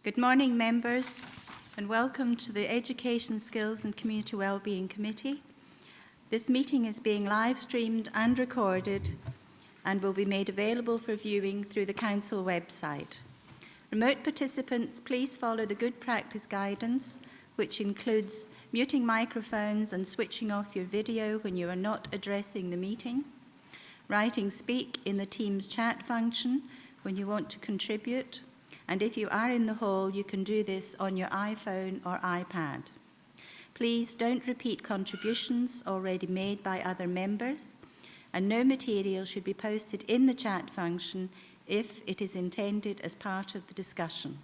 Good morning, members, and welcome to the Education, Skills and Community Wellbeing Committee. This meeting is being live streamed and recorded and will be made available for viewing through the Council website. Remote participants, please follow the good practice guidance, which includes muting microphones and switching off your video when you are not addressing the meeting, writing speak in the Teams chat function when you want to contribute, and if you are in the hall, you can do this on your iPhone or iPad. Please don't repeat contributions already made by other members, and no material should be posted in the chat function if it is intended as part of the discussion.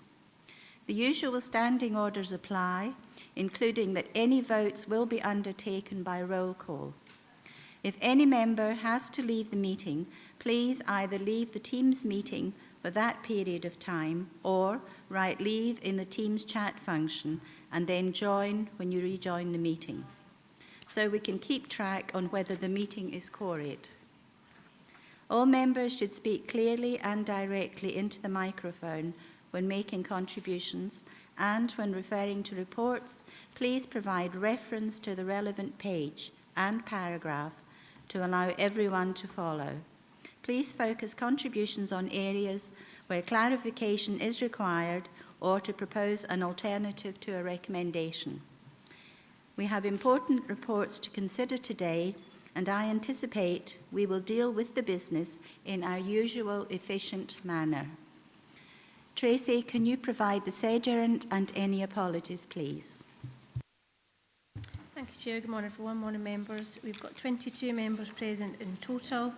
The usual standing orders apply, including that any votes will be undertaken by roll call. If any member has to leave the meeting, please either leave the Teams meeting for that period of time or write leave in the Teams chat function and then join when you rejoin the meeting, so we can keep track on whether the meeting is quorate. All members should speak clearly and directly into the microphone when making contributions, and when referring to reports, please provide reference to the relevant page and paragraph to allow everyone to follow. Please focus contributions on areas where clarification is required or to propose an alternative to a recommendation. We have important reports to consider today, and I anticipate we will deal with the business in our usual efficient manner. Tracy, can you provide the sederunt and any apologies, please? Thank you, Chair. Good morning, everyone. Morning, members. We've got 22 members present in total.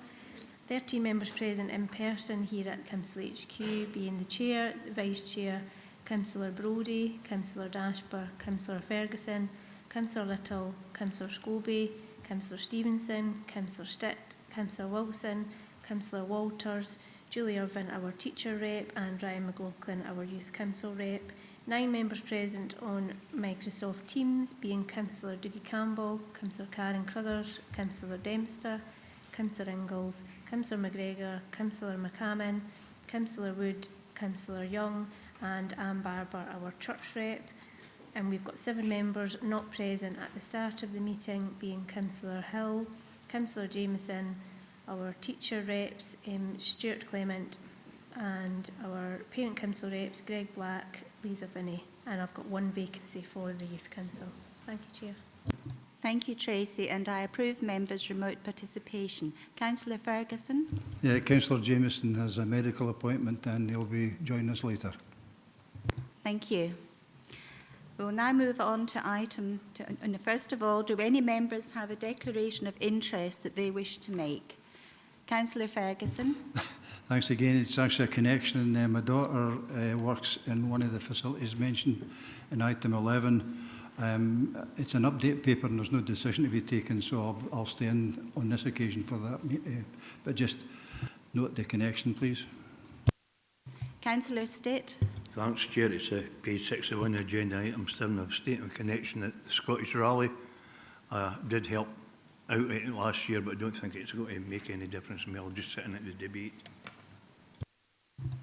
13 members present in person here at Council HQ, being the Chair, the Vice Chair, Councillor Brodie, Councillor Dashper, Councillor Ferguson, Councillor Little, Councillor Scobie, Councillor Stevenson, Councillor Stitt, Councillor Wilson, Councillor Walters, Julie Irvin, our Teacher Rep, and Ryan McLaughlin, our Youth Council Rep. 9 members present on Microsoft Teams, being Councillor Dougie Campbell, Councillor Karen Crothers, Councillor Dempster, Councillor Ingalls, Councillor McGregor, Councillor McCammon, Councillor Wood, Councillor Young, and Anne Barber, our Church Rep. And we've got 7 members not present at the start of the meeting, being Councillor Hill, Councillor Jameson, our Teacher Reps, Stuart Clement, and our Parent Council Reps, Greg Black, Lisa Finney. And I've got 1 vacancy for the Youth Council. Thank you, Chair. Thank you, Tracy, and I approve members' remote participation. Councillor Ferguson? Yeah, Councillor Jameson has a medical appointment and he'll be joining us later. Thank you. We will now move on to and first of all, do any members have a declaration of interest that they wish to make? Councillor Ferguson? Thanks again. It's actually a connection. My daughter works in one of the facilities mentioned in item 11. It's an update paper and there's no decision to be taken, so I'll stay in on this occasion for that. But just note the connection, please. Councillor Stitt? Thanks, Chair. It's page 61, agenda item 7 of Statement of Connection at the Scottish Rally. Did help out last year, but I don't think it's going to make any difference to me. I'll just sit in at the debate.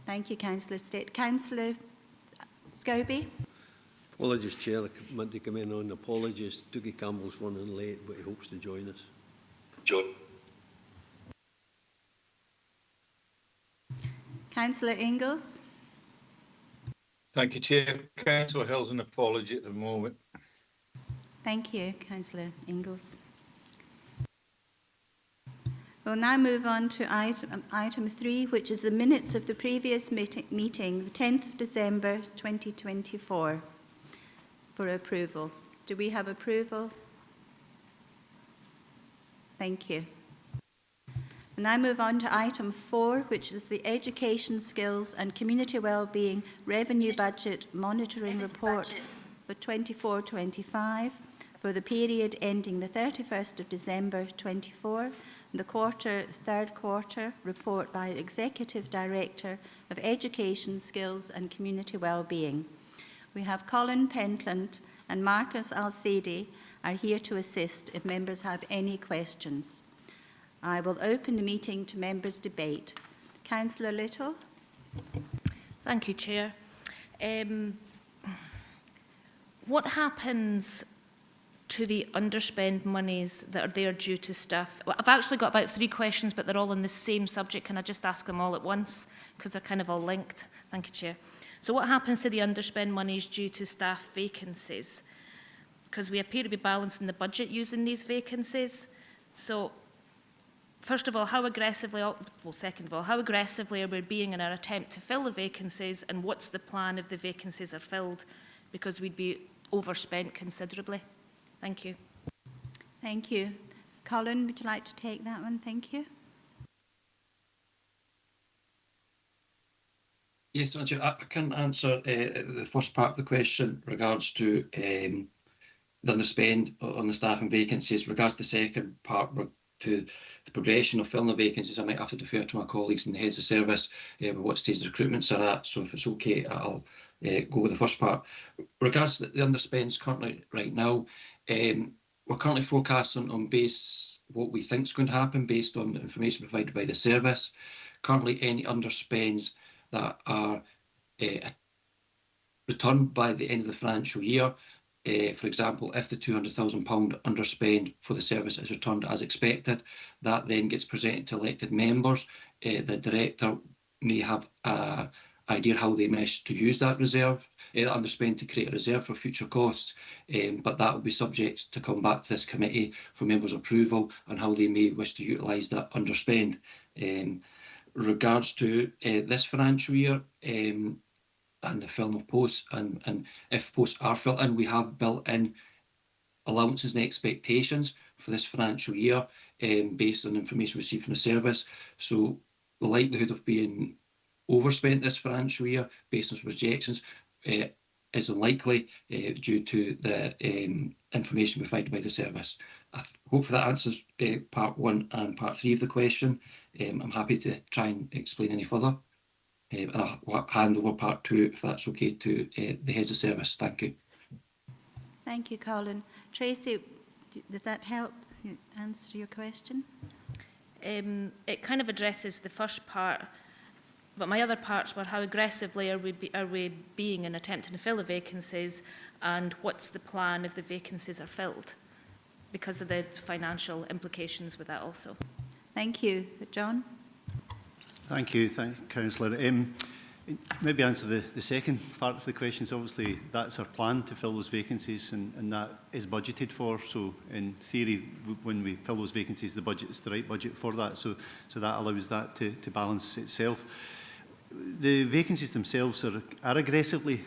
Thank you, Councillor Stitt. Councillor Scobie? Apologies, Chair. I meant to come in on apologies. Dougie Campbell's running late, but he hopes to join us. Councillor Ingalls? Thank you, Chair. Councillor Hill's an apology at the moment. Thank you, Councillor Ingalls. We'll now move on to item 3, which is the minutes of the previous meeting, the 10th of December 2024, for approval. Do we have approval? Thank you. And now move on to item 4, which is the Education, Skills and Community Wellbeing Revenue Budget Monitoring Report for 24-25 for the period ending the 31st of December 24, and the third quarter report by Executive Director of Education, Skills and Community Wellbeing. We have Colin Pentland and Marcus Alcidi are here to assist if members have any questions. I will open the meeting to members' debate. Councillor Little? Thank you, Chair. What happens to the underspend monies that are there due to staff? Well, I've actually got about 3 questions, but they're all on the same subject. Can I just ask them all at once? Because they're kind of all linked. Thank you, Chair. So what happens to the underspend monies due to staff vacancies? Because we appear to be balancing the budget using these vacancies. So, first of all, second of all, how aggressively are we being in our attempt to fill the vacancies, and what's the plan if the vacancies are filled? Because we'd be overspent considerably. Thank you. Thank you. Colin, would you like to take that one? Thank you. Yes, I can answer the first part of the question regards to the underspend on the staff and vacancies. Regards to the second part, to the progression of filling the vacancies, I might have to defer to my colleagues and the heads of service with what stage the recruitments are at. So if it's okay, I'll go with the first part. Regards to the underspends currently right now, we're currently forecasting on base what we think is going to happen based on the information provided by the service. Currently, any underspends that are returned by the end of the financial year, for example, if the £200,000 underspend for the service is returned as expected, that then gets presented to elected members. The director may have an idea how they wish to use that reserve, that underspend, to create a reserve for future costs, but that will be subject to come back to this committee for members' approval and how they may wish to utilise that underspend. Regards to this financial year, and the filling of posts, and if posts are filled in, we have built in allowances and expectations for this financial year based on information received from the service. So the likelihood of being overspent this financial year based on projections is unlikely due to the information provided by the service. Hopefully that answers part 1 and part 3 of the question. I'm happy to try and explain any further. And I'll hand over part 2, if that's okay, to the heads of service. Thank you. Thank you, Colin. Tracy, does that help answer your question? It kind of addresses the first part, but my other parts were how aggressively are we being in attempting to fill the vacancies, and what's the plan if the vacancies are filled, because of the financial implications with that also. Thank you. John? Thank you, Councillor. Maybe answer the second part of the questions. Obviously, that's our plan to fill those vacancies, and that is budgeted for. So, in theory, when we fill those vacancies, the budget is the right budget for that. So that allows that to balance itself. The vacancies themselves are aggressively,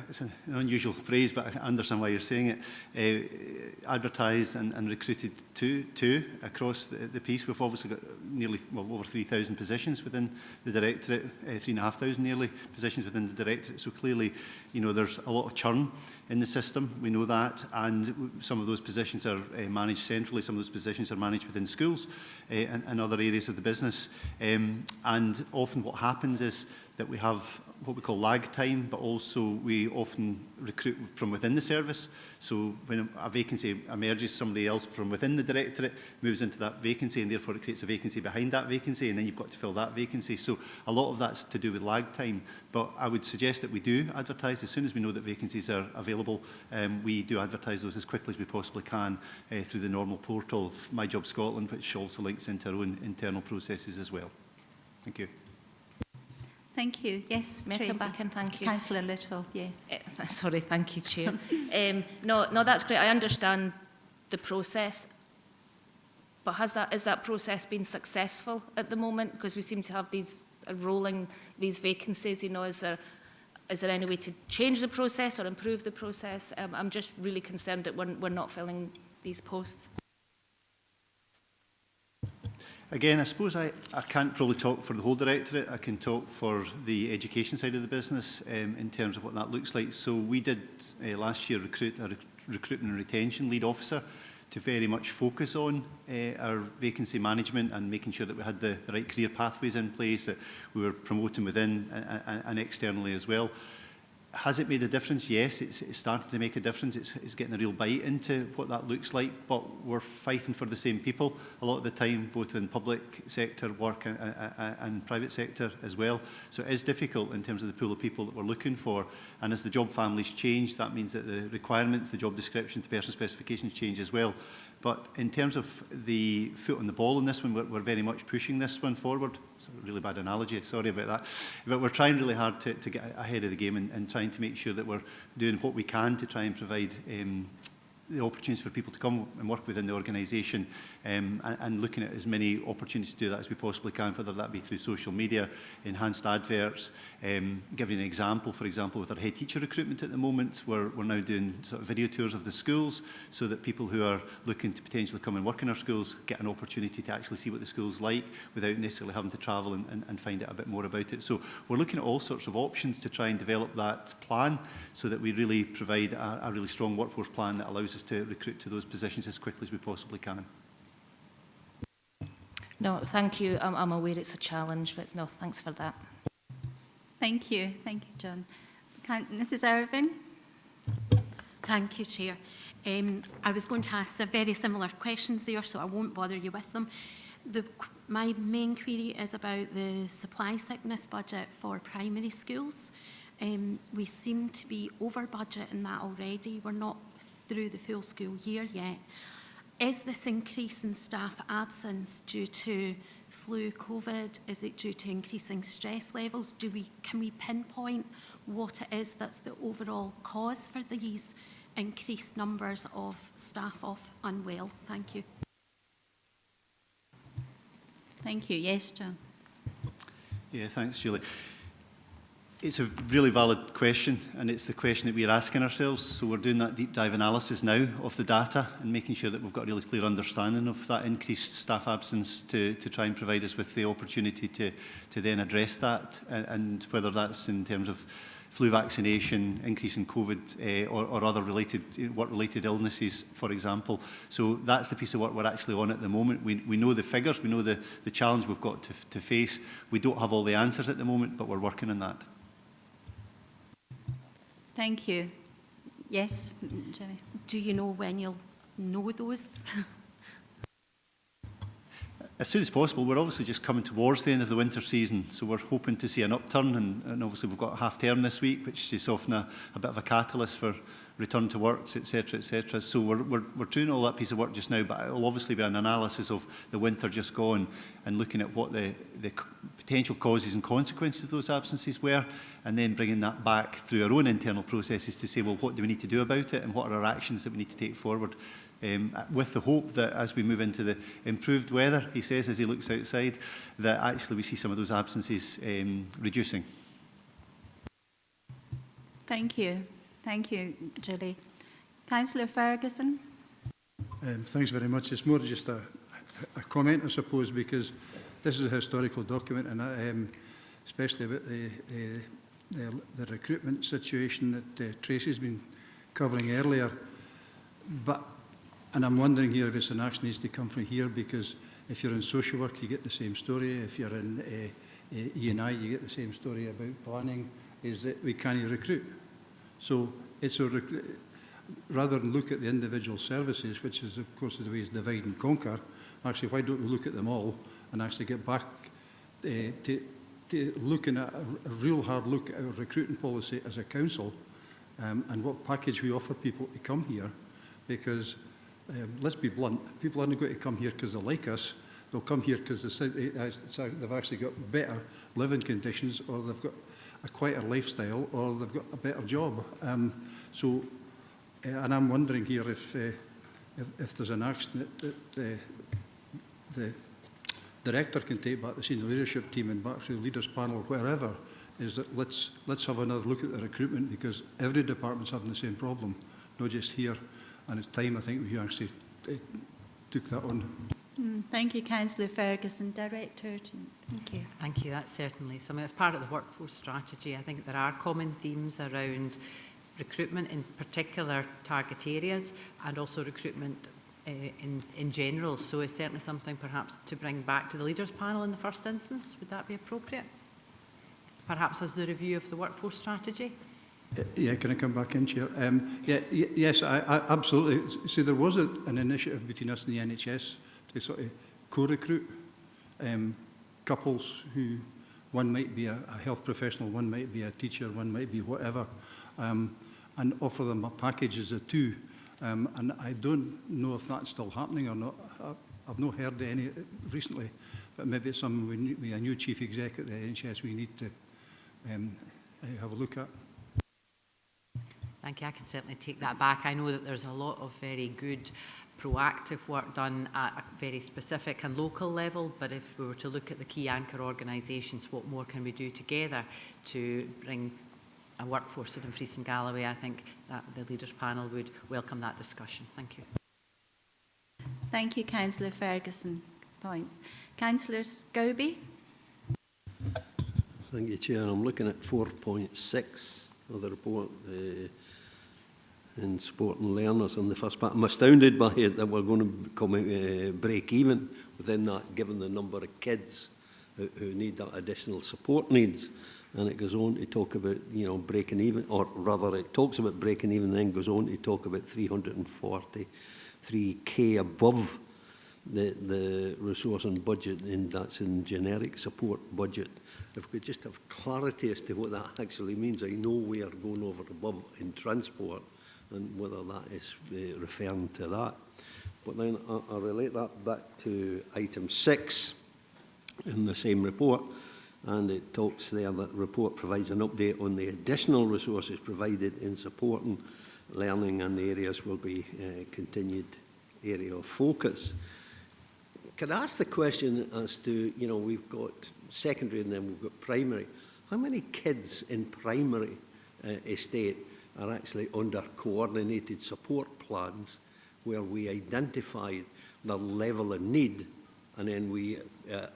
it's an unusual phrase, but I understand why you're saying it, advertised and recruited to across the piece. We've obviously got nearly, over 3,000 positions within the Directorate, 3,500 nearly positions within the Directorate. So clearly, there's a lot of churn in the system. We know that, and some of those positions are managed centrally. Some of those positions are managed within schools and other areas of the business. And often what happens is that we have what we call lag time, but also we often recruit from within the service. So when a vacancy emerges, somebody else from within the Directorate moves into that vacancy, and therefore it creates a vacancy behind that vacancy, and then you've got to fill that vacancy. So a lot of that's to do with lag time. But I would suggest that we do advertise as soon as we know that vacancies are available. We do advertise those as quickly as we possibly can through the normal portal of My Job Scotland, which also links into our own internal processes as well. Thank you. Thank you. Yes, May I Tracy. come back and thank you? Councillor Little, yes. Sorry, thank you, Chair. No, that's great. I understand the process, but is that process been successful at the moment? Because we seem to have these rolling these vacancies. Is there any way to change the process or improve the process? I'm just really concerned that we're not filling these posts. Again, I suppose I can't probably talk for the whole Directorate. I can talk for the education side of the business in terms of what that looks like. So we did last year recruit a recruitment and retention lead officer to very much focus on our vacancy management and making sure that we had the right career pathways in place, that we were promoting within and externally as well. Has it made a difference? Yes, it's starting to make a difference. It's getting a real bite into what that looks like, but we're fighting for the same people a lot of the time, both in public sector work and private sector as well. So it is difficult in terms of the pool of people that we're looking for. And as the job families change, that means that the requirements, the job descriptions, the person specifications change as well. But in terms of the foot on the ball in this one, we're very much pushing this one forward. It's a really bad analogy, sorry about that. But we're trying really hard to get ahead of the game and trying to make sure that we're doing what we can to try and provide the opportunities for people to come and work within the organisation, and looking at as many opportunities to do that as we possibly can, whether that be through social media, enhanced adverts. Give you an example, for example, with our head teacher recruitment at the moment, we're now doing sort of video tours of the schools so that people who are looking to potentially come and work in our schools get an opportunity to actually see what the school's like without necessarily having to travel and find out a bit more about it. So we're looking at all sorts of options to try and develop that plan so that we really provide a really strong workforce plan that allows us to recruit to those positions as quickly as we possibly can. No, thank you. I'm aware it's a challenge, but no, thanks for that. Thank you, John. Mrs. Irvine? Thank you, Chair. I was going to ask very similar questions there, so I won't bother you with them. My main query is about the supply sickness budget for primary schools. We seem to be over budget in that already. We're not through the full school year yet. Is this increase in staff absence due to flu, COVID? Is it due to increasing stress levels? Can we pinpoint what it is that's the overall cause for these increased numbers of staff off unwell? Thank you. Thank you. Yes, John. Yeah, thanks, Julie. It's a really valid question, and it's the question that we're asking ourselves. So we're doing that deep dive analysis now of the data and making sure that we've got a really clear understanding of that increased staff absence to try and provide us with the opportunity to then address that, and whether that's in terms of flu vaccination, increase in COVID, or other work-related illnesses, for example. So that's the piece of work we're actually on at the moment. We know the figures, we know the challenge we've got to face. We don't have all the answers at the moment, but we're working on that. Thank you. Yes, Jenny. Do you know when you'll know those? As soon as possible. We're obviously just coming towards the end of the winter season, so we're hoping to see an upturn, and obviously we've got half term this week, which is often a bit of a catalyst for return to works, etc., etc. So we're doing all that piece of work just now, but it'll obviously be an analysis of the winter just gone and looking at what the potential causes and consequences of those absences were, and then bringing that back through our own internal processes to say, well, what do we need to do about it and what are our actions that we need to take forward, with the hope that as we move into the improved weather, he says as he looks outside, that actually we see some of those absences reducing. Thank you. Thank you, Julie. Councillor Ferguson. Thanks very much. It's more just a comment, I suppose, because this is a historical document, and especially about the recruitment situation that Tracy's been covering earlier. And I'm wondering here if it's an action needs to come from here, because if you're in social work, you get the same story. If you're in E&I, you get the same story about planning, is that we can't recruit. So it's rather than look at the individual services, which is, of course, the way is divide and conquer, actually, why don't we look at them all and actually get back to looking at a real hard look at our recruiting policy as a council, and what package we offer people to come here, because let's be blunt, people aren't going to come here because they like us. They'll come here because they've actually got better living conditions, or they've got a quieter lifestyle, or they've got a better job. And I'm wondering here if there's an action that the director can take back the senior leadership team and back to the leaders panel, wherever, is that let's have another look at the recruitment, because every department's having the same problem, not just here. And it's time, I think, we actually took that on. Thank you, Councillor Ferguson. Director, thank you. Thank you. That's certainly something that's part of the workforce strategy. I think there are common themes around recruitment in particular target areas, and also recruitment in general. So it's certainly something perhaps to bring back to the leaders panel in the first instance. Would that be appropriate? Perhaps as the review of the workforce strategy? Yeah, can I come back in, Chair? Yes, I absolutely. See, there was an initiative between us and the NHS to sort of co-recruit couples who, one might be a health professional, one might be a teacher, one might be whatever, and offer them a package as a two. And I don't know if that's still happening or not. I've not heard any recently, but maybe it's something with a new chief exec at the NHS we need to have a look at. Thank you. I can certainly take that back. I know that there's a lot of very good proactive work done at a very specific and local level, but if we were to look at the key anchor organisations, what more can we do together to bring a workforce in Dumfries and Galloway? I think that the Leaders Panel would welcome that discussion. Thank you. Thank you, Councillor Ferguson. Points. Councillor Scobie. Thank you, Chair. I'm looking at 4.6 of the report in supporting learners in the first part. I'm astounded by it that we're going to come break even within that, given the number of kids who need that additional support needs. And it goes on to talk about, you know, breaking even, or rather it talks about breaking even, then goes on to talk about 343k above the resource and budget, and that's in generic support budget. If we could just have clarity as to what that actually means. I know we are going over above in transport, and whether that is referring to that. But then I relate that back to item 6 in the same report, and it talks there that the report provides an update on the additional resources provided in supporting learning, and the areas will be continued area of focus. Can I ask the question as to, you know, we've got secondary and then we've got primary. How many kids in primary estate are actually under coordinated support plans where we identify the level of need and then we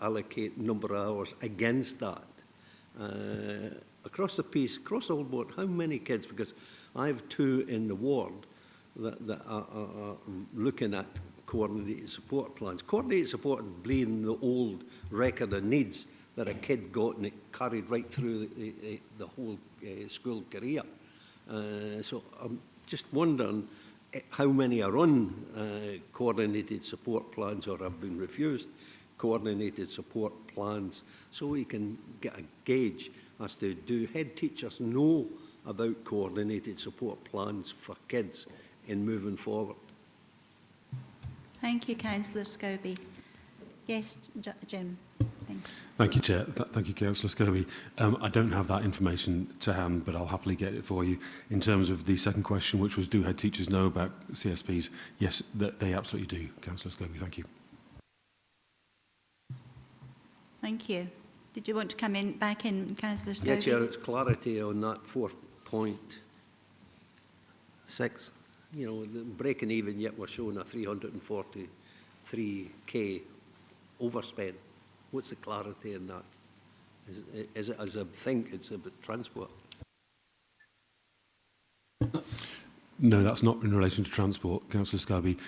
allocate number of hours against that? Across the piece, across the whole board, how many kids? Because I have 2 in the ward that are looking at coordinated support plans. Coordinated support is bleeding the old record of needs that a kid got, and it carried right through the whole school career. So I'm just wondering how many are on coordinated support plans or have been refused coordinated support plans, so we can get a gauge as to, do head teachers know about coordinated support plans for kids in moving forward? Thank you, Councillor Scobie. Yes, Jim. Thanks. Thank you, Chair. Thank you, Councillor Scobie. I don't have that information to hand, but I'll happily get it for you. In terms of the second question, which was, do head teachers know about CSPs? Yes, they absolutely do, Councillor Scobie. Thank you. Thank you. Did you want to come in back in, Councillor Scobie? Yeah, Chair, it's clarity on that 4.6. You know, breaking even, yet we're showing a 343k overspend. What's the clarity in that? Is it, as I think, it's about transport? No, that's not in relation to transport, Councillor Scobie.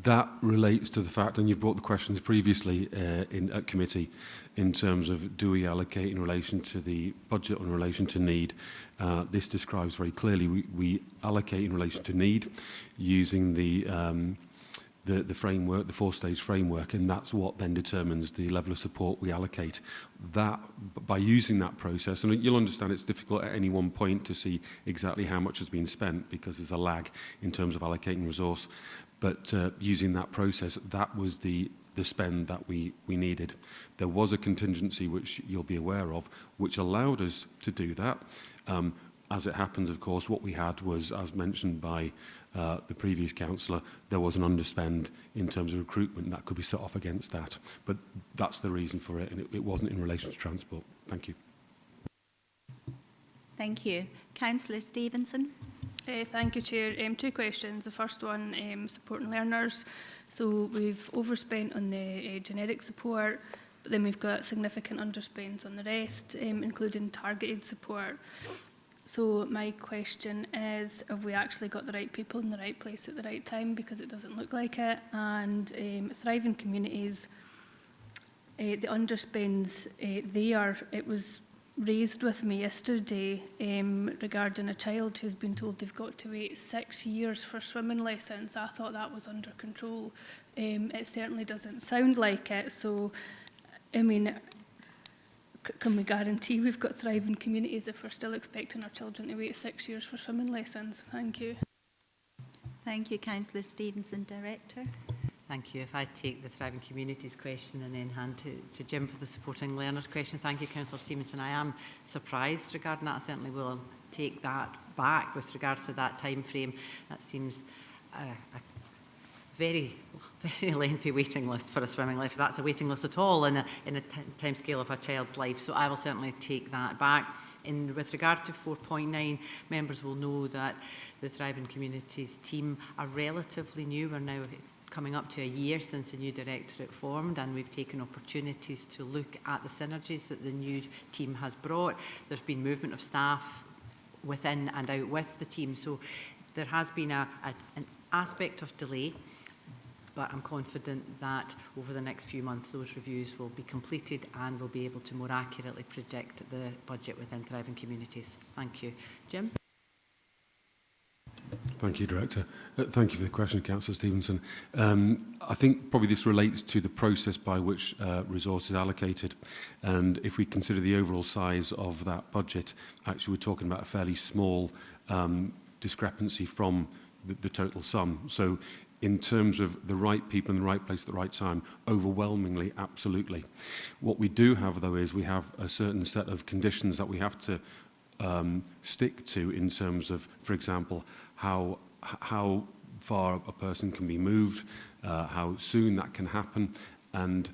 That relates to the fact, and you've brought the questions previously at committee, in terms of, do we allocate in relation to the budget or in relation to need? This describes very clearly we allocate in relation to need using the framework, the 4-stage framework, and that's what then determines the level of support we allocate. That, by using that process, and you'll understand it's difficult at any one point to see exactly how much has been spent because there's a lag in terms of allocating resource, but using that process, that was the spend that we needed. There was a contingency, which you'll be aware of, which allowed us to do that. As it happens, of course, what we had was, as mentioned by the previous councillor, there was an underspend in terms of recruitment that could be set off against that. But that's the reason for it, and it wasn't in relation to transport. Thank you. Thank you. Councillor Stevenson. Thank you, Chair. 2 questions. The first one, supporting learners. So we've overspent on the generic support, but then we've got significant underspends on the rest, including targeted support. So my question is, have we actually got the right people in the right place at the right time? Because it doesn't look like it. And thriving communities, the underspends there, it was raised with me yesterday regarding a child who's been told they've got to wait 6 years for swimming lessons. I thought that was under control. It certainly doesn't sound like it. So, I mean, can we guarantee we've got thriving communities if we're still expecting our children to wait 6 years for swimming lessons? Thank you. Thank you, Councillor Stevenson. Director. Thank you. If I take the Thriving Communities question and then hand to Jim for the Supporting Learners question. Thank you, Councillor Stevenson. I am surprised regarding that. I certainly will take that back with regards to that time frame. That seems a very lengthy waiting list for a swimming life. That's a waiting list at all in a time scale of a child's life. So I will certainly take that back. With regard to 4.9, members will know that the Thriving Communities team are relatively new. We're now coming up to a year since the new directorate formed, and we've taken opportunities to look at the synergies that the new team has brought. There's been movement of staff within and out with the team, so there has been an aspect of delay, but I'm confident that over the next few months those reviews will be completed and we'll be able to more accurately predict the budget within Thriving Communities. Thank you. Jim? Thank you, Director. Thank you for the question, Councillor Stevenson. I think probably this relates to the process by which resource is allocated. And if we consider the overall size of that budget, actually we're talking about a fairly small discrepancy from the total sum. So in terms of the right people in the right place at the right time, overwhelmingly, absolutely. What we do have, though, is we have a certain set of conditions that we have to stick to in terms of, for example, how far a person can be moved, how soon that can happen, and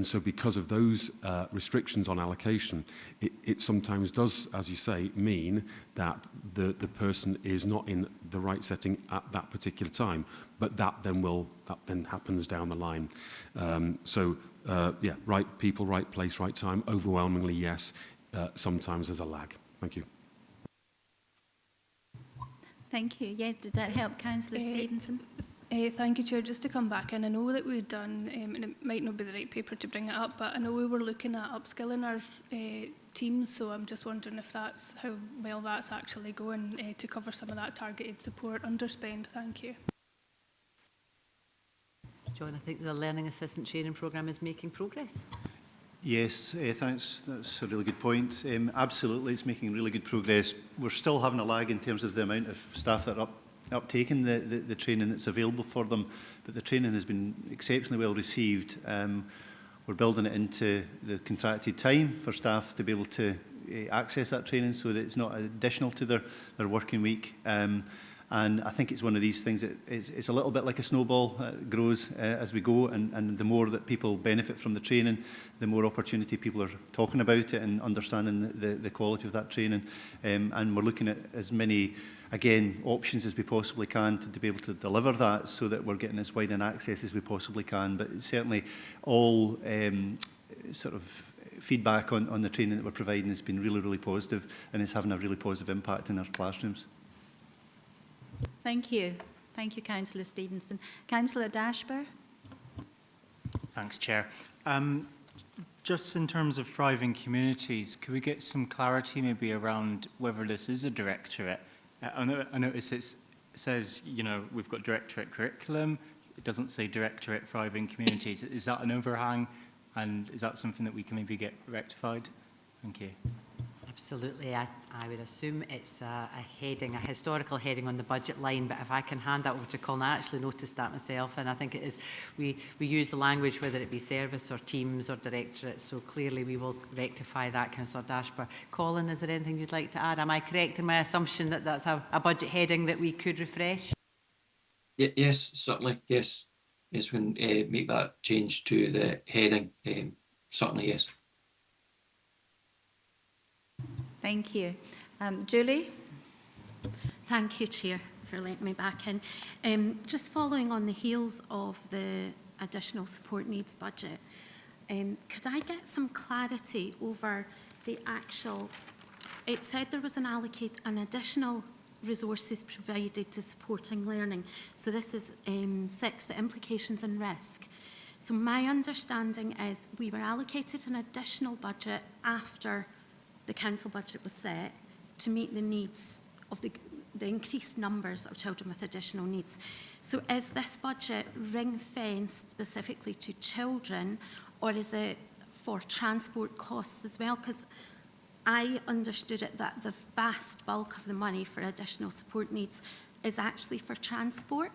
so because of those restrictions on allocation, it sometimes does, as you say, mean that the person is not in the right setting at that particular time, but that then happens down the line. Yeah, right people, right place, right time. Overwhelmingly, yes. Sometimes there's a lag. Thank you. Thank you. Yes, did that help, Councillor Stevenson? Thank you, Chair. Just to come back, and I know that we've done, and it might not be the right paper to bring it up, but I know we were looking at upskilling our teams, so I'm just wondering if that's how well that's actually going to cover some of that targeted support underspend. Thank you. John, I think the Learning Assistant Training Programme is making progress. Yes, thanks. That's a really good point. Absolutely, it's making really good progress. We're still having a lag in terms of the amount of staff that are uptaking the training that's available for them, but the training has been exceptionally well received. We're building it into the contracted time for staff to be able to access that training so that it's not additional to their working week. And I think it's one of these things that it's a little bit like a snowball. It grows as we go, and the more that people benefit from the training, the more opportunity people are talking about it and understanding the quality of that training. And we're looking at as many, again, options as we possibly can to be able to deliver that so that we're getting as wide an access as we possibly can. But certainly all sort of feedback on the training that we're providing has been really, really positive, and it's having a really positive impact in our classrooms. Thank you. Thank you, Councillor Stevenson. Councillor Dashburn. Thanks, Chair. Just in terms of thriving communities, could we get some clarity maybe around whether this is a directorate? I notice it says, you know, we've got directorate curriculum. It doesn't say directorate thriving communities. Is that an overhang? And is that something that we can maybe get rectified? Thank you. Absolutely. I would assume it's a heading, a historical heading on the budget line, but if I can hand that over to Colin, I actually noticed that myself, and I think it is, we use the language, whether it be service or teams or directorates, so clearly we will rectify that, Councillor Dashburn. Colin, is there anything you'd like to add? Am I correct in my assumption that that's a budget heading that we could refresh? Yes, certainly, yes. Yes, we can make that change to the heading, certainly, yes. Thank you. Julie? Thank you, Chair, for letting me back in. Just following on the heels of the additional support needs budget, could I get some clarity over the actual, it said there was an additional resources provided to supporting learning. So this is 6, the implications and risk. So my understanding is we were allocated an additional budget after the council budget was set to meet the needs of the increased numbers of children with additional needs. So is this budget ring-fenced specifically to children, or is it for transport costs as well? Because I understood it that the vast bulk of the money for additional support needs is actually for transport.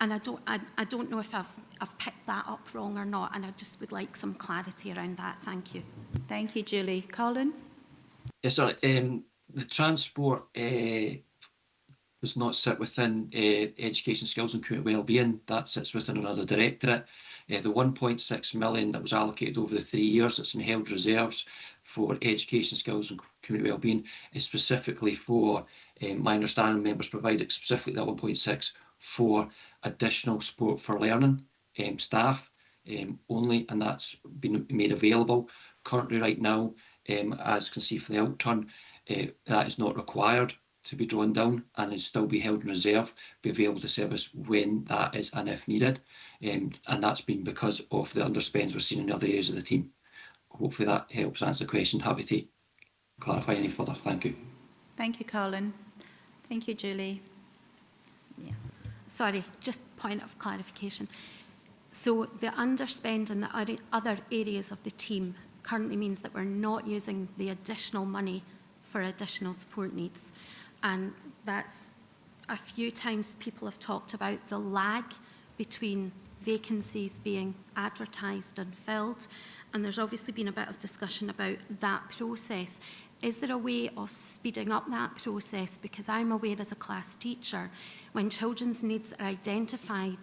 And I don't know if I've picked that up wrong or not, and I just would like some clarity around that. Thank you. Thank you, Julie. Colin? Yes, sorry. The transport does not sit within education, skills and community wellbeing. That sits within another directorate. The 1.6 million that was allocated over the 3 years that's in held reserves for education, skills and community wellbeing is specifically for, my understanding, members provided specifically that 1.6 for additional support for learning staff only, and that's been made available. Currently right now, as you can see from the outturn, that is not required to be drawn down and is still be held in reserve, be available to service when that is and if needed. And that's been because of the underspends we're seeing in other areas of the team. Hopefully that helps answer the question. Happy to clarify any further. Thank you. Thank you, Colin. Thank you, Julie. Yeah. Sorry, just point of clarification. So the underspend in the other areas of the team currently means that we're not using the additional money for additional support needs. And that's a few times people have talked about the lag between vacancies being advertised and filled. And there's obviously been a bit of discussion about that process. Is there a way of speeding up that process? Because I'm aware as a class teacher, when children's needs are identified,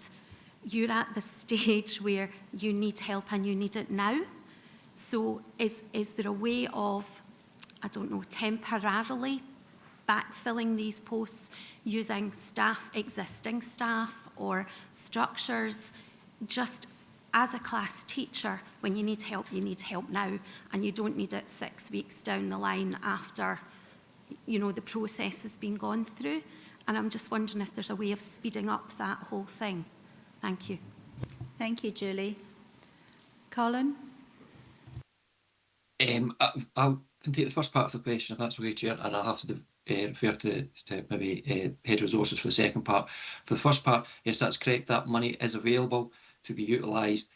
you're at the stage where you need help and you need it now. So is there a way of, I don't know, temporarily backfilling these posts using staff, existing staff or structures? Just as a class teacher, when you need help now, and you don't need it 6 weeks down the line after, you know, the process has been gone through. And I'm just wondering if there's a way of speeding up that whole thing. Thank you. Thank you, Julie. Colin? I can take the first part of the question, if that's okay, Chair, and I'll have to refer to maybe head resources for the second part. For the first part, yes, that's correct. That money is available to be utilised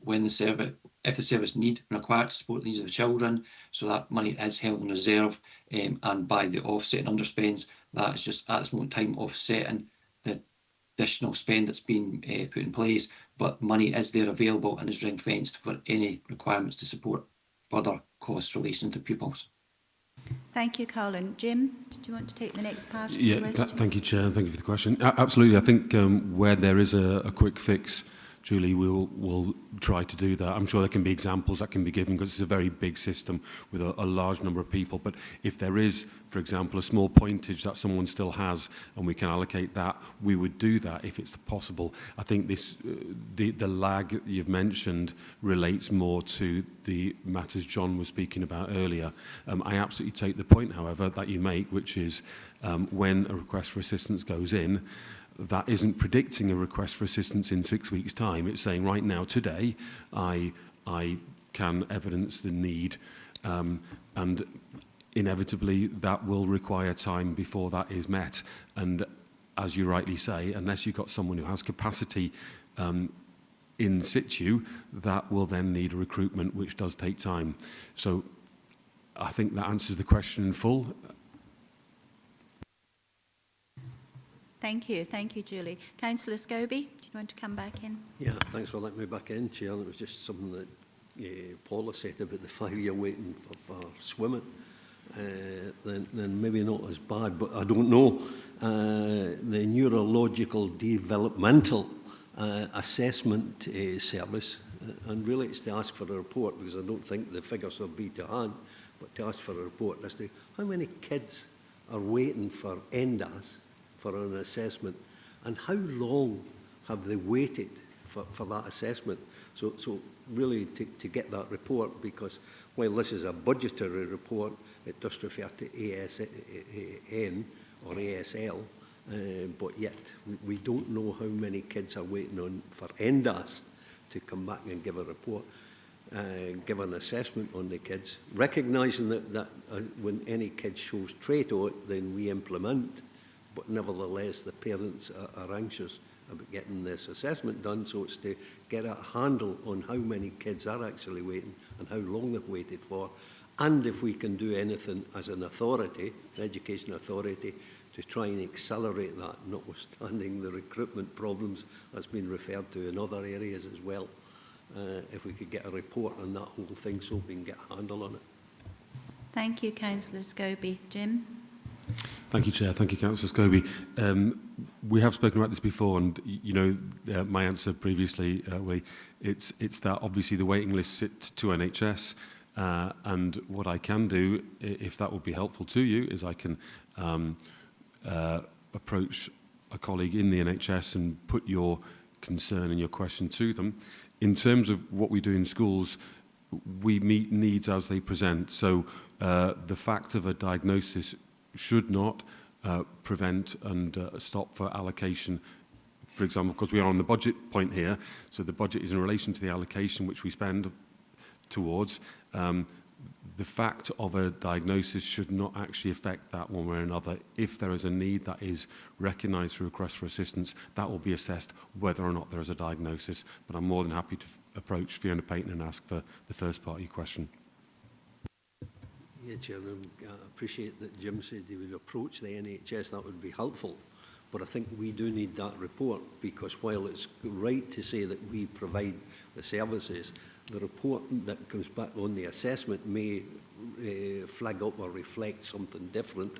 when the service, if the service need and require to support the needs of the children. So that money is held in reserve, and by the offset and underspends, that is just at this moment in time offsetting the additional spend that's been put in place. But money is there available and is ring fenced for any requirements to support further costs relating to pupils. Thank you, Colin. Jim, did you want to take the next part of the question? Thank you, Chair, and thank you for the question. Absolutely. I think where there is a quick fix, Julie, we'll try to do that. I'm sure there can be examples that can be given because it's a very big system with a large number of people. But if there is, for example, a small pointage that someone still has and we can allocate that, we would do that if it's possible. I think this, the lag you've mentioned relates more to the matters John was speaking about earlier. I absolutely take the point, however, that you make, which is when a request for assistance goes in, that isn't predicting a request for assistance in 6 weeks' time. It's saying right now, today, I can evidence the need, and inevitably that will require time before that is met. And as you rightly say, unless you've got someone who has capacity in situ, that will then need a recruitment, which does take time. So I think that answers the question in full. Thank you, Julie. Councillor Scobie, do you want to come back in? Yeah, thanks for letting me back in, Chair. It was just something that Paula said about the 5-year waiting for swimming. Then maybe not as bad, but I don't know. The neurological developmental assessment service, and really it's to ask for a report, because I don't think the figures will be to hand, but to ask for a report as to how many kids are waiting for ENDAS for an assessment, and how long have they waited for that assessment. So really to get that report, because while this is a budgetary report, it does refer to ASN or ASL, but yet we don't know how many kids are waiting for ENDAS to come back and give a report. give an assessment on the kids, recognising that when any kid shows trait of it, then we implement, but nevertheless the parents are anxious about getting this assessment done, so it's to get a handle on how many kids are actually waiting and how long they've waited for, and if we can do anything as an authority, an education authority, to try and accelerate that, notwithstanding the recruitment problems that's been referred to in other areas as well. If we could get a report on that whole thing so we can get a handle on it. Thank you, Councillor Scobie. Jim? Thank you, Chair. Thank you, Councillor Scobie. We have spoken about this before, and you know my answer previously, it's that obviously the waiting list sit to NHS, and what I can do, if that would be helpful to you, is I can approach a colleague in the NHS and put your concern and your question to them. In terms of what we do in schools, we meet needs as they present. So the fact of a diagnosis should not prevent and stop for allocation. For example, because we are on the budget point here, so the budget is in relation to the allocation which we spend towards. The fact of a diagnosis should not actually affect that one way or another. If there is a need that is recognised through request for assistance, that will be assessed whether or not there is a diagnosis. But I'm more than happy to approach Fiona Payton and ask for the first part of your question. Yeah, Chairman, I appreciate that Jim said he would approach the NHS. That would be helpful. But I think we do need that report, because while it's right to say that we provide the services, the report that comes back on the assessment may flag up or reflect something different,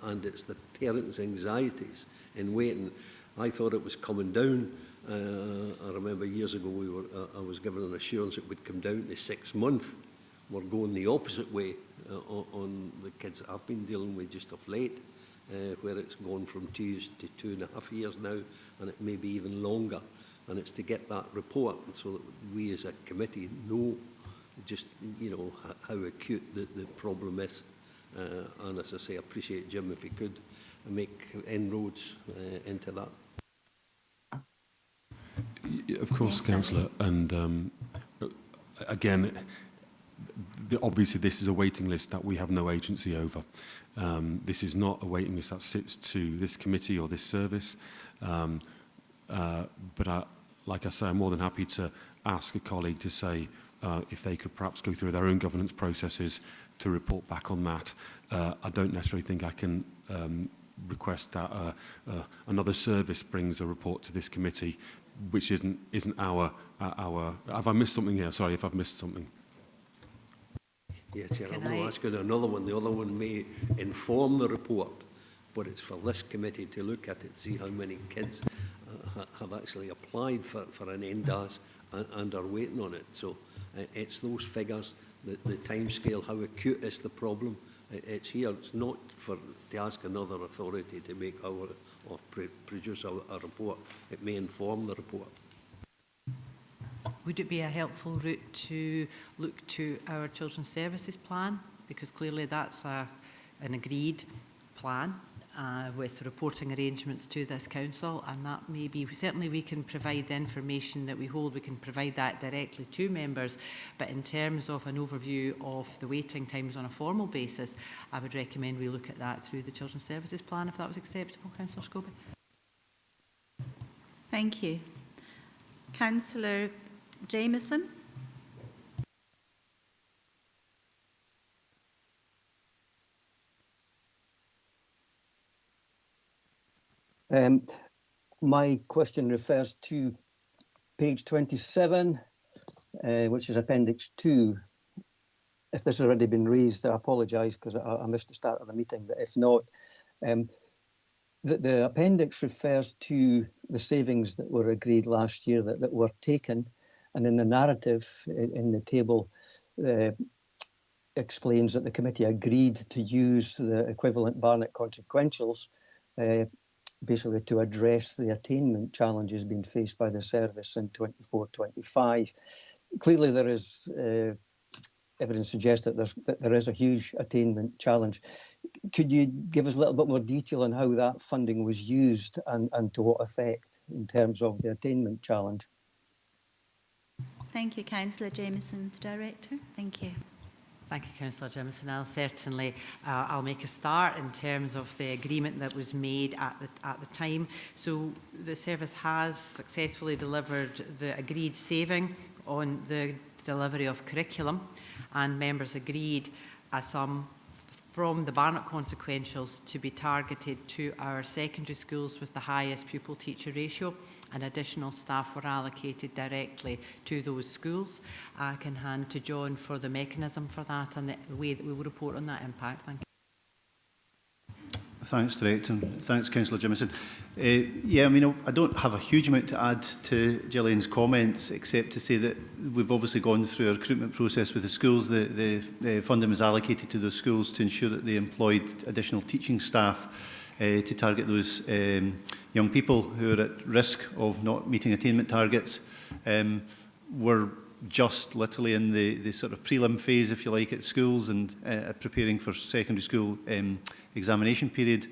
and it's the parents' anxieties in waiting. I thought it was coming down. I remember years ago I was given an assurance it would come down to 6 months. We're going the opposite way on the kids that I've been dealing with just of late, where it's gone from 2 to 2.5 years now, and it may be even longer. And it's to get that report so that we as a committee know just, you know, how acute the problem is. And as I say, I appreciate, Jim, if he could make inroads into that. Of course, yes, Councillor. And again, obviously this is a waiting list that we have no agency over. This is not a waiting list that sits to this committee or this service. But like I say, I'm more than happy to ask a colleague to say if they could perhaps go through their own governance processes to report back on that. I don't necessarily think I can request that another service brings a report to this committee, which isn't our. Have I missed something here? Sorry if I've missed something. Yes, Chair, I'm going to ask you another one. The other one may inform the report, but it's for this committee to look at it, see how many kids have actually applied for an NDAS and are waiting on it. So it's those figures, the timescale, how acute is the problem. It's here. It's not to ask another authority to make or produce a report. It may inform the report. Would it be a helpful route to look to our Children's Services Plan? Because clearly that's an agreed plan with reporting arrangements to this council, and that may be, certainly we can provide the information that we hold, we can provide that directly to members, but in terms of an overview of the waiting times on a formal basis, I would recommend we look at that through the Children's Services Plan, if that was acceptable, Councillor Scobie. Thank you. Councillor Jameson. My question refers to page 27, which is Appendix 2. If this has already been raised, I apologise because I missed the start of the meeting, but if not, the appendix refers to the savings that were agreed last year that were taken, and in the narrative in the table explains that the committee agreed to use the equivalent Barnett consequentials basically to address the attainment challenges being faced by the service in 24-25. Clearly there is evidence suggests that there is a huge attainment challenge. Could you give us a little bit more detail on how that funding was used and to what effect in terms of the attainment challenge? Thank you, Councillor Jameson, the Director. Thank you. Thank you, Councillor Jimison. I'll make a start in terms of the agreement that was made at the time. So the service has successfully delivered the agreed saving on the delivery of curriculum, and members agreed a sum from the Barnett consequentials to be targeted to our secondary schools with the highest pupil-teacher ratio, and additional staff were allocated directly to those schools. I can hand to John for the mechanism for that and the way that we will report on that impact. Thank you. Thanks, Director. Thanks, Councillor Jimison. Yeah, I mean, I don't have a huge amount to add to Gillian's comments, except to say that we've obviously gone through a recruitment process with the schools. The funding was allocated to those schools to ensure that they employed additional teaching staff to target those young people who are at risk of not meeting attainment targets. We're just literally in the sort of prelim phase, if you like, at schools and preparing for secondary school examination period.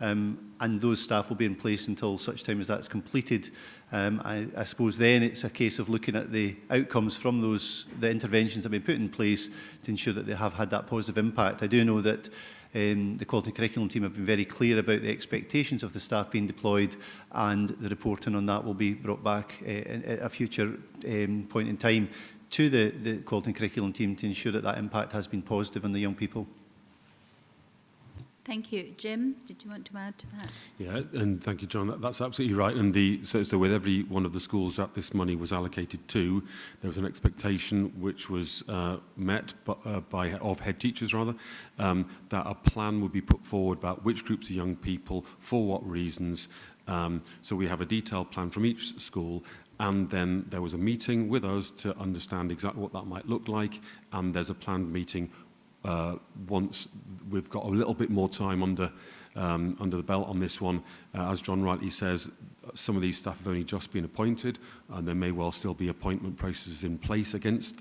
And those staff will be in place until such time as that's completed. I suppose then it's a case of looking at the outcomes from the interventions that have been put in place to ensure that they have had that positive impact. I do know that the Quality Curriculum team have been very clear about the expectations of the staff being deployed, and the reporting on that will be brought back at a future point in time to the Quality Curriculum team to ensure that that impact has been positive on the young people. Thank you. Jim, did you want to add to that? Yeah, and thank you, John. That's absolutely right. And so with every one of the schools that this money was allocated to, there was an expectation which was met of head teachers rather, that a plan would be put forward about which groups of young people, for what reasons. So we have a detailed plan from each school. And then there was a meeting with us to understand exactly what that might look like. And there's a planned meeting once we've got a little bit more time under the belt on this one. As John rightly says, some of these staff have only just been appointed, and there may well still be appointment processes in place against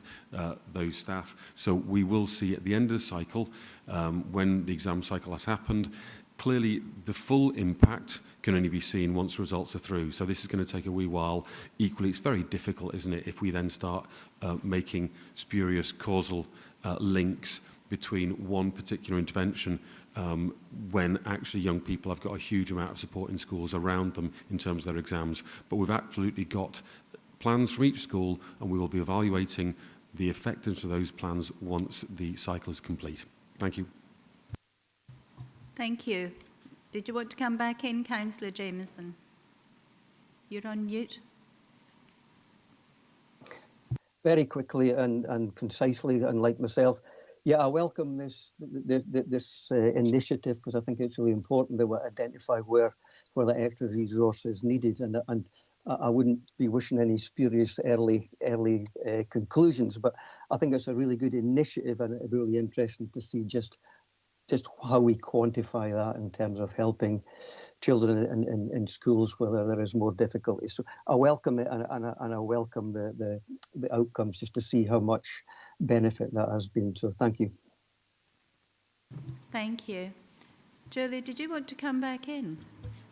those staff. So we will see at the end of the cycle, when the exam cycle has happened, clearly the full impact can only be seen once results are through. So this is going to take a wee while. Equally, it's very difficult, isn't it, if we then start making spurious causal links between one particular intervention when actually young people have got a huge amount of support in schools around them in terms of their exams. But we've absolutely got plans from each school, and we will be evaluating the effectiveness of those plans once the cycle is complete. Thank you. Thank you. Did you want to come back in, Councillor Jameson? You're on mute. Very quickly and concisely, unlike myself, yeah, I welcome this initiative, because I think it's really important that we identify where the extra resource is needed, and I wouldn't be wishing any spurious early conclusions, but I think it's a really good initiative, and it'd be really interesting to see just how we quantify that in terms of helping children in schools where there is more difficulty. So I welcome it, and I welcome the outcomes, just to see how much benefit that has been. So thank you. Thank you. Julie, did you want to come back in?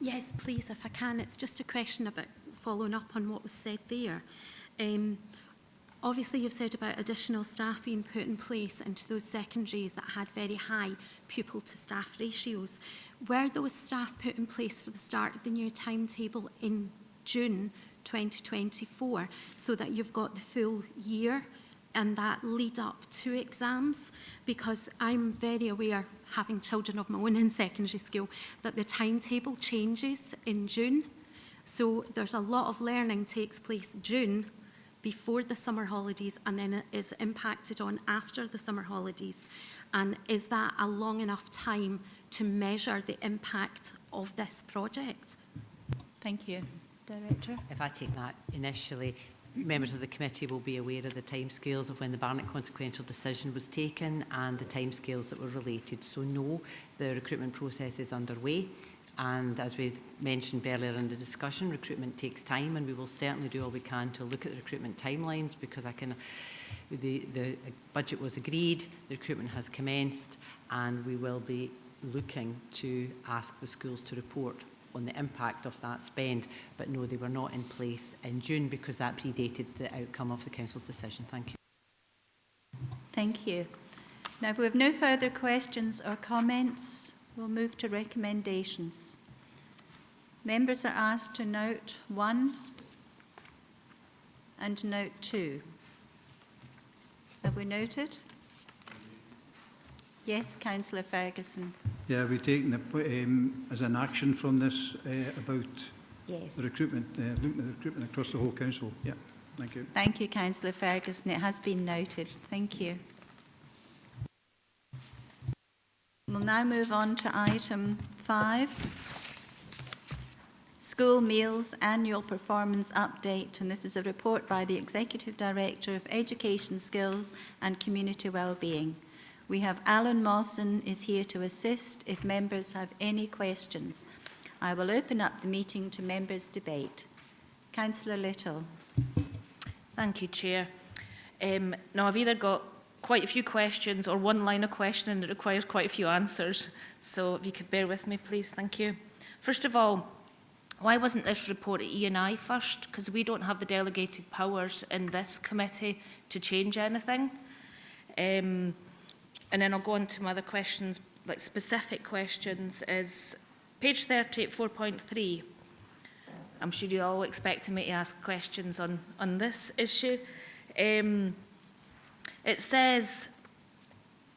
Yes, please, if I can. It's just a question about following up on what was said there. Obviously, you've said about additional staff being put in place into those secondaries that had very high pupil to staff ratios. Were those staff put in place for the start of the new timetable in June 2024, so that you've got the full year and that lead up to exams? Because I'm very aware, having children of my own in secondary school, that the timetable changes in June. So there's a lot of learning takes place June before the summer holidays, and then it is impacted on after the summer holidays. And is that a long enough time to measure the impact of this project? Thank you. Director? If I take that initially, members of the committee will be aware of the timescales of when the Barnett consequential decision was taken and the timescales that were related. So no, the recruitment process is underway. And as we mentioned earlier in the discussion, recruitment takes time, and we will certainly do all we can to look at the recruitment timelines, because the budget was agreed, the recruitment has commenced, and we will be looking to ask the schools to report on the impact of that spend. But no, they were not in place in June because that predated the outcome of the Council's decision. Thank you. Thank you. Now, if we have no further questions or comments, we'll move to recommendations. Members are asked to note 1 and note 2. Have we noted? Yes, Councillor Ferguson. Yeah, we're taking as an action from this about Yes. the recruitment, looking at the recruitment across the whole council. Yeah, thank you. Thank you, Councillor Ferguson. It has been noted. Thank you. We'll now move on to item 5, School Meals Annual Performance Update, and this is a report by the Executive Director of Education Skills and Community Wellbeing. We have Alan Mawson is here to assist if members have any questions. I will open up the meeting to members' debate. Councillor Little. Thank you, Chair. Now, I've either got quite a few questions or one line of questioning that requires quite a few answers. So if you could bear with me, please. Thank you. First of all, why wasn't this report at E&I first? Because we don't have the delegated powers in this committee to change anything. And then I'll go on to my other questions, like specific questions, is page 38, 4.3. I'm sure you all expected me to ask questions on this issue. It says,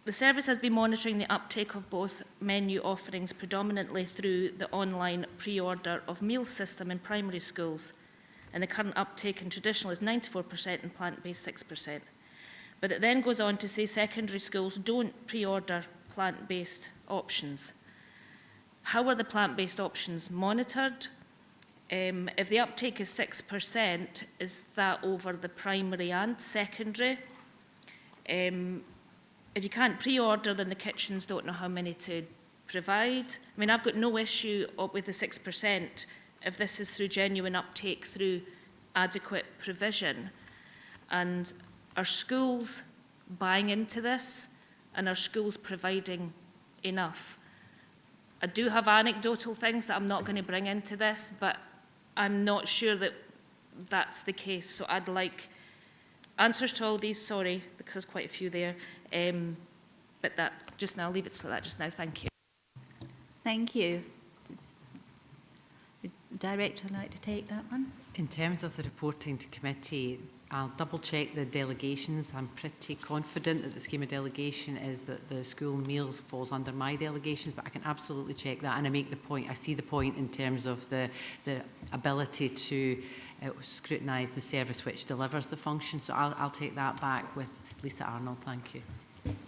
the service has been monitoring the uptake of both menu offerings predominantly through the online pre-order of meals system in primary schools, and the current uptake in traditional is 94% and plant-based 6%. But it then goes on to say secondary schools don't pre-order plant-based options. How are the plant-based options monitored? If the uptake is 6%, is that over the primary and secondary? If you can't pre-order, then the kitchens don't know how many to provide. I mean, I've got no issue with the 6% if this is through genuine uptake, through adequate provision. And are schools buying into this, and are schools providing enough? I do have anecdotal things that I'm not going to bring into this, but I'm not sure that that's the case. So I'd like answers to all these, sorry, because there's quite a few there. But that just now, leave it to that just now. Thank you. Thank you. Does the Director like to take that one? In terms of the reporting to committee, I'll double check the delegations. I'm pretty confident that the scheme of delegation is that the school meals falls under my delegations, but I can absolutely check that. And I make the point, I see the point in terms of the ability to scrutinise the service which delivers the function. So I'll take that back with Lisa Arnold. Thank you.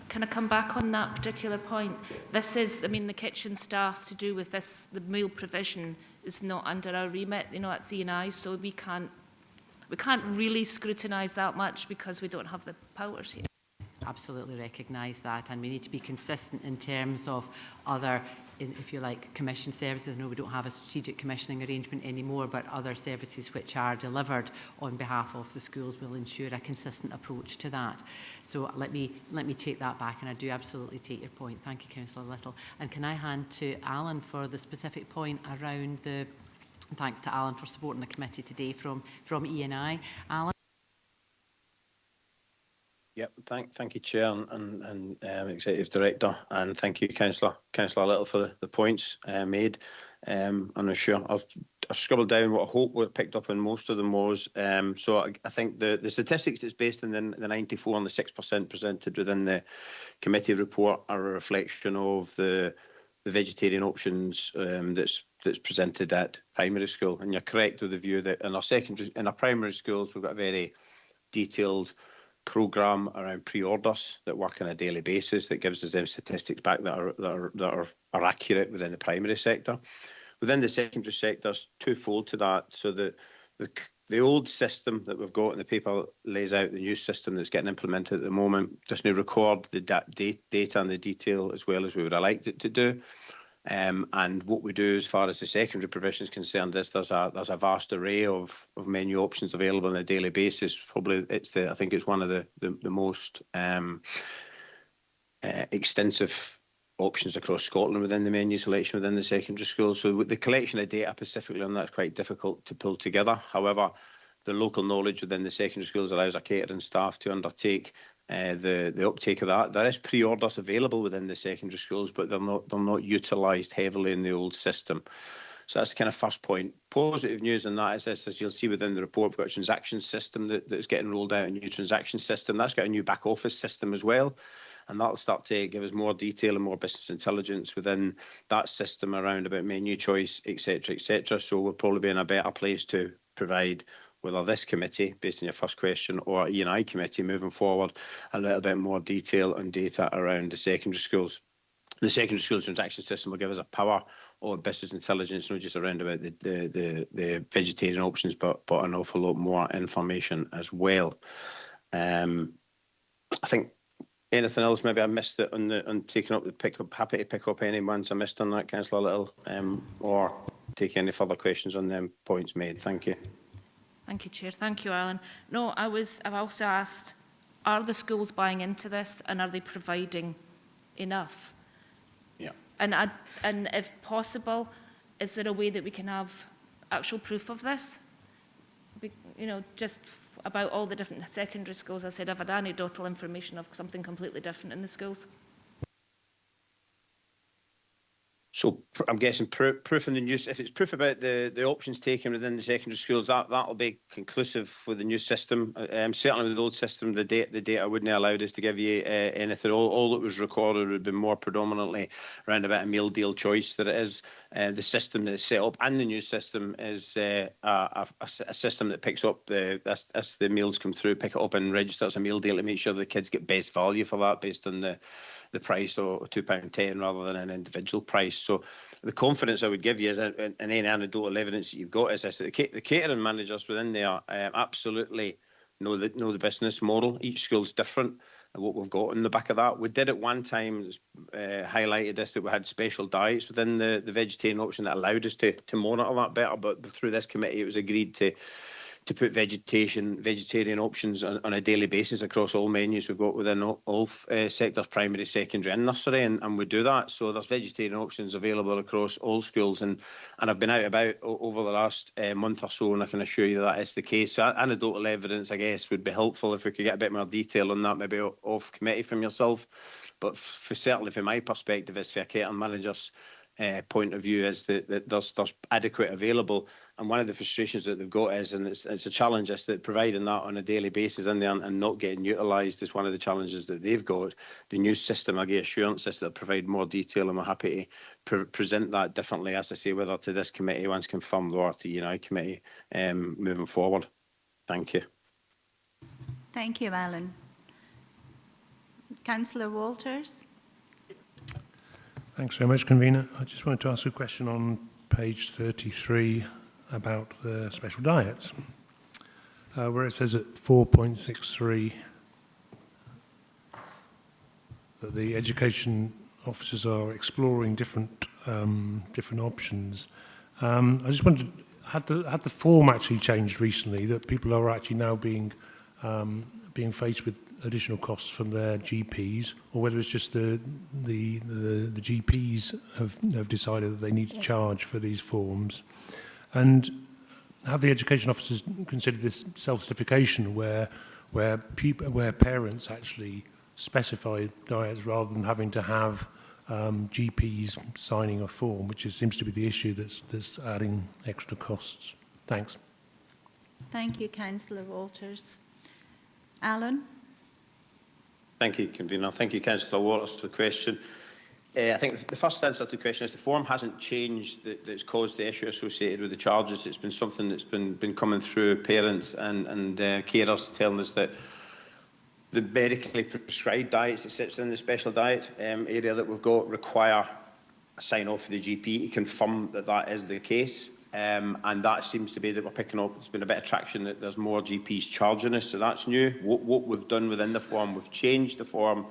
Can I come back on that particular point? This is, I mean, the kitchen staff to do with this, the meal provision is not under our remit, you know, at E&I, so we can't really scrutinise that much because we don't have the powers here. Absolutely recognise that, and we need to be consistent in terms of other, if you like, commission services. No, we don't have a strategic commissioning arrangement anymore, but other services which are delivered on behalf of the schools will ensure a consistent approach to that. So let me take that back, and I do absolutely take your point. Thank you, Councillor Little. And can I hand to Alan for the specific point around the, thanks to Alan for supporting the committee today from E&I. Alan? Yep, thank you, Chair and Executive Director, and thank you, Councillor Little, for the points made. I'm sure I've scribbled down what I hope we picked up on most of them was. So I think the statistics that's based on the 94 and the 6% presented within the committee report are a reflection of the vegetarian options that's presented at primary school. And you're correct with the view that in our primary schools we've got a very detailed programme around pre-orders that work on a daily basis that gives us them statistics back that are accurate within the primary sector. Within the secondary sector, twofold to that. So the old system that we've got in the paper lays out the new system that's getting implemented at the moment, doesn't record the data and the detail as well as we would have liked it to do. And what we do as far as the secondary provision is concerned is there's a vast array of menu options available on a daily basis. Probably I think it's one of the most extensive options across Scotland within the menu selection within the secondary schools. So with the collection of data specifically on that is quite difficult to pull together. However, the local knowledge within the secondary schools allows our catering staff to undertake the uptake of that. There is pre-orders available within the secondary schools, but they're not utilised heavily in the old system. So that's the kind of first point. Positive news on that is this, as you'll see within the report, we've got a transaction system that's getting rolled out, a new transaction system. That's got a new back office system as well. And that'll start to give us more detail and more business intelligence within that system around about menu choice, etc., etc. So we'll probably be in a better place to provide, whether this committee, based on your first question, or E&I committee moving forward, a little bit more detail and data around the secondary schools. The secondary schools transaction system will give us a power of business intelligence, not just around about the vegetarian options, but an awful lot more information as well. I think anything else maybe I missed it on taking up the pickup. Happy to pick up any ones I missed on that, Councillor Little, or take any further questions on them points made. Thank you. Thank you, Chair. Thank you, Alan. No, I've also asked, are the schools buying into this and are they providing enough? Yeah. And if possible, is there a way that we can have actual proof of this? You know, just about all the different secondary schools. I said I've had anecdotal information of something completely different in the schools. So I'm guessing proof in the news, if it's proof about the options taken within the secondary schools, that'll be conclusive with the new system. Certainly with the old system, the data wouldn't have allowed us to give you anything. All that was recorded would have been more predominantly around about a meal deal choice that it is. The system that's set up and the new system is a system that picks up as the meals come through, pick it up and register as a meal deal to make sure the kids get best value for that based on the price or £2.10 rather than an individual price. So the confidence I would give you is, and any anecdotal evidence that you've got is this, that the catering managers within there absolutely know the business model. Each school's different, and what we've got in the back of that. We did at one time highlighted this, that we had special diets within the vegetarian option that allowed us to monitor that better, but through this committee it was agreed to put vegetarian options on a daily basis across all menus we've got within all sectors, primary, secondary and nursery, and we do that. So there's vegetarian options available across all schools, and I've been out about over the last month or so, and I can assure you that is the case. So anecdotal evidence, I guess, would be helpful if we could get a bit more detail on that, maybe off committee from yourself. But certainly from my perspective, as for a catering manager's point of view, is that there's adequate available. And one of the frustrations that they've got is, and it's a challenge, is that providing that on a daily basis in there and not getting utilised is one of the challenges that they've got. The new system, I get assurance, is that they'll provide more detail, and we're happy to present that differently, as I say, whether to this committee once confirmed or to the United Committee moving forward. Thank you. Thank you, Alan. Councillor Walters. Thanks very much, Convener. I just wanted to ask a question on page 33 about the special diets, where it says at 4.63 that the education officers are exploring different options. I just wondered, had the form actually changed recently, that people are actually now being faced with additional costs from their GPs, or whether it's just the GPs have decided that they need to charge for these forms? And have the education officers considered this self-certification where parents actually specify diets rather than having to have GPs signing a form, which seems to be the issue that's adding extra costs? Thanks. Thank you, Councillor Walters. Alan? Thank you, Convener. Thank you, Councillor Waters, for the question. I think the first answer to the question is the form hasn't changed that's caused the issue associated with the charges. It's been something that's been coming through parents and carers telling us that the medically prescribed diets that sits in the special diet area that we've got require a sign-off for the GP to confirm that that is the case. And that seems to be that we're picking up. There's been a bit of traction that there's more GPs charging us, so that's new. What we've done within the form, we've changed the form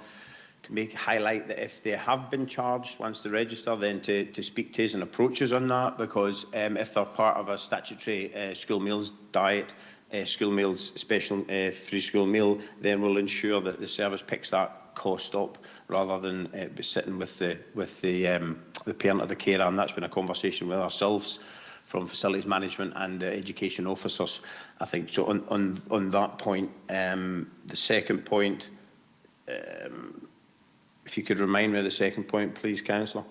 to highlight that if they have been charged once they register, then to speak to us and approach us on that, because if they're part of a statutory school meals diet, school meals special free school meal, then we'll ensure that the service picks that cost up rather than be sitting with the parent or the carer, and that's been a conversation with ourselves from facilities management and the education officers. I think so. On that point, the second point, if you could remind me of the second point, please, Councillor.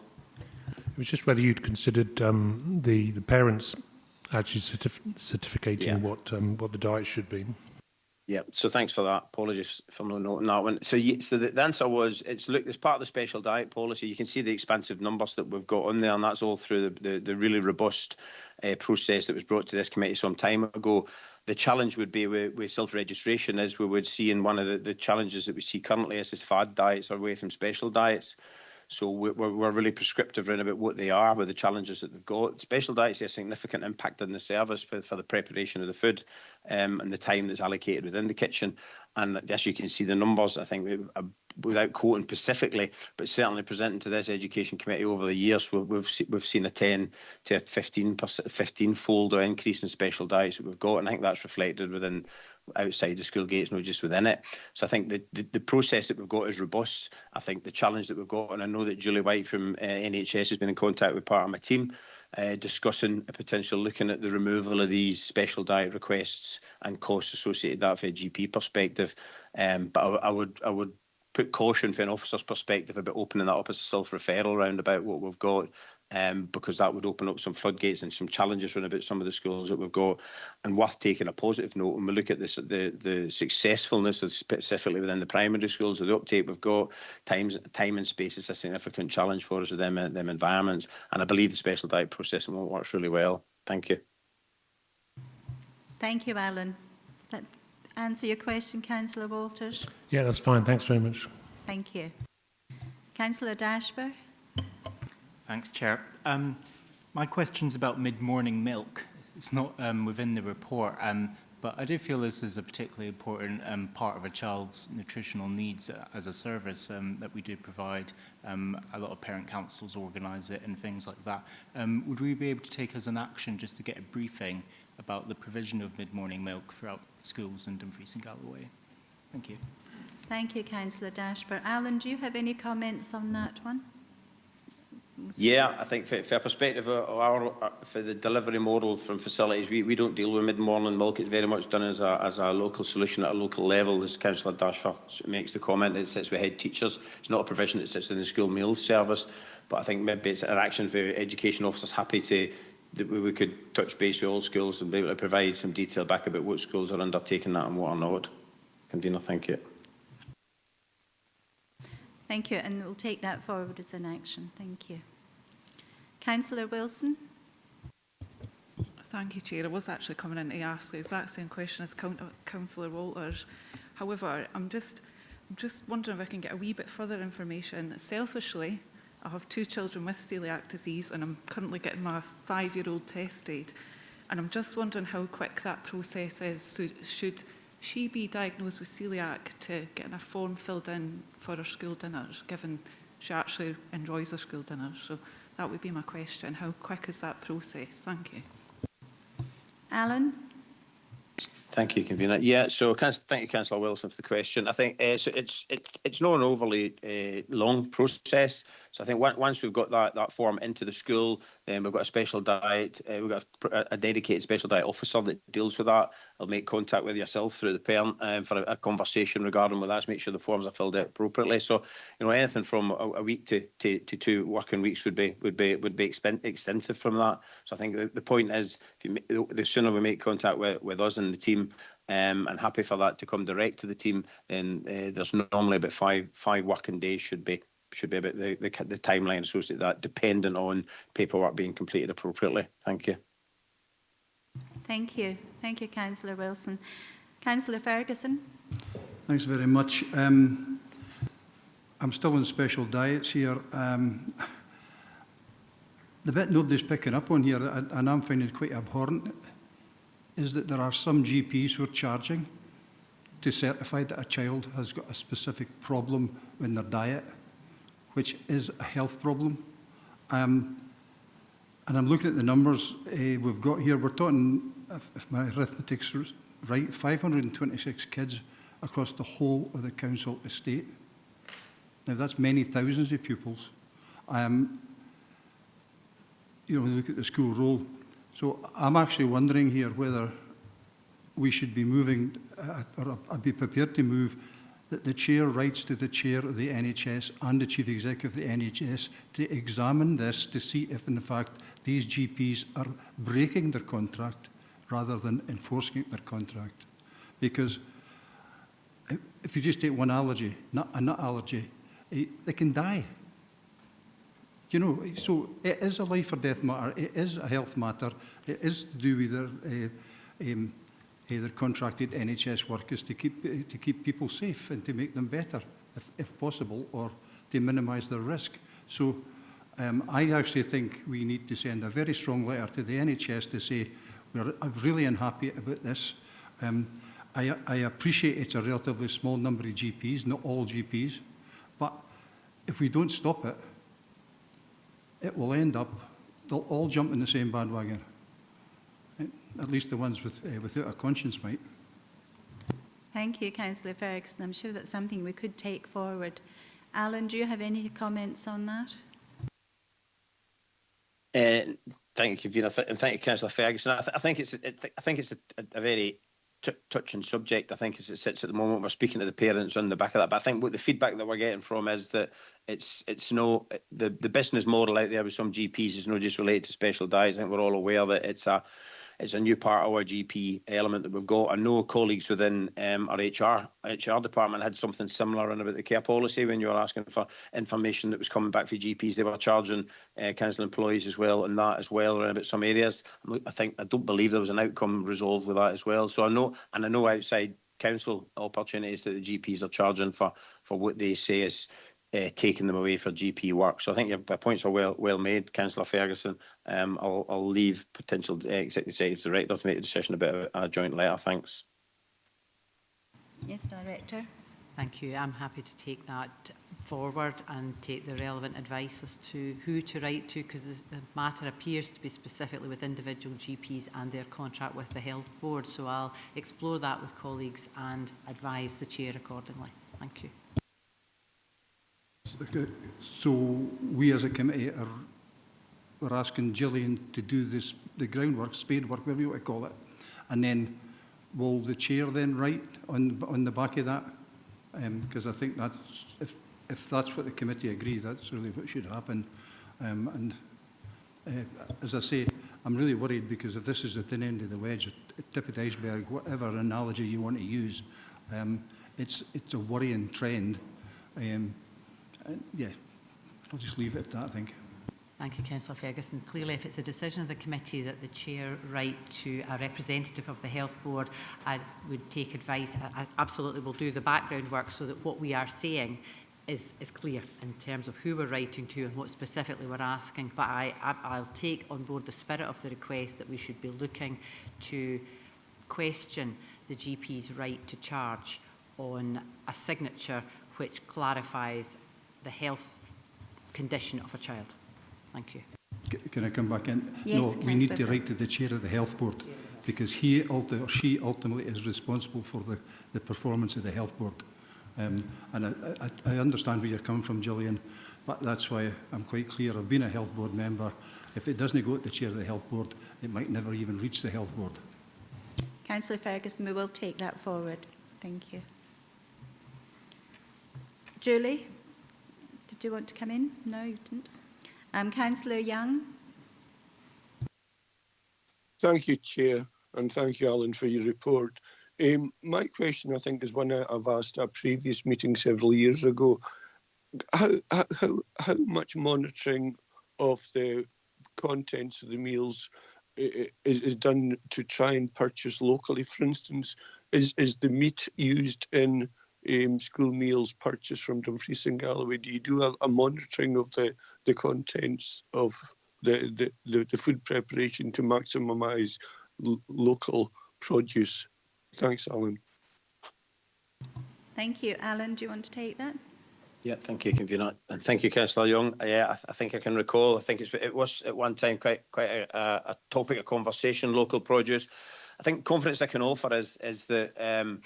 It was just whether you'd considered the parents actually certificating what the diet should be. Yeah, so thanks for that. Apologies for not noting that one. So, so the answer was, look, as part of the special diet policy, you can see the expansive numbers that we've got on there, and that's all through the really robust process that was brought to this committee some time ago. The challenge would be with self-registration, as we would see in one of the challenges that we see currently is fad diets or away from special diets. So we're really prescriptive around about what they are, with the challenges that they've got. Special diets have a significant impact on the service for the preparation of the food and the time that's allocated within the kitchen. And as you can see, the numbers, I think, without quoting specifically, but certainly presenting to this education committee over the years, we've seen a 10 to 15-fold increase in special diets that we've got. And I think that's reflected within outside the school gates, not just within it. So I think the process that we've got is robust. I think the challenge that we've got, and I know that Julie White from NHS has been in contact with part of my team, discussing a potential looking at the removal of these special diet requests and costs associated with that from a GP perspective. But I would put caution from an officer's perspective about opening that up as a self-referral round about what we've got, because that would open up some floodgates and some challenges around about some of the schools that we've got. And worth taking a positive note, when we look at this, the successfulness of specifically within the primary schools, the uptake we've got, time and space is a significant challenge for us with them environments. And I believe the special diet process works really well. Thank you. Thank you, Alan. Does that answer your question, Councillor Walters? Yeah, that's fine. Thanks very much. Thank you. Councillor Dashper. Thanks, Chair. My question's about mid-morning milk. It's not within the report, but I do feel this is a particularly important part of a child's nutritional needs as a service that we do provide. A lot of parent councils organise it and things like that. Would we be able to take as an action just to get a briefing about the provision of mid-morning milk throughout schools in Dumfries and Galloway? Thank you. Thank you, Councillor Dashper. Alan, do you have any comments on that one? Yeah, I think for a perspective for the delivery model from facilities, we don't deal with mid-morning milk. It's very much done as a local solution at a local level. As Councillor Dashper makes the comment, it sits with head teachers. It's not a provision that sits in the school meals service, but I think maybe it's an action for education officers happy that we could touch base with all schools and be able to provide some detail back about what schools are undertaking that and what are not. Convener, thank you. Thank you, and we'll take that forward as an action. Thank you. Councillor Wilson. Thank you, Chair. I was actually coming in to ask the exact same question as Councillor Walters. However, I'm just wondering if I can get a wee bit further information. Selfishly, I have 2 children with celiac disease, and I'm currently getting my 5-year-old tested. And I'm just wondering how quick that process is. So should she be diagnosed with celiac to getting a form filled in for her school dinners, given she actually enjoys her school dinners? So that would be my question. How quick is that process? Thank you. Alan? Thank you, Convener. Yeah, so thank you, Councillor Wilson, for the question. I think so it's not an overly long process. So I think once we've got that form into the school, then we've got a special diet. We've got a dedicated special diet officer that deals with that. I'll make contact with yourself through the parent for a conversation regarding with that, to make sure the forms are filled out appropriately. So anything from a week to 2 working weeks would be extensive from that. So I think the point is, the sooner we make contact with us and the team, and happy for that to come direct to the team, then there's normally about five working days should be about the timeline associated with that, dependent on paperwork being completed appropriately. Thank you. Thank you. Thank you, Councillor Wilson. Councillor Ferguson. Thanks very much. I'm still on special diets here. The bit nobody's picking up on here, and I'm finding it quite abhorrent, is that there are some GPs who are charging to certify that a child has got a specific problem in their diet, which is a health problem. And I'm looking at the numbers we've got here. We're talking, if my arithmetic's right, 526 kids across the whole of the council estate. Now, that's many thousands of pupils. You know, look at the school roll. So I'm actually wondering here whether we should be moving, or I'd be prepared to move, that the chair writes to the chair of the NHS and the chief executive of the NHS to examine this to see if, in fact, these GPs are breaking their contract rather than enforcing their contract. Because if you just take one allergy, a nut allergy, they can die. You know, so it is a life or death matter. It is a health matter. It is to do with their contracted NHS workers to keep people safe and to make them better, if possible, or to minimise their risk. So I actually think we need to send a very strong letter to the NHS to say we're really unhappy about this. I appreciate it's a relatively small number of GPs, not all GPs, but if we don't stop it, it will end up, they'll all jump in the same bandwagon. At least the ones without a conscience might. Thank you, Councillor Ferguson. I'm sure that's something we could take forward. Alan, do you have any comments on that? Thank you, Convener, and thank you, Councillor Ferguson. I think it's a very touching subject. I think as it sits at the moment, we're speaking to the parents on the back of that. But I think what the feedback that we're getting from is that it's no the business model out there with some GPs is not just related to special diets. I think we're all aware that it's a new part of our GP element that we've got. I know colleagues within our HR department had something similar in about the care policy when you were asking for information that was coming back for GPs. They were charging council employees as well, and that as well around about some areas. I don't believe there was an outcome resolved with that as well. So I know outside council opportunities that the GPs are charging for what they say is taking them away for GP work. So I think your points are well made, Councillor Ferguson. I'll leave potential executive director to make a decision about a joint letter. Thanks. Yes, Director. Thank you. I'm happy to take that forward and take the relevant advice as to who to write to, because the matter appears to be specifically with individual GPs and their contract with the Health Board. So I'll explore that with colleagues and advise the Chair accordingly. Thank you. So we as a committee we're asking Gillian to do the groundwork, spade work, whatever you want to call it, and then will the chair then write on the back of that? Because I think that's if that's what the committee agree, that's really what should happen. As I say, I'm really worried because if this is the thin end of the wedge, tip of the iceberg, whatever analogy you want to use, it's a worrying trend. Yeah, I'll just leave it at that, I think. Thank you, Councillor Ferguson. Clearly, if it's a decision of the committee that the chair write to a representative of the Health Board, I would take advice. I absolutely will do the background work so that what we are saying is clear in terms of who we're writing to and what specifically we're asking. But I'll take on board the spirit of the request that we should be looking to question the GP's right to charge on a signature which clarifies the health condition of a child. Thank you. Can I come back in? Yes, no, we need to write to the chair of the Health Board because he or she ultimately is responsible for the performance of the Health Board. And I understand where you're coming from, Gillian, but that's why I'm quite clear. I've been a Health Board member. If it doesn't go to the chair of the Health Board, it might never even reach the Health Board. Councillor Ferguson, we will take that forward. Thank you. Julie, did you want to come in? No, you didn't. Councillor Young. Thank you, Chair, and thank you, Alan, for your report. My question, I think, is one I've asked at a previous meeting several years ago. How much monitoring of the contents of the meals is done to try and purchase locally? For instance, is the meat used in school meals purchased from Dumfries and Galloway? Do you do a monitoring of the contents of the food preparation to maximise local produce? Thanks, Alan. Thank you. Alan, do you want to take that? Yeah, thank you, Convener, and thank you, Councillor Young. Yeah, I think I can recall. I think it was at one time quite a topic of conversation. Local produce. I think confidence I can offer is that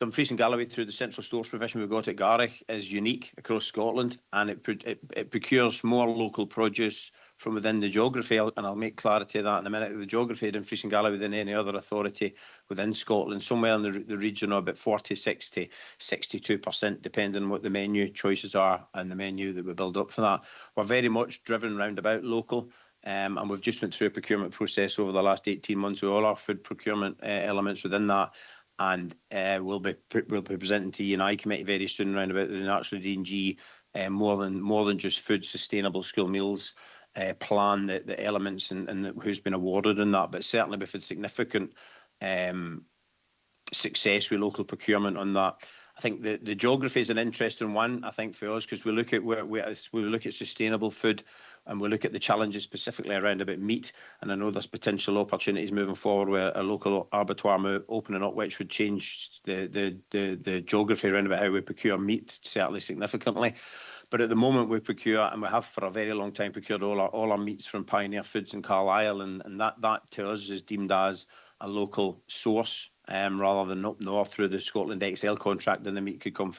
Dumfries and Galloway, through the central stores provision we've got at Garrick, is unique across Scotland, and it procures more local produce from within the geography, and I'll make clarity of that in a minute, the geography of Dumfries and Galloway than any other authority within Scotland, somewhere in the region of about 40, 60, 62%, depending on what the menu choices are and the menu that we build up for that. We're very much driven round about local. And we've just went through a procurement process over the last 18 months with all our food procurement elements within that. And we'll be presenting to E&I committee very soon around about the actual D&G more than just food sustainable school meals plan, the elements and who's been awarded in that. But certainly we've had significant success with local procurement on that. I think the geography is an interesting one, I think, for us, because we look at we look at sustainable food, and we look at the challenges specifically around about meat. And I know there's potential opportunities moving forward with a local abattoir opening up, which would change the geography around about how we procure meat certainly significantly. But at the moment we procure, and we have for a very long time procured all our meats from Pioneer Foods in Carlisle, and that to us is deemed as a local source, rather than up north through the Scotland XL contract, and the meat could come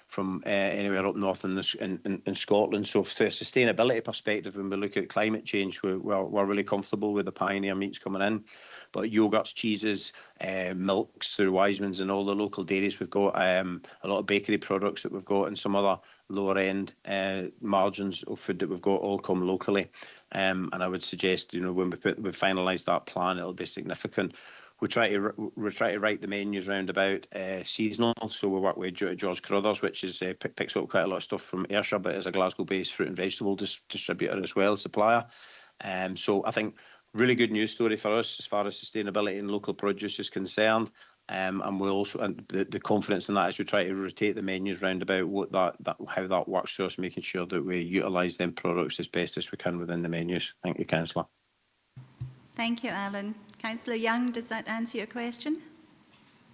from anywhere up north in Scotland. So from a sustainability perspective, when we look at climate change, we're really comfortable with the Pioneer meats coming in. But yogurts, cheeses, milks through Wiseman's and all the local dairies we've got, a lot of bakery products that we've got, and some other lower end margins of food that we've got all come locally. And I would suggest, when we finalise that plan, it'll be significant. We try to write the menus round about seasonal. So we work with George Crothers, which is picks up quite a lot of stuff from Ayrshire, but is a Glasgow-based fruit and vegetable distributor as well, supplier. So I think really good news story for us as far as sustainability and local produce is concerned. And we also, and the confidence in that is we try to rotate the menus round about how that works for us, making sure that we utilise them products as best as we can within the menus. Thank you, Councillor. Thank you, Alan. Councillor Young, does that answer your question?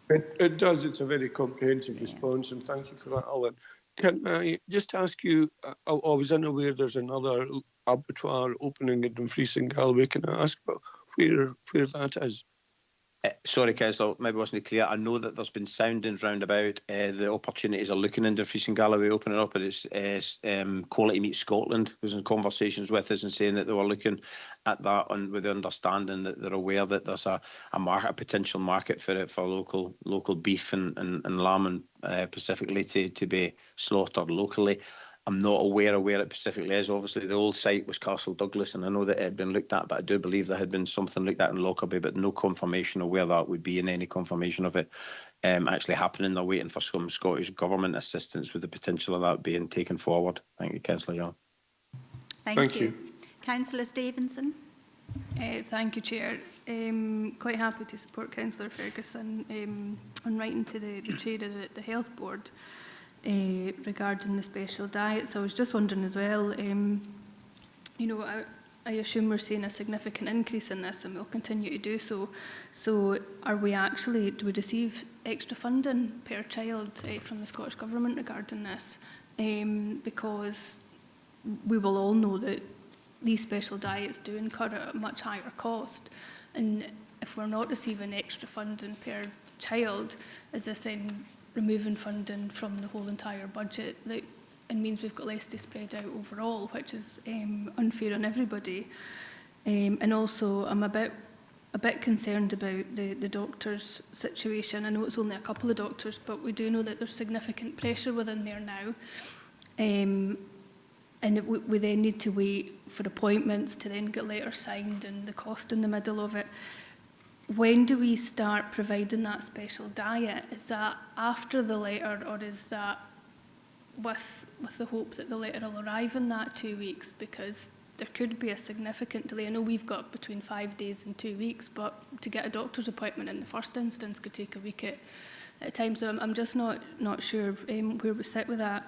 It does. It's a very comprehensive response, and thank you for that, Alan. Can I just ask you, I was unaware there's another abattoir opening in Dumfries and Galway. Can I ask about where that is? Sorry, Councillor, maybe wasn't clear. I know that there's been soundings round about the opportunities are looking in Dumfries and Galloway opening up, and it's Quality Meat Scotland was in conversations with us and saying that they were looking at that with the understanding that they're aware that there's a potential market for it, for local beef and lamb, and specifically to be slaughtered locally. I'm not aware of where it specifically is. Obviously, the old site was Castle Douglas, and I know that it had been looked at, but I do believe there had been something looked at in Lockerbie, but no confirmation of where that would be, and any confirmation of it actually happening. They're waiting for some Scottish Government assistance with the potential of that being taken forward. Thank you, Councillor Young. Thank you. Councillor Stevenson. Thank you, Chair. Quite happy to support Councillor Ferguson on writing to the Chair of the Health Board regarding the special diet. So I was just wondering as well, I assume we're seeing a significant increase in this, and we'll continue to do so. So do we receive extra funding per child from the Scottish Government regarding this? Because we will all know that these special diets do incur a much higher cost. And if we're not receiving extra funding per child, is this in removing funding from the whole entire budget? It means we've got less to spread out overall, which is unfair on everybody. And also, I'm a bit concerned about the doctors' situation. I know it's only a couple of doctors, but we do know that there's significant pressure within there now. And we then need to wait for appointments to then get letters signed, and the cost in the middle of it. When do we start providing that special diet? Is that after the letter, or is that with the hope that the letter will arrive in that 2 weeks? Because there could be a significant delay. I know we've got between 5 days and 2 weeks, but to get a doctor's appointment in the first instance could take a week at a time. So I'm just not sure where we sit with that.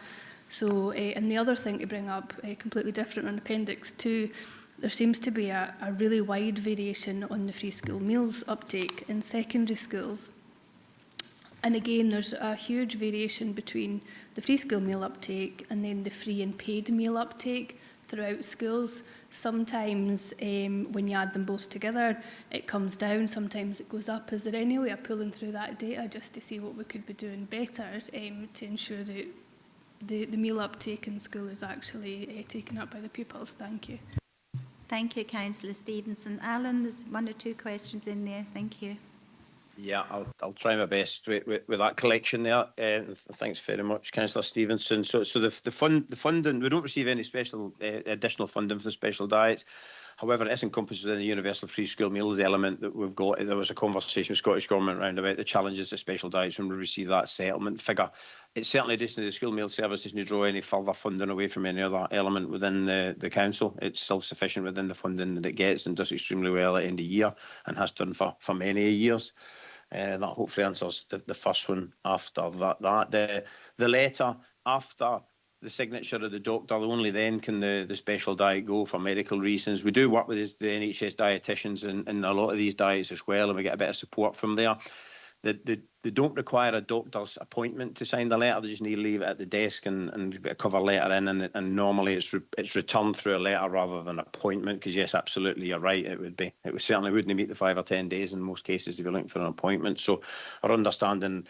So, and the other thing to bring up, completely different on Appendix 2, there seems to be a really wide variation on the free school meals uptake in secondary schools. And again, there's a huge variation between the free school meal uptake and then the free and paid meal uptake. throughout schools. Sometimes when you add them both together, it comes down, sometimes it goes up. Is there any way of pulling through that data just to see what we could be doing better to ensure that the meal uptake in school is actually taken up by the pupils? Thank you. Thank you, Councillor Stevenson. Alan, there's 1 or 2 questions in there. Thank you. Yeah, I'll try my best with that collection there. Thanks very much, Councillor Stevenson. So the funding, we don't receive any special additional funding for the special diets. However, it is encompassed within the universal free school meals element that we've got. There was a conversation with Scottish Government around about the challenges of special diets when we receive that settlement figure. It's certainly additionally the school meal service doesn't draw any further funding away from any other element within the council. It's self-sufficient within the funding that it gets and does extremely well at the end of the year and has done for many years. That hopefully answers the first one. After that, the letter after the signature of the doctor, only then can the special diet go for medical reasons. We do work with the NHS dietitians in a lot of these diets as well, and we get a bit of support from there. They don't require a doctor's appointment to sign the letter. They just need to leave it at the desk and a cover letter in, and normally it's returned through a letter rather than an appointment. Because yes, absolutely, you're right. It certainly wouldn't meet the 5 or 10 days in most cases if you're looking for an appointment. So our understanding,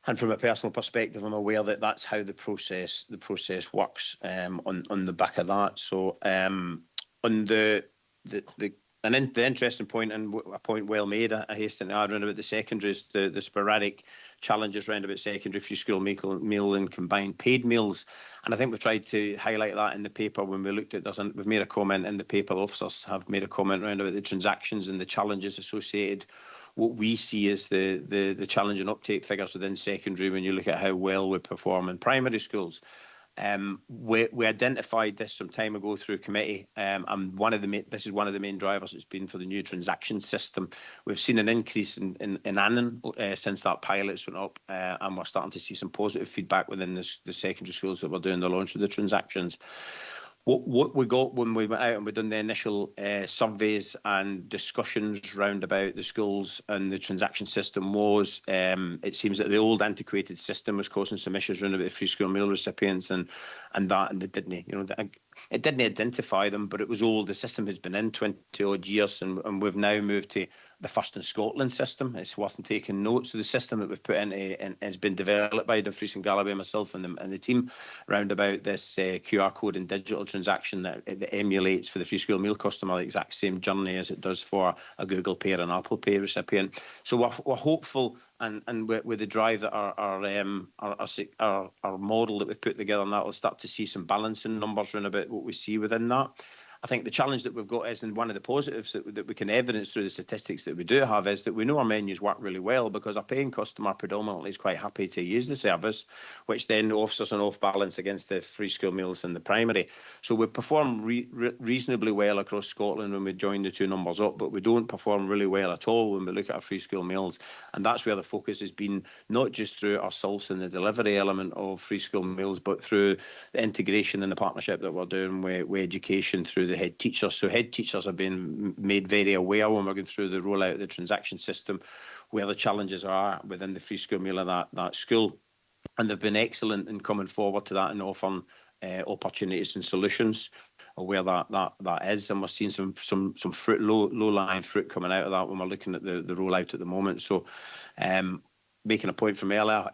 and from a personal perspective, I'm aware that that's how the process works on the back of that. So on the interesting point, and a point well made, I hasten to add around about the secondaries, the sporadic challenges around about secondary free school meal and combined paid meals. And I think we've tried to highlight that in the paper when we looked at this. And we've made a comment in the paper, officers have made a comment around about the transactions and the challenges associated. What we see is the challenge and uptake figures within secondary when you look at how well we perform in primary schools. We identified this some time ago through committee, and this is one of the main drivers. It's been for the new transaction system. We've seen an increase in Annan since that pilot's went up, and we're starting to see some positive feedback within the secondary schools that we're doing the launch of the transactions. What we got when we went out and we done the initial surveys and discussions round about the schools and the transaction system was, it seems that the old antiquated system was causing some issues around about the free school meal recipients and they didn't, it didn't identify them, but it was old. The system has been in 20 odd years, and we've now moved to the first in Scotland system. It's worth taking note. So the system that we've put in and has been developed by Dumfries and Galloway, myself and the team, round about this QR code and digital transaction that emulates for the free school meal customer the exact same journey as it does for a Google Pay or an Apple Pay recipient. So we're hopeful, and with the drive that our model that we've put together, and that will start to see some balancing numbers around about what we see within that. I think the challenge that we've got is, and one of the positives that we can evidence through the statistics that we do have, is that we know our menus work really well because our paying customer predominantly is quite happy to use the service, which then offers an off balance against the free school meals in the primary. So we perform reasonably well across Scotland when we join the two numbers up, but we don't perform really well at all when we look at our free school meals. And that's where the focus has been, not just through ourselves in the delivery element of free school meals, but through the integration and the partnership that we're doing with education through the head teachers. So head teachers have been made very aware when we're going through the rollout of the transaction system where the challenges are within the free school meal of that school. And they've been excellent in coming forward to that and offering opportunities and solutions where that is. And we're seeing some fruit, low-lying fruit coming out of that when we're looking at the rollout at the moment. So making a point from earlier,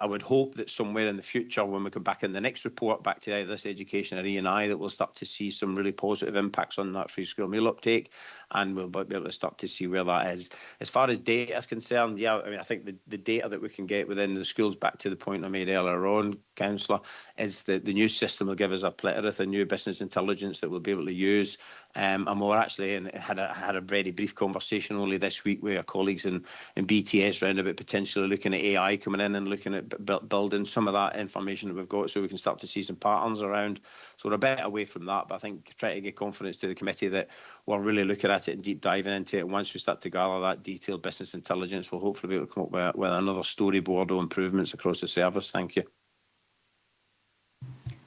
I would hope that somewhere in the future, when we come back in the next report, back to either this education or E&I, that we'll start to see some really positive impacts on that free school meal uptake, and we'll be able to start to see where that is. As far as data is concerned, yeah, I mean, I think the data that we can get within the schools, back to the point I made earlier on, Councillor, is that the new system will give us a plethora of new business intelligence that we'll be able to use. And we're actually had a very brief conversation only this week with our colleagues in BTS around about potentially looking at AI coming in and looking at building some of that information that we've got so we can start to see some patterns around. So we're a bit away from that, but I think try to give confidence to the committee that we're really looking at it and deep diving into it. And once we start to gather that detailed business intelligence, we'll hopefully be able to come up with another storyboard of improvements across the service. Thank you.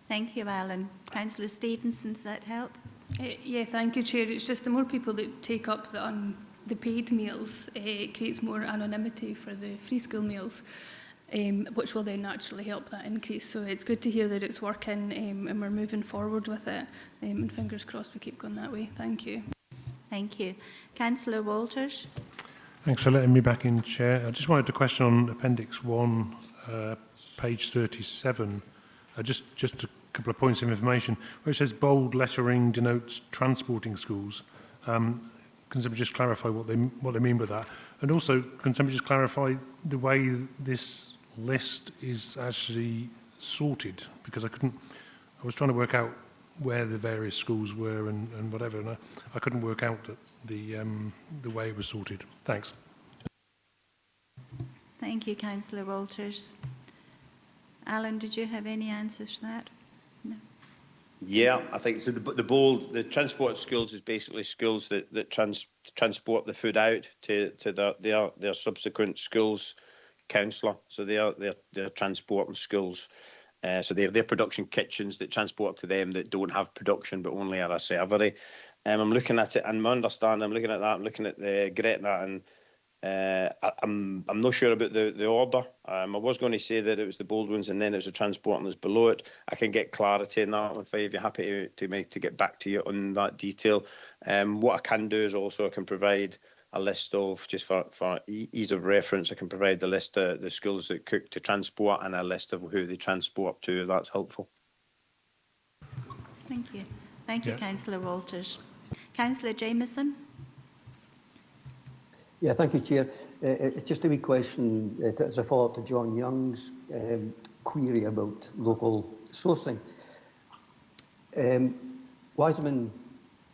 Thank you, Alan. Councillor Stevenson, does that help? Yeah, thank you, Chair. It's just the more people that take up the paid meals, it creates more anonymity for the free school meals. which will then naturally help that increase. So it's good to hear that it's working and we're moving forward with it. And fingers crossed we keep going that way. Thank you. Thank you. Councillor Walters. Thanks for letting me back in, Chair. I just wanted to question on Appendix 1, page 37, just a couple of points of information, where it says bold lettering denotes transporting schools. Can somebody just clarify what they mean by that? And also, can somebody just clarify the way this list is actually sorted? Because I was trying to work out where the various schools were and whatever, and I couldn't work out the way it was sorted. Thanks. Thank you, Councillor Walters. Alan, did you have any answers to that? No. Yeah, I think so. The transport schools is basically schools that transport the food out to their subsequent schools, councillor. So they're transporting schools. So they have their production kitchens that transport to them that don't have production but only are a servery. I'm looking at it, and my understanding, I'm looking at that, I'm looking at the Gretna, and I'm not sure about the order. I was going to say that it was the bold ones and then it was the transporting that's below it. I can get clarity in that one for you if you're happy to get back to you on that detail. What I can do is also I can provide a list of, just for ease of reference, I can provide the list of the schools that cook to transport and a list of who they transport to, if that's helpful. Thank you. Thank you, Yeah. Councillor Walters. Councillor Jameson. Yeah, thank you, Chair. It's just a wee question as a follow-up to John Young's query about local sourcing. Wiseman,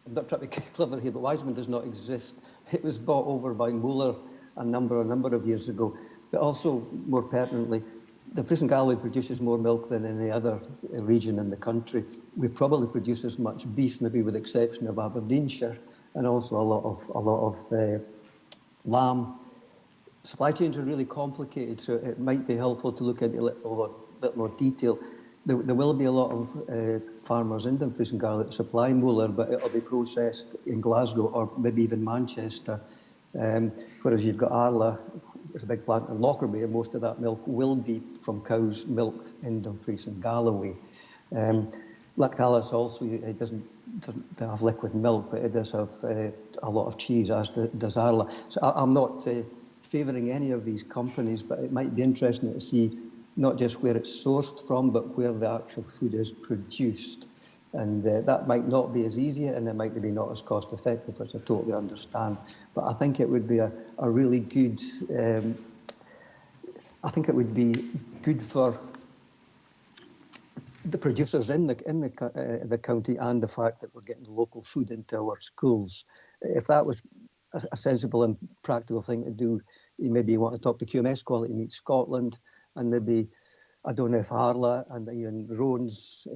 I'm not trying to be clever here, but Wiseman does not exist. It was bought over by Muller a number of years ago. But also, more pertinently, the Fleece and Galloway produces more milk than any other region in the country. We probably produce as much beef, maybe with the exception of Aberdeenshire, and also a lot of lamb. Supply chains are really complicated, so it might be helpful to look into a little bit more detail. There will be a lot of farmers in Dumfries and Galloway that supply Muller, but it'll be processed in Glasgow or maybe even Manchester. Whereas you've got Arla, there's a big plant in Lockerbie, and most of that milk will be from cows milked in Dumfries and Galloway. Lactalis also, it doesn't have liquid milk, but it does have a lot of cheese, as does Arla. So I'm not favouring any of these companies, but it might be interesting to see not just where it's sourced from, but where the actual food is produced. And that might not be as easy, and it might be not as cost effective, which I totally understand. But I think it would be a really good, I think it would be good for the producers in the county, and the fact that we're getting local food into our schools. If that was a sensible and practical thing to do, maybe you want to talk to QMS Quality Meat Scotland, and maybe, I don't know if Arla and even Roans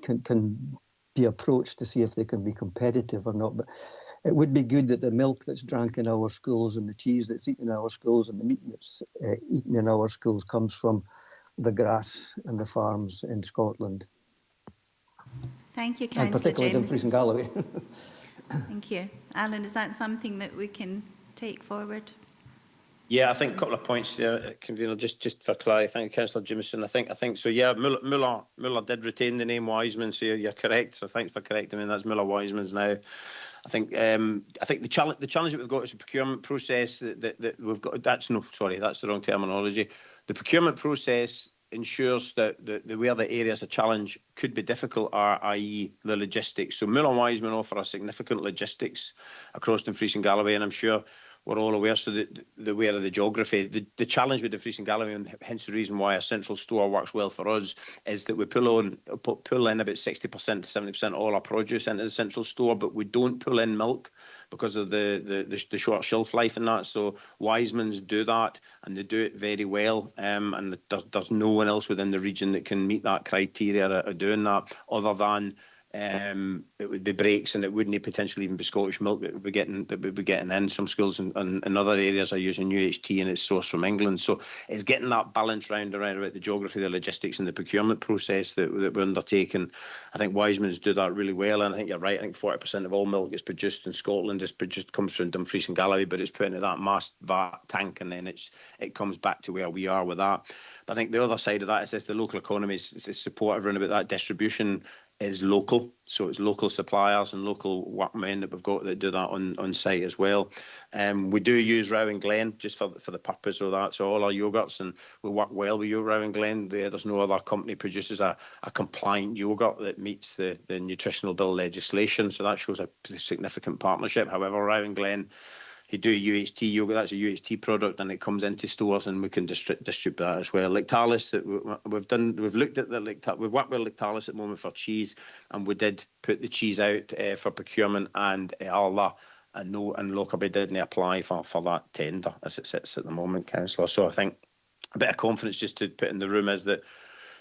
can be approached to see if they can be competitive or not. But it would be good that the milk that's drank in our schools and the cheese that's eaten in our schools and the meat that's eaten in our schools comes from the grass and the farms in Scotland. Thank you, And Councillor particularly Dumfries and Galloway. Thank you. Alan, is that something that we can take forward? Yeah, I think a couple of points there, convener, just for clarity. Thank you, Councillor Jameson. I think so. Yeah, Muller did retain the name Wiseman, so you're correct. So thanks for correcting me. That's Muller Wiseman's now. I think the challenge that we've got is a procurement process that we've got. That's the wrong terminology. The procurement process ensures that where the areas of challenge could be difficult are, i.e. the logistics. So Muller Wiseman offer a significant logistics across Dumfries and Galloway, and I'm sure we're all aware, so the aware of the geography. The challenge with Dumfries and Galloway, and hence the reason why a central store works well for us, is that we pull in about 60% to 70% all our produce into the central store, but we don't pull in milk because of the short shelf life and that. So Wiseman's do that, and they do it very well. And there's no one else within the region that can meet that criteria of doing that, other than it would be breaks, and it wouldn't potentially even be Scottish milk that we'd be getting in. Some schools in other areas are using UHT and it's sourced from England. So it's getting that balance round around about the geography, the logistics and the procurement process that we're undertaking. I think Wiseman's do that really well, and I think you're right. I think 40% of all milk that's produced in Scotland comes from Dumfries and Galloway, but it's put into that mass vat tank, and then it comes back to where we are with that. But I think the other side of that is the local economy is supportive around about that distribution is local, so it's local suppliers and local workmen that we've got that do that on site as well. We do use Rowan Glen just for the purpose of that, so all our yogurts, and we work well with Rowan Glen. There's no other company produces a compliant yogurt that meets the nutritional bill legislation, so that shows a significant partnership. However, Rowan Glen, he do UHT yogurt, that's a UHT product, and it comes into stores and we can distribute that as well. Lactalis, we've looked at we've worked with Lactalis at the moment for cheese, and we did put the cheese out for procurement, and Arla and Lockerbie didn't apply for that tender as it sits at the moment, Councillor. So I think a bit of confidence just to put in the room is that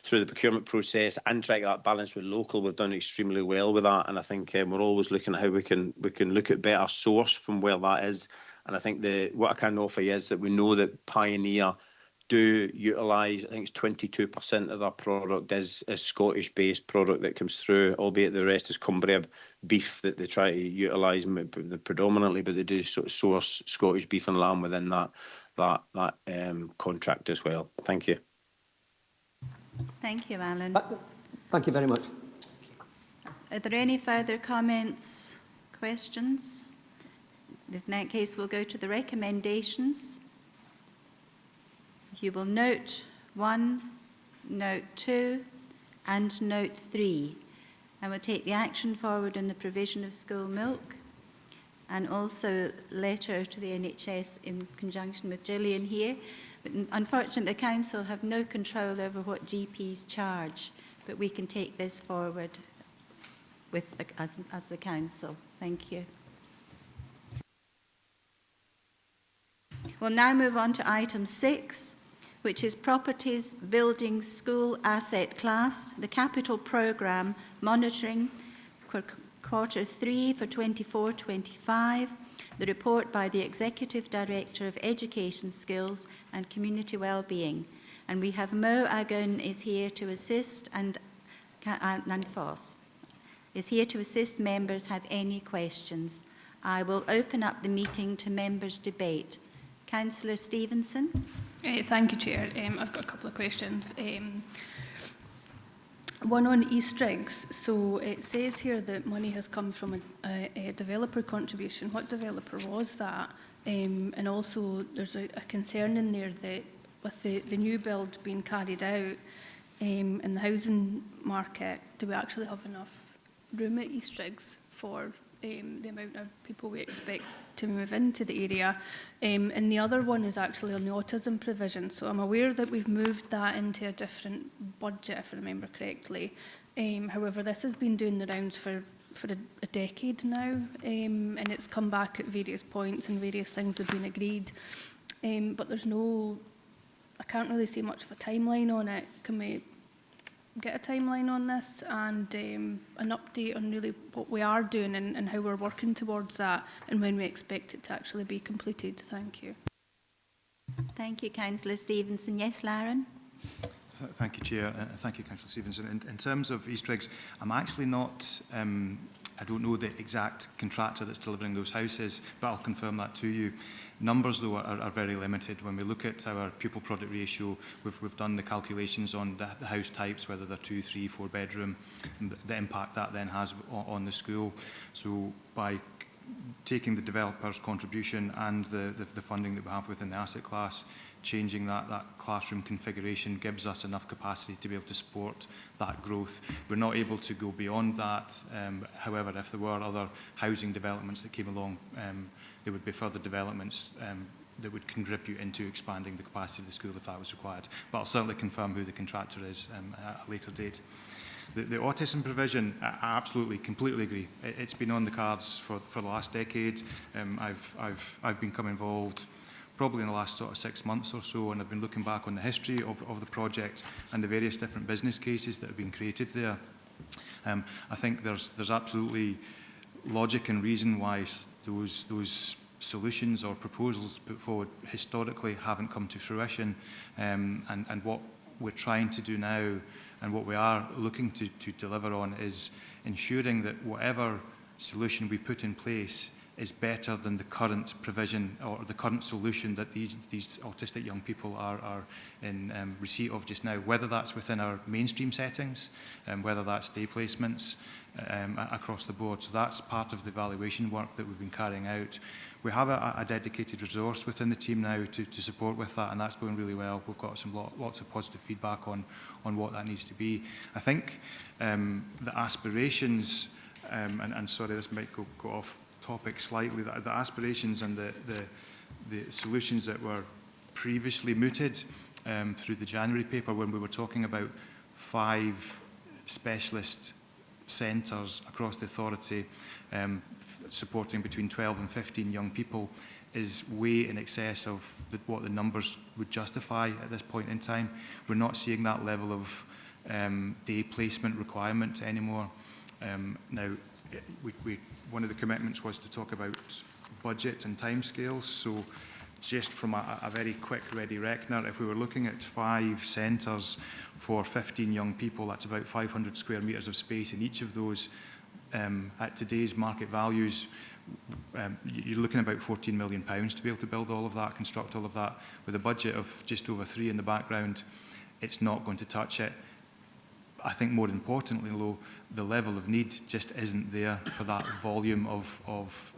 through the procurement process and try to get that balance with local, we've done extremely well with that. And I think we're always looking at how we can look at better source from where that is. And I think what I can offer you is that we know that Pioneer do utilise, I think it's 22% of their product is Scottish-based product that comes through, albeit the rest is Cumbria beef that they try to utilise predominantly, but they do sort of source Scottish beef and lamb within that contract as well. Thank you. Thank you, Alan. Thank you very much. Are there any further comments, questions? In that case, we'll go to the recommendations. You will note 1, note 2, and note 3. And we'll take the action forward in the provision of school milk, and also letter to the NHS in conjunction with Gillian here. But unfortunately, the council have no control over what GPs charge, but we can take this forward with as the council. Thank you. We'll now move on to item 6, which is Properties, Buildings, School Asset Class, the Capital Programme Monitoring, Quarter 3 for 24-25, the report by the Executive Director of Education Skills and Community Wellbeing. And we have Mo Agun is here to assist, and Foss is here to assist members have any questions. I will open up the meeting to members' debate. Councillor Stevenson. Thank you, Chair. I've got a couple of questions. One on Easter eggs. So it says here that money has come from a developer contribution. What developer was that? And also there's a concern in there that with the new build being carried out in the housing market, do we actually have enough room at Easter eggs for the amount of people we expect to move into the area? And the other one is actually on the autism provision. So I'm aware that we've moved that into a different budget, if I remember correctly. However, this has been doing the rounds for a decade now, and it's come back at various points and various things have been agreed. But there's I can't really see much of a timeline on it. Can we get a timeline on this and an update on really what we are doing and how we're working towards that and when we expect it to actually be completed? Thank you. Thank you, Councillor Stevenson. Yes, Lauren? Thank you, Chair. Thank you, Councillor Stevenson. In terms of Easter eggs, I'm actually not, I don't know the exact contractor that's delivering those houses, but I'll confirm that to you. Numbers, though, are very limited. When we look at our pupil product ratio, we've done the calculations on the house types, whether they're 2, 3, 4 bedroom, and the impact that then has on the school. So by taking the developer's contribution and the funding that we have within the asset class, changing that classroom configuration gives us enough capacity to be able to support that growth. We're not able to go beyond that. However, if there were other housing developments that came along, there would be further developments that would contribute into expanding the capacity of the school if that was required. But I'll certainly confirm who the contractor is at a later date. The autism provision, I absolutely, completely agree. It's been on the cards for the last decade. I've become involved probably in the last sort of 6 months or so, and I've been looking back on the history of the project and the various different business cases that have been created there. I think there's absolutely logic and reason why those solutions or proposals put forward historically haven't come to fruition, and what we're trying to do now and what we are looking to deliver on is ensuring that whatever solution we put in place is better than the current provision or the current solution that these autistic young people are in receipt of just now, whether that's within our mainstream settings, whether that's day placements across the board. So that's part of the evaluation work that we've been carrying out. We have a dedicated resource within the team now to support with that, and that's going really well. We've got lots of positive feedback on what that needs to be. I think the aspirations, and sorry, this might go off topic slightly, the aspirations and the solutions that were previously mooted through the January paper, when we were talking about 5 specialist centres across the authority supporting between 12 and 15 young people, is way in excess of what the numbers would justify at this point in time. We're not seeing that level of day placement requirement anymore. Now, one of the commitments was to talk about budget and timescales. So just from a very quick ready reckoner, if we were looking at 5 centres for 15 young people, that's about 500 square metres of space in each of those. At today's market values, you're looking at about £14 million to be able to build all of that, construct all of that. With a budget of just over 3 in the background, it's not going to touch it. I think more importantly, though, the level of need just isn't there for that volume of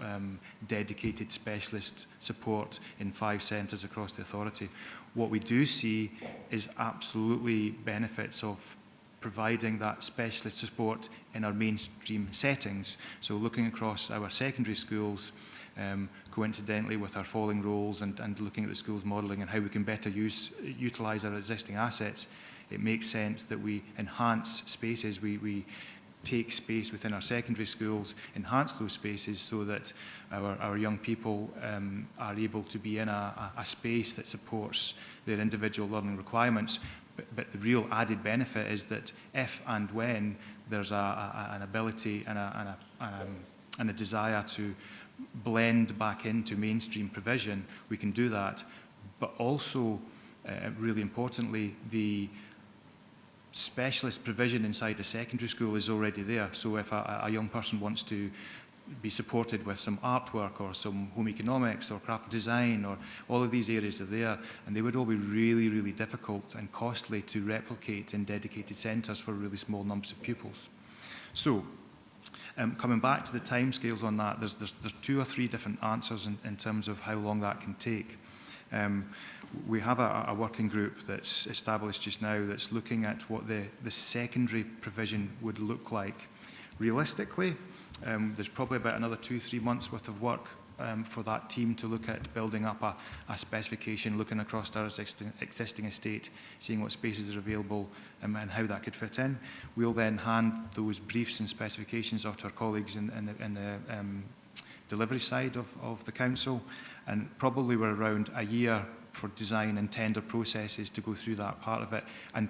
dedicated specialist support in 5 centres across the authority. What we do see is absolutely benefits of providing that specialist support in our mainstream settings. So looking across our secondary schools, coincidentally with our falling roles and looking at the schools modelling and how we can better utilise our existing assets, it makes sense that we enhance spaces. We take space within our secondary schools, enhance those spaces so that our young people are able to be in a space that supports their individual learning requirements. But the real added benefit is that if and when there's an ability and a desire to blend back into mainstream provision, we can do that. But also, really importantly, the specialist provision inside a secondary school is already there. So if a young person wants to be supported with some artwork or some home economics or craft design, or all of these areas are there, and they would all be really, really difficult and costly to replicate in dedicated centres for really small numbers of pupils. So coming back to the timescales on that, there's 2 or 3 different answers in terms of how long that can take. We have a working group that's established just now that's looking at what the secondary provision would look like. Realistically, there's probably about another 2-3 months worth of work for that team to look at building up a specification, looking across our existing estate, seeing what spaces are available and how that could fit in. We'll then hand those briefs and specifications off to our colleagues in the delivery side of the council, and probably we're around a year for design and tender processes to go through that part of it, and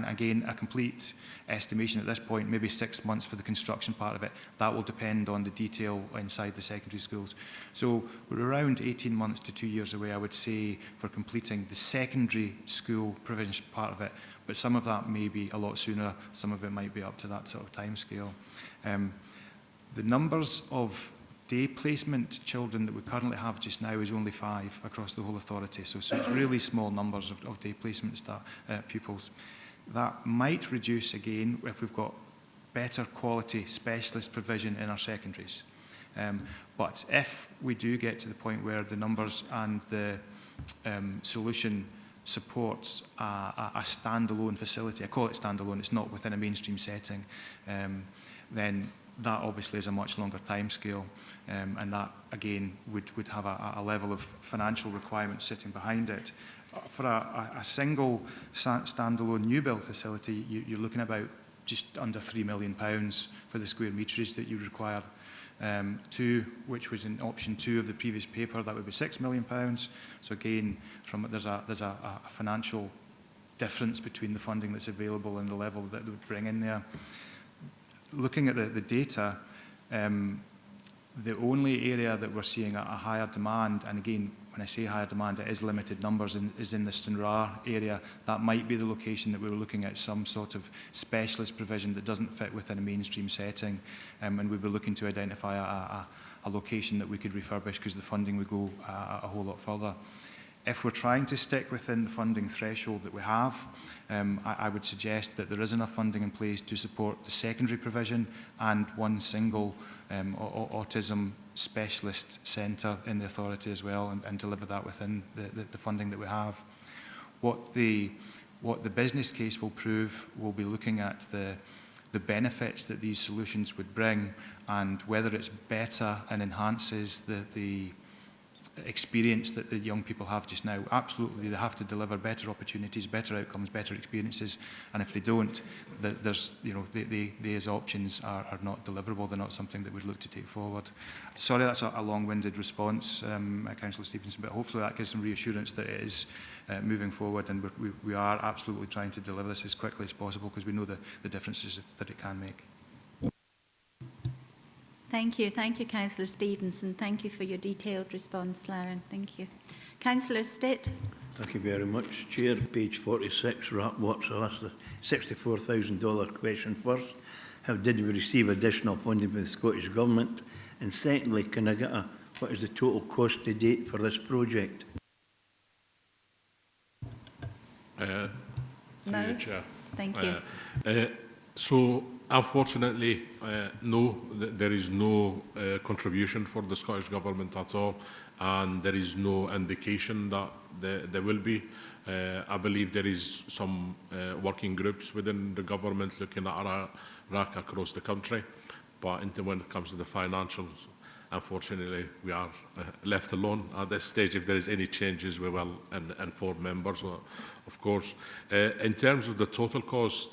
again a complete estimation at this point, maybe 6 months for the construction part of it. That will depend on the detail inside the secondary schools. So we're around 18 months to 2 years away, I would say, for completing the secondary school provision part of it, but some of that may be a lot sooner, some of it might be up to that sort of time scale. The numbers of day placement children that we currently have just now is only 5 across the whole authority. So it's really small numbers of day placement pupils. That might reduce again if we've got better quality specialist provision in our secondaries. But if we do get to the point where the numbers and the solution supports a standalone facility, I call it standalone, it's not within a mainstream setting, then that obviously is a much longer time scale, and that again would have a level of financial requirement sitting behind it. For a single standalone new build facility, you're looking about just under £3 million for the square meterage that you require. 2, which was in option 2 of the previous paper, that would be £6 million. So again, there's a financial difference between the funding that's available and the level that it would bring in there. looking at the data, the only area that we're seeing a higher demand, and again, when I say higher demand, it is limited numbers, is in the Stranraer area. That might be the location that we were looking at, some sort of specialist provision that doesn't fit within a mainstream setting, and we'd be looking to identify a location that we could refurbish, because the funding would go a whole lot further. If we're trying to stick within the funding threshold that we have, I would suggest that there is enough funding in place to support the secondary provision and one single autism specialist centre in the authority as well, and deliver that within the funding that we have. What the business case will prove, we'll be looking at the benefits that these solutions would bring, and whether it's better and enhances the experience that the young people have just now. Absolutely, they have to deliver better opportunities, better outcomes, better experiences, and if they don't, there's, you know, these options are not deliverable. They're not something that we'd look to take forward. Sorry, that's a long-winded response, Councillor Stevenson, but hopefully that gives some reassurance that it is moving forward, and we are absolutely trying to deliver this as quickly as possible, because we know the differences that it can make. Thank you, Councillor Stevenson. Thank you for your detailed response, Lauren. Thank you. Councillor Stitt. Thank you very much, Chair. Page 46, wrap works. I'll ask the $64,000 question first. How did we receive additional funding from the Scottish Government? And secondly, can I get what is the total cost to date for this project? No. Chair. Thank you. So, unfortunately, no, there is no contribution for the Scottish Government at all, and there is no indication that there will be. I believe there is some working groups within the government looking at RAC across the country, but when it comes to the financials, unfortunately, we are left alone at this stage. If there is any changes, we will inform members, of course. In terms of the total cost,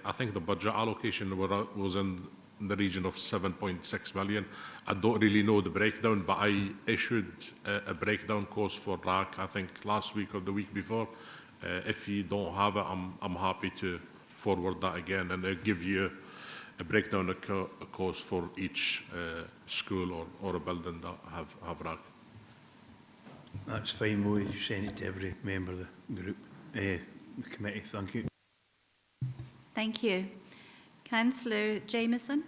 I think the budget allocation was in the region of 7.6 million. I don't really know the breakdown, but I issued a breakdown cost for RAC, I think last week or the week before. If you don't have it, I'm happy to forward that again, and I'll give you a breakdown of cost for each school or a building that have RAC. That's fine, we'll send it to every member of the group, committee. Thank you. Thank you. Councillor Jameson.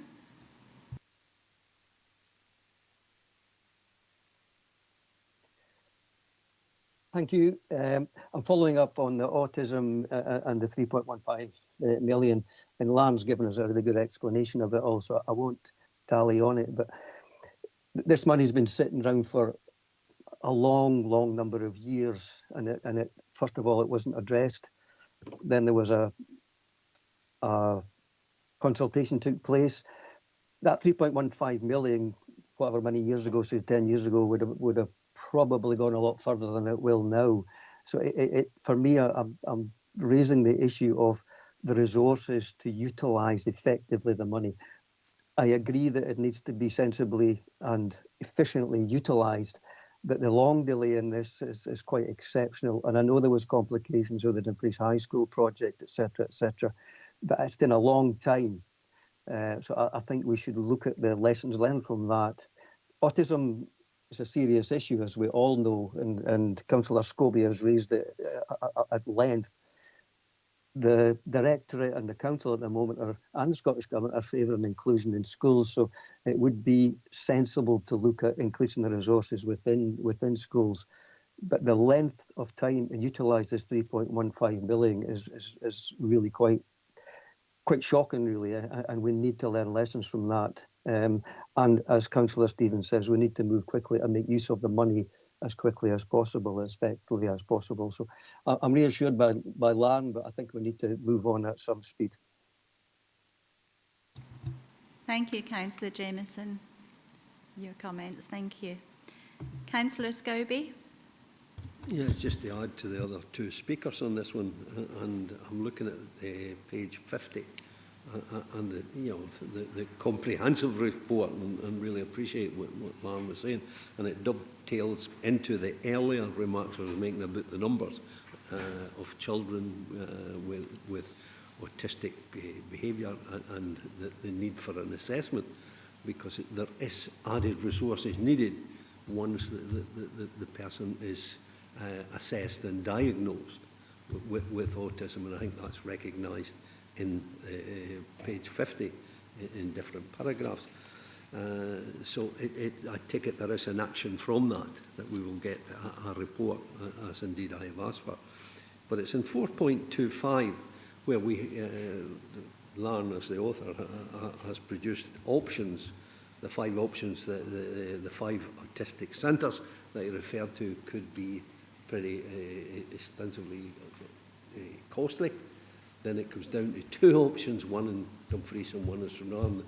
Thank you. I'm following up on the autism and the 3.15 million, and Lan's given us a really good explanation of it all, so I won't tally on it, but this money's been sitting around for a long number of years, and it first of all, it wasn't addressed. Then there was a consultation took place. That 3.15 million, whatever many years ago, say 10 years ago, would have probably gone a lot further than it will now. So for me, I'm raising the issue of the resources to utilise effectively the money. I agree that it needs to be sensibly and efficiently utilised, but the long delay in this is quite exceptional. And I know there was complications with the Dumfries High School project, etc., but it's been a long time. So I think we should look at the lessons learned from that. Autism is a serious issue, as we all know, and Councillor Scobie has raised it at length. The Directorate and the Council at the moment and the Scottish Government are favouring inclusion in schools, so it would be sensible to look at increasing the resources within schools. But the length of time to utilise this 3.15 million is really quite shocking, really, and we need to learn lessons from that. And as Councillor Stevens says, we need to move quickly and make use of the money as quickly as possible, as effectively as possible. So I'm reassured by Lan, but I think we need to move on at some speed. Thank you, Councillor Jameson. Your comments, thank you. Councillor Scobie. Yeah, it's just to add to the other two speakers on this one, and I'm looking at page 50, and the comprehensive report, and really appreciate what Lan was saying, and it dovetails into the earlier remarks I was making about the numbers of children with autistic behaviour and the need for an assessment, because there is added resources needed once the person is assessed and diagnosed with autism, and I think that's recognised in page 50 in different paragraphs. So I take it there is an action from that we will get a report, as indeed I have asked for. But it's in 4.25 where Lauren, as the author, has produced options, the 5 options, the 5 autistic centres that he referred to could be pretty extensively costly. Then it comes down to 2 options, one in Dumfries and one in Stranraer,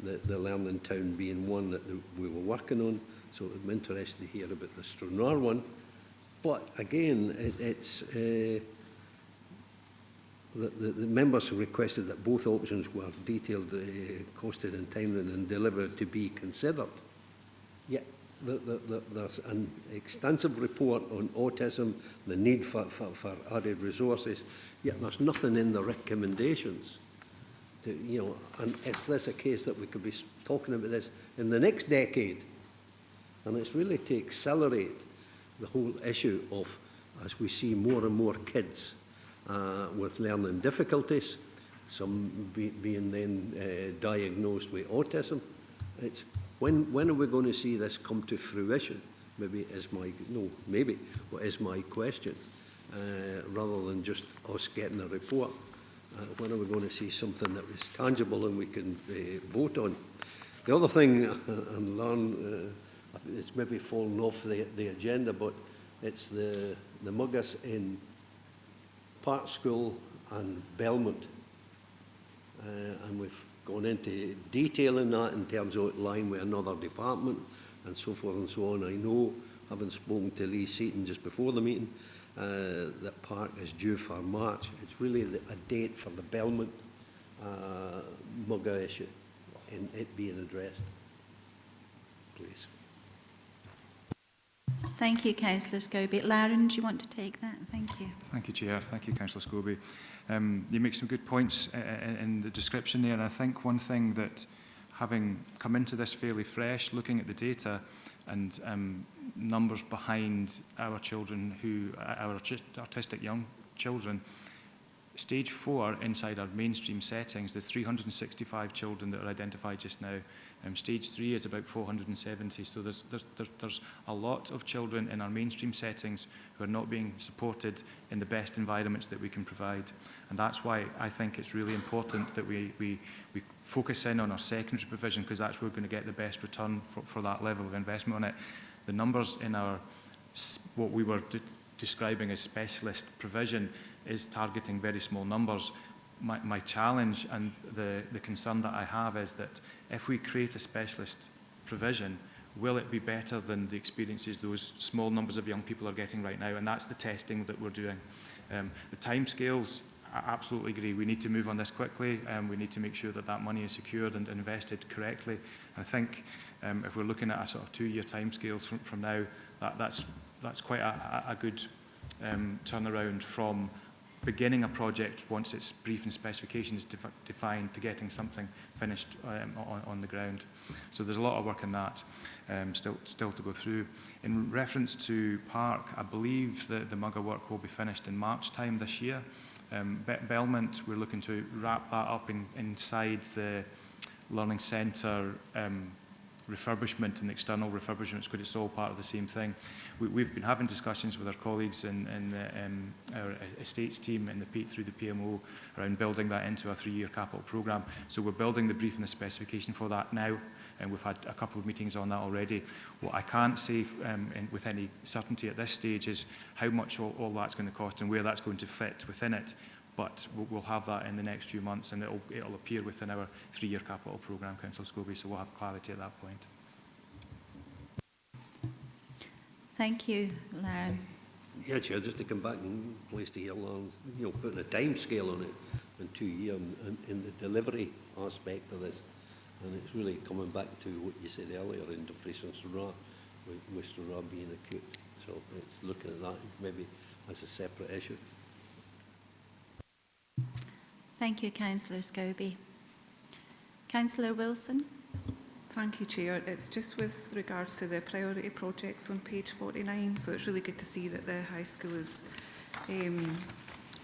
the Learning Town being one that we were working on. So I'm interested to hear about the Stranraer one. But again, the members requested that both options were detailed, costed and timed and delivered to be considered. Yet there's an extensive report on autism, the need for added resources, yet there's nothing in the recommendations. And is this a case that we could be talking about this in the next decade? And it's really to accelerate the whole issue of, as we see more and more kids with learning difficulties, some being then diagnosed with autism. It's when are we going to see this come to fruition? What is my question, rather than just us getting a report. When are we going to see something that is tangible and we can vote on? The other thing, and Lauren, it's maybe fallen off the agenda, but it's the muggers in Park School and Belmont. And we've gone into detail in that in terms of line with another department and so forth and so on. I know, having spoken to Lee Seaton just before the meeting, that Park is due for March. It's really a date for the Belmont mugger issue and it being addressed. Please. Thank you, Councillor Scobie. Lauren, do you want to take that? Thank you. Thank you, Chair. Thank you, Councillor Scobie. You make some good points in the description there, and I think one thing that, having come into this fairly fresh, looking at the data and numbers behind our children our autistic young children, stage 4 inside our mainstream settings, there's 365 children that are identified just now. Stage 3 is about 470, so there's a lot of children in our mainstream settings who are not being supported in the best environments that we can provide. And that's why I think it's really important that we focus in on our secondary provision, because that's where we're going to get the best return for that level of investment on it. The numbers in our, what we were describing as specialist provision, is targeting very small numbers. My challenge and the concern that I have is that if we create a specialist provision, will it be better than the experiences those small numbers of young people are getting right now? And that's the testing that we're doing. The timescales, I absolutely agree. We need to move on this quickly, and we need to make sure that that money is secured and invested correctly. And I think if we're looking at a sort of 2-year timescales from now, that's quite a good turnaround from beginning a project once its brief and specification is defined to getting something finished on the ground. So there's a lot of work in that still to go through. In reference to Park, I believe that the mugger work will be finished in March time this year. Belmont, we're looking to wrap that up inside the Learning Centre refurbishment and external refurbishments, because it's all part of the same thing. We've been having discussions with our colleagues in our estates team through the PMO around building that into a 3-year capital programme. So we're building the brief and the specification for that now, and we've had a couple of meetings on that already. What I can't say with any certainty at this stage is how much all that's going to cost and where that's going to fit within it. But we'll have that in the next few months, and it'll appear within our 3-year capital programme, Councillor Scobie, so we'll have clarity at that point. Thank you, Lauren. Yeah, Chair, just to come back and place to hear Lauren, putting a time scale on it in 2 years in the delivery aspect of this. And it's really coming back to what you said earlier in Dumfries and Stranraer, with Stranraer being acute. So it's looking at that maybe as a separate issue. Thank you, Councillor Scobie. Councillor Wilson. Thank you, Chair. It's just with regards to the priority projects on page 49, so it's really good to see that the high school is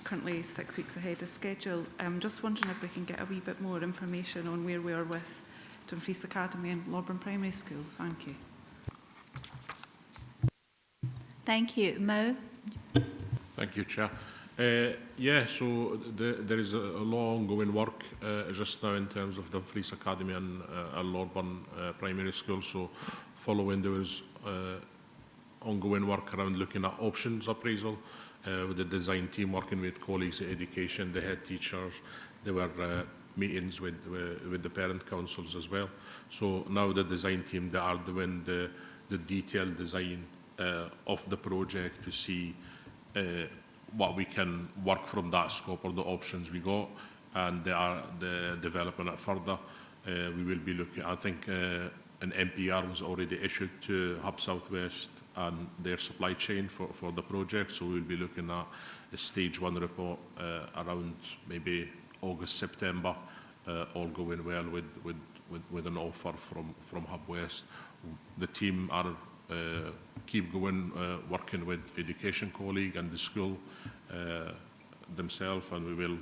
currently 6 weeks ahead of schedule. I'm just wondering if we can get a wee bit more information on where we are with Dumfries Academy and Lorburn Primary School. Thank you. Thank you. Mo? Thank you, Chair. Yeah, so there is a lot of ongoing work just now in terms of Dumfries Academy and Lorburn Primary School. So following there was ongoing work around looking at options appraisal with the design team working with colleagues at education, the head teachers. There were meetings with the parent councils as well. So now the design team, they are doing the detailed design of the project to see what we can work from that scope or the options we got, and they are developing it further. We will be looking, I think an MPR was already issued to Hub Southwest and their supply chain for the project, so we'll be looking at a stage 1 report around maybe August, September, all going well with an offer from Hub West. The team are keep going, working with education colleague and the school themselves, and we will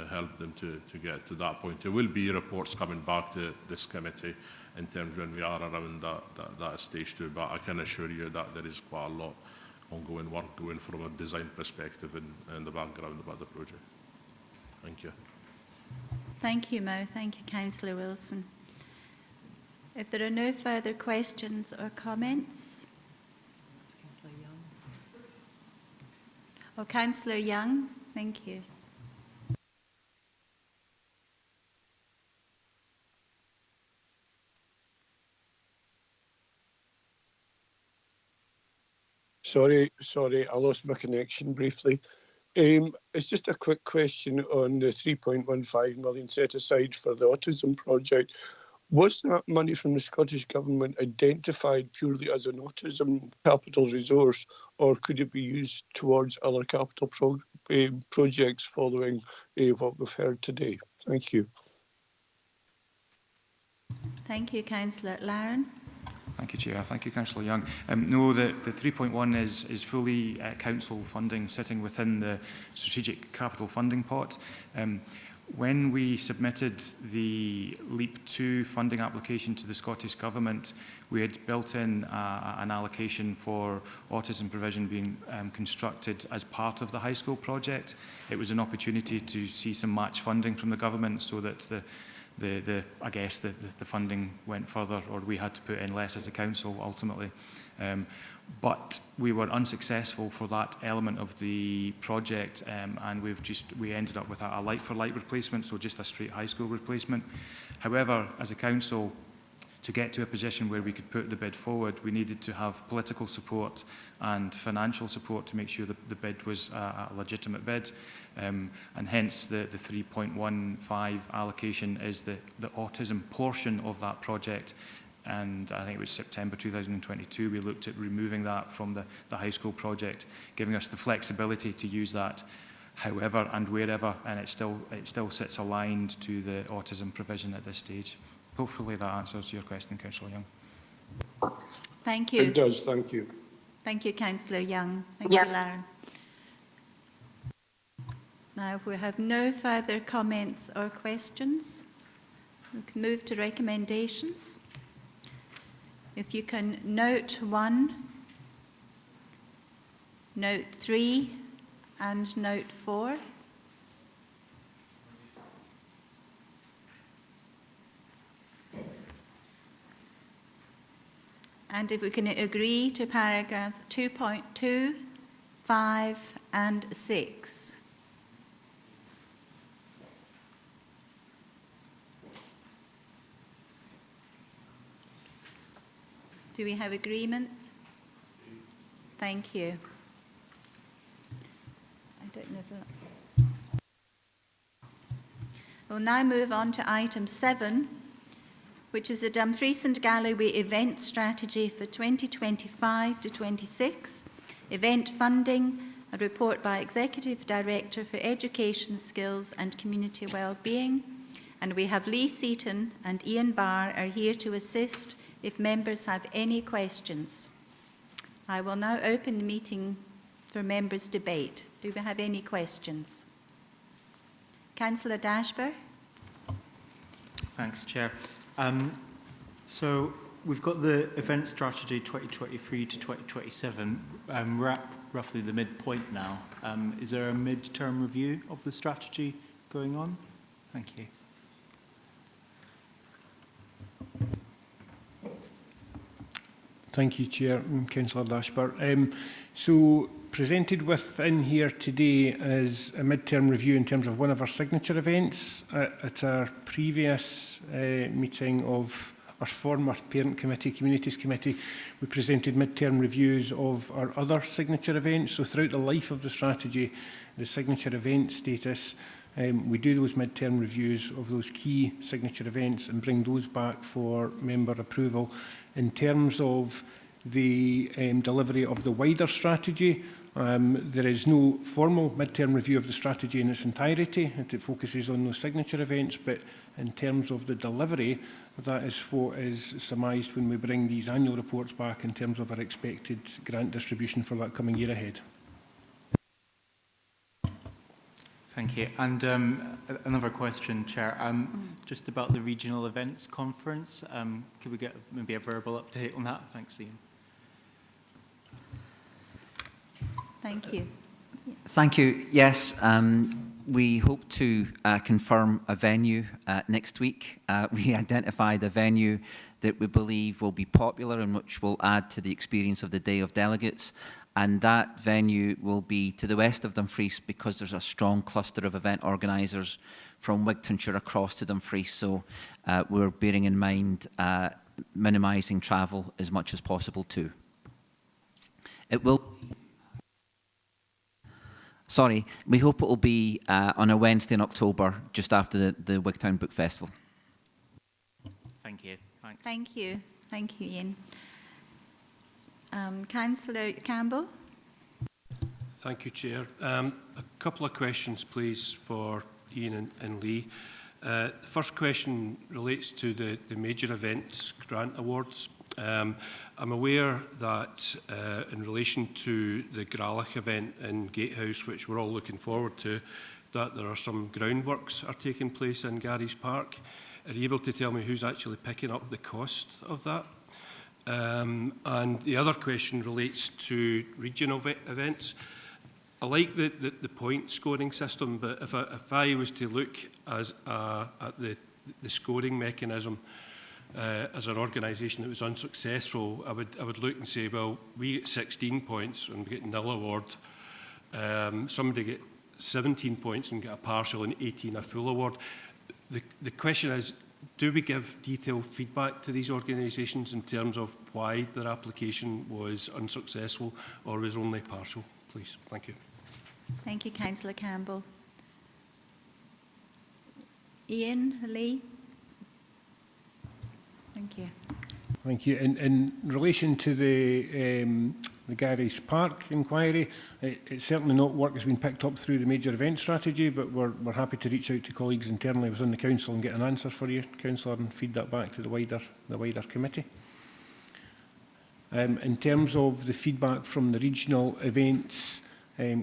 help them to get to that point. There will be reports coming back to this committee in terms when we are around that stage 2, but I can assure you that there is quite a lot ongoing work going from a design perspective in the background about the project. Thank you. Thank you, Mo. Thank you, Councillor Wilson. If there are no further questions or comments. Oh, Councillor Young, thank you. Sorry, I lost my connection briefly. It's just a quick question on the 3.15 million set aside for the autism project. Was that money from the Scottish Government identified purely as an autism capital resource, or could it be used towards other capital projects following what we've heard today? Thank you. Thank you, Councillor Laren. Thank you, Chair. Thank you, Councillor Young. No, the 3.1 is fully council funding sitting within the strategic capital funding pot. When we submitted the LEAP 2 funding application to the Scottish Government, we had built in an allocation for autism provision being constructed as part of the high school project. It was an opportunity to see some match funding from the government so that the funding went further, or we had to put in less as a council ultimately. But we were unsuccessful for that element of the project, and we ended up with a like-for-like replacement, so just a straight high school replacement. However, as a council, to get to a position where we could put the bid forward, we needed to have political support and financial support to make sure that the bid was a legitimate bid, and hence the 3.15 allocation is the autism portion of that project. And I think it was September 2022, we looked at removing that from the high school project, giving us the flexibility to use that however and wherever, and it still sits aligned to the autism provision at this stage. Hopefully that answers your question, Councillor Young. Thank you. It does, thank you. Thank you, Councillor Young. Thank you, Laren. Now, if we have no further comments or questions, we can move to recommendations. If you can note 1, note 3, and note 4. And if we can agree to paragraphs 2.2, 5, and 6. Do we have agreement? Thank you. I don't know if we'll now move on to item 7, which is the Dumfries and Galloway event strategy for 2025 to 26, event funding a report by Executive Director for Education, Skills and Community Wellbeing. And we have Lee Seaton and Ian Barr are here to assist if members have any questions. I will now open the meeting for members' debate. Do we have any questions? Councillor Dashber. Thanks, Chair. So we've got the event strategy 2023 to 2027. We're at roughly the midpoint now. Is there a mid-term review of the strategy going on? Thank you. Thank you, Chair and Councillor Dashber. So presented within here today is a mid-term review in terms of one of our signature events. At our previous meeting of our former Parent Committee, Communities Committee, we presented mid-term reviews of our other signature events. So throughout the life of the strategy, the signature event status, we do those mid-term reviews of those key signature events and bring those back for member approval. In terms of the delivery of the wider strategy, there is no formal mid-term review of the strategy in its entirety. It focuses on those signature events, but in terms of the delivery, that is what is surmised when we bring these annual reports back in terms of our expected grant distribution for that coming year ahead. Thank you. And another question, Chair, just about the Regional Events Conference. Could we get maybe a verbal update on that? Thanks, Ian. Thank you. Thank you. Yes, we hope to confirm a venue next week. We identified a venue that we believe will be popular and which will add to the experience of the Day of Delegates. And that venue will be to the west of Dumfries because there's a strong cluster of event organisers from Wigtonshire across to Dumfries. So we're bearing in mind minimising travel as much as possible too. It will... Sorry, we hope it will be on a Wednesday in October, just after the Wigtown Book Festival. Thank you. Thanks. Thank you. Thank you, Ian. Councillor Campbell. Thank you, Chair. A couple of questions, please, for Ian and Lee. The first question relates to the major events grant awards. I'm aware that in relation to the Gralach event in Gatehouse, which we're all looking forward to, that there are some groundworks are taking place in Gary's Park. Are you able to tell me who's actually picking up the cost of that? And the other question relates to regional events. I like the point scoring system, but if I was to look at the scoring mechanism as an organisation that was unsuccessful, I would look and say, well, we get 16 points and we get nil award. Somebody get 17 points and get a partial, and 18 a full award. The question is, do we give detailed feedback to these organisations in terms of why their application was unsuccessful or was only partial, please? Thank you. Thank you, Councillor Campbell. Ian, Lee. Thank you. Thank you. In relation to the Gary's Park inquiry, it's certainly not work that's been picked up through the major event strategy, but we're happy to reach out to colleagues internally within the council and get an answer for you, Councillor, and feed that back to the wider committee. In terms of the feedback from the Regional Events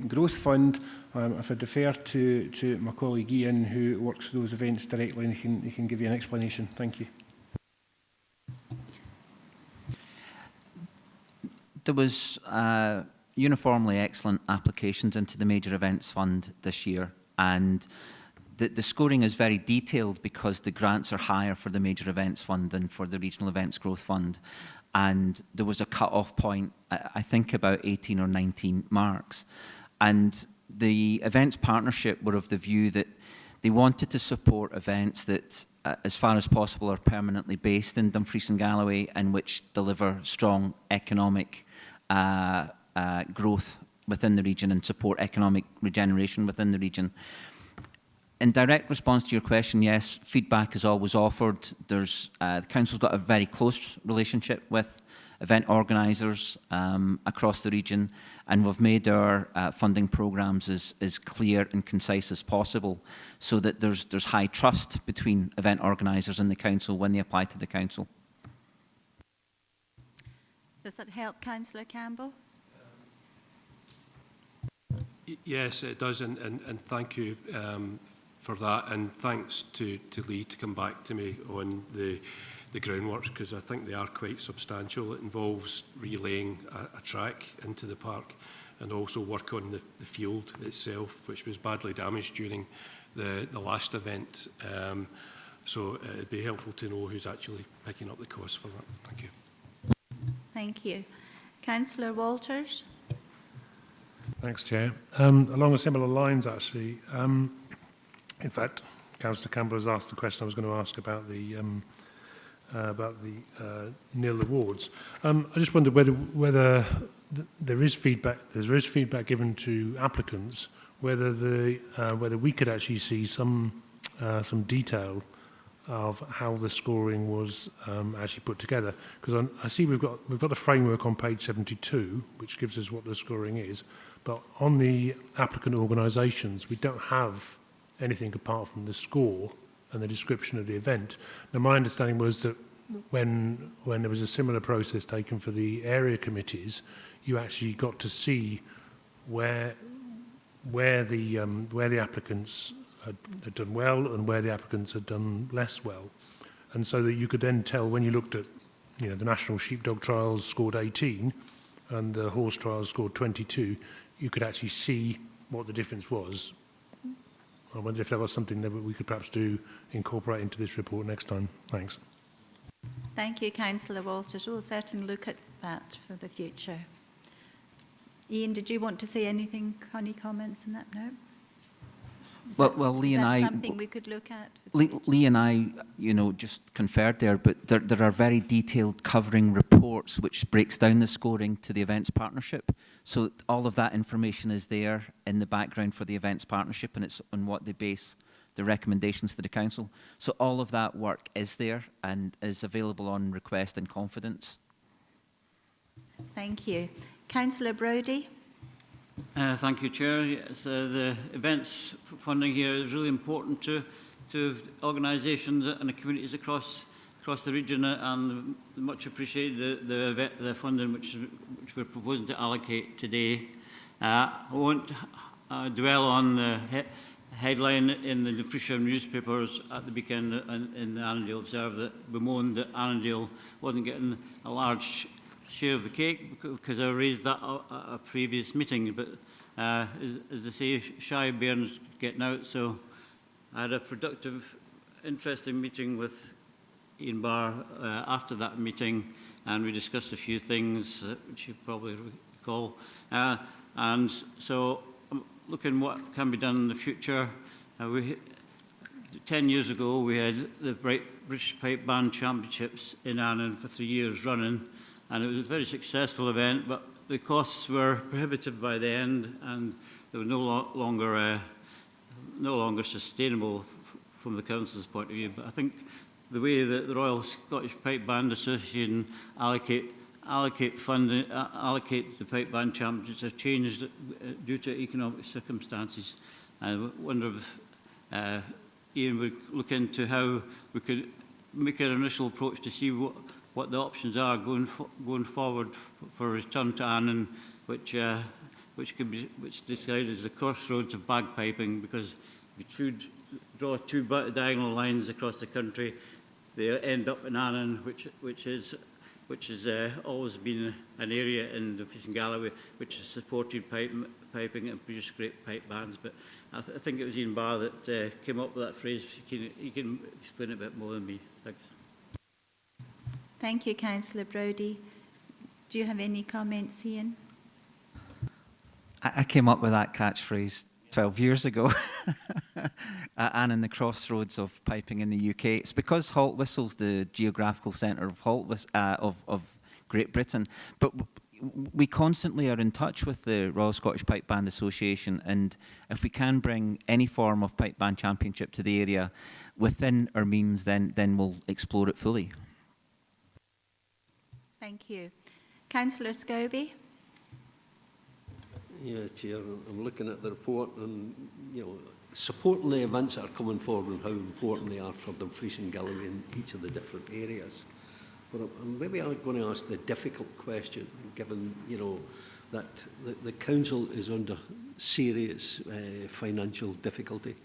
Growth Fund, if I defer to my colleague Ian, who works with those events directly, and he can give you an explanation. Thank you. There was uniformly excellent applications into the Major Events Fund this year, and the scoring is very detailed because the grants are higher for the Major Events Fund than for the Regional Events Growth Fund. And there was a cut-off point, I think about 18 or 19 marks. And the Events Partnership were of the view that they wanted to support events that, as far as possible, are permanently based in Dumfries and Galloway and which deliver strong economic growth within the region and support economic regeneration within the region. In direct response to your question, yes, feedback is always offered. The council's got a very close relationship with event organisers across the region, and we've made our funding programmes as clear and concise as possible, so that there's high trust between event organisers and the council when they apply to the council. Does that help, Councillor Campbell? Yes, it does, and thank you for that, and thanks to Lee to come back to me on the groundworks, because I think they are quite substantial. It involves relaying a track into the park and also work on the field itself, which was badly damaged during the last event. So it'd be helpful to know who's actually picking up the cost for that. Thank you. Thank you. Councillor Walters? Thanks, Chair. Along similar lines, actually, in fact, Councillor Campbell has asked the question I was going to ask about the nil awards. I just wondered whether there is feedback. There is feedback given to applicants. Whether we could actually see some detail of how the scoring was actually put together, because I see we've got the framework on page 72, which gives us what the scoring is, but on the applicant organisations we don't have anything apart from the score and the description of the event. Now, my understanding was that when there was a similar process taken for the area committees, you actually got to see where the applicants had done well and where the applicants had done less well, and so that you could then tell when you looked at, you know, the national sheepdog trials scored 18 and the horse trials scored 22, you could actually see what the difference was. I wonder if that was something that we could perhaps incorporate into this report next time. Thanks. Thank you, Councillor Walters. We'll certainly look at that for the future. Ian, did you want to say anything? Any comments on that? No? Well, Lee and I, something we could look at? Lee and I, you know, just conferred there, but there are very detailed covering reports which breaks down the scoring to the events partnership. So all of that information is there in the background for the events partnership, and it's on what they base the recommendations to the council. So all of that work is there and is available on request and confidence. Thank you. Councillor Brodie? Thank you, Chair. Yes, the events funding here is really important to organisations and the communities across the region, and much appreciate the funding which we're proposing to allocate today. I won't dwell on the headline in the Frisian newspapers at the weekend in the Annandale Observer that bemoaned that Annandale wasn't getting a large share of the cake because I raised that at a previous meeting, but as they say, shy bairns getting out. So I had a productive, interesting meeting with Ian Barr after that meeting, and we discussed a few things which you probably recall. And so I'm looking what can be done in the future. 10 years ago, we had the British Pipe Band Championships in Annan for 3 years running, and it was a very successful event, but the costs were prohibitive by the end, and they were no longer sustainable from the council's point of view. But I think the way that the Royal Scottish Pipe Band Association allocate the Pipe Band Championships has changed due to economic circumstances. I wonder if Ian would look into how we could make an initial approach to see what the options are going forward for return to Annan, which described as the crossroads of bagpiping, because if you draw two diagonal lines across the country, they end up in Annan, which has always been an area in the Fleece and Galloway which has supported piping and produced great pipe bands. But I think it was Ian Barr that came up with that phrase. He can explain it a bit more than me. Thanks. Thank you, Councillor Brodie. Do you have any comments, Ian? I came up with that catchphrase 12 years ago, and in the crossroads of piping in the UK. It's because Haltwhistle's the geographical centre of Great Britain, but we constantly are in touch with the Royal Scottish Pipe Band Association, and if we can bring any form of pipe band championship to the area within our means, then we'll explore it fully. Thank you. Councillor Scobie. Yeah, Chair, I'm looking at the report and, supporting the events that are coming forward and how important they are for Dumfries and Galloway in each of the different areas. But I'm maybe going to ask the difficult question, given, that the council is under serious financial difficulty.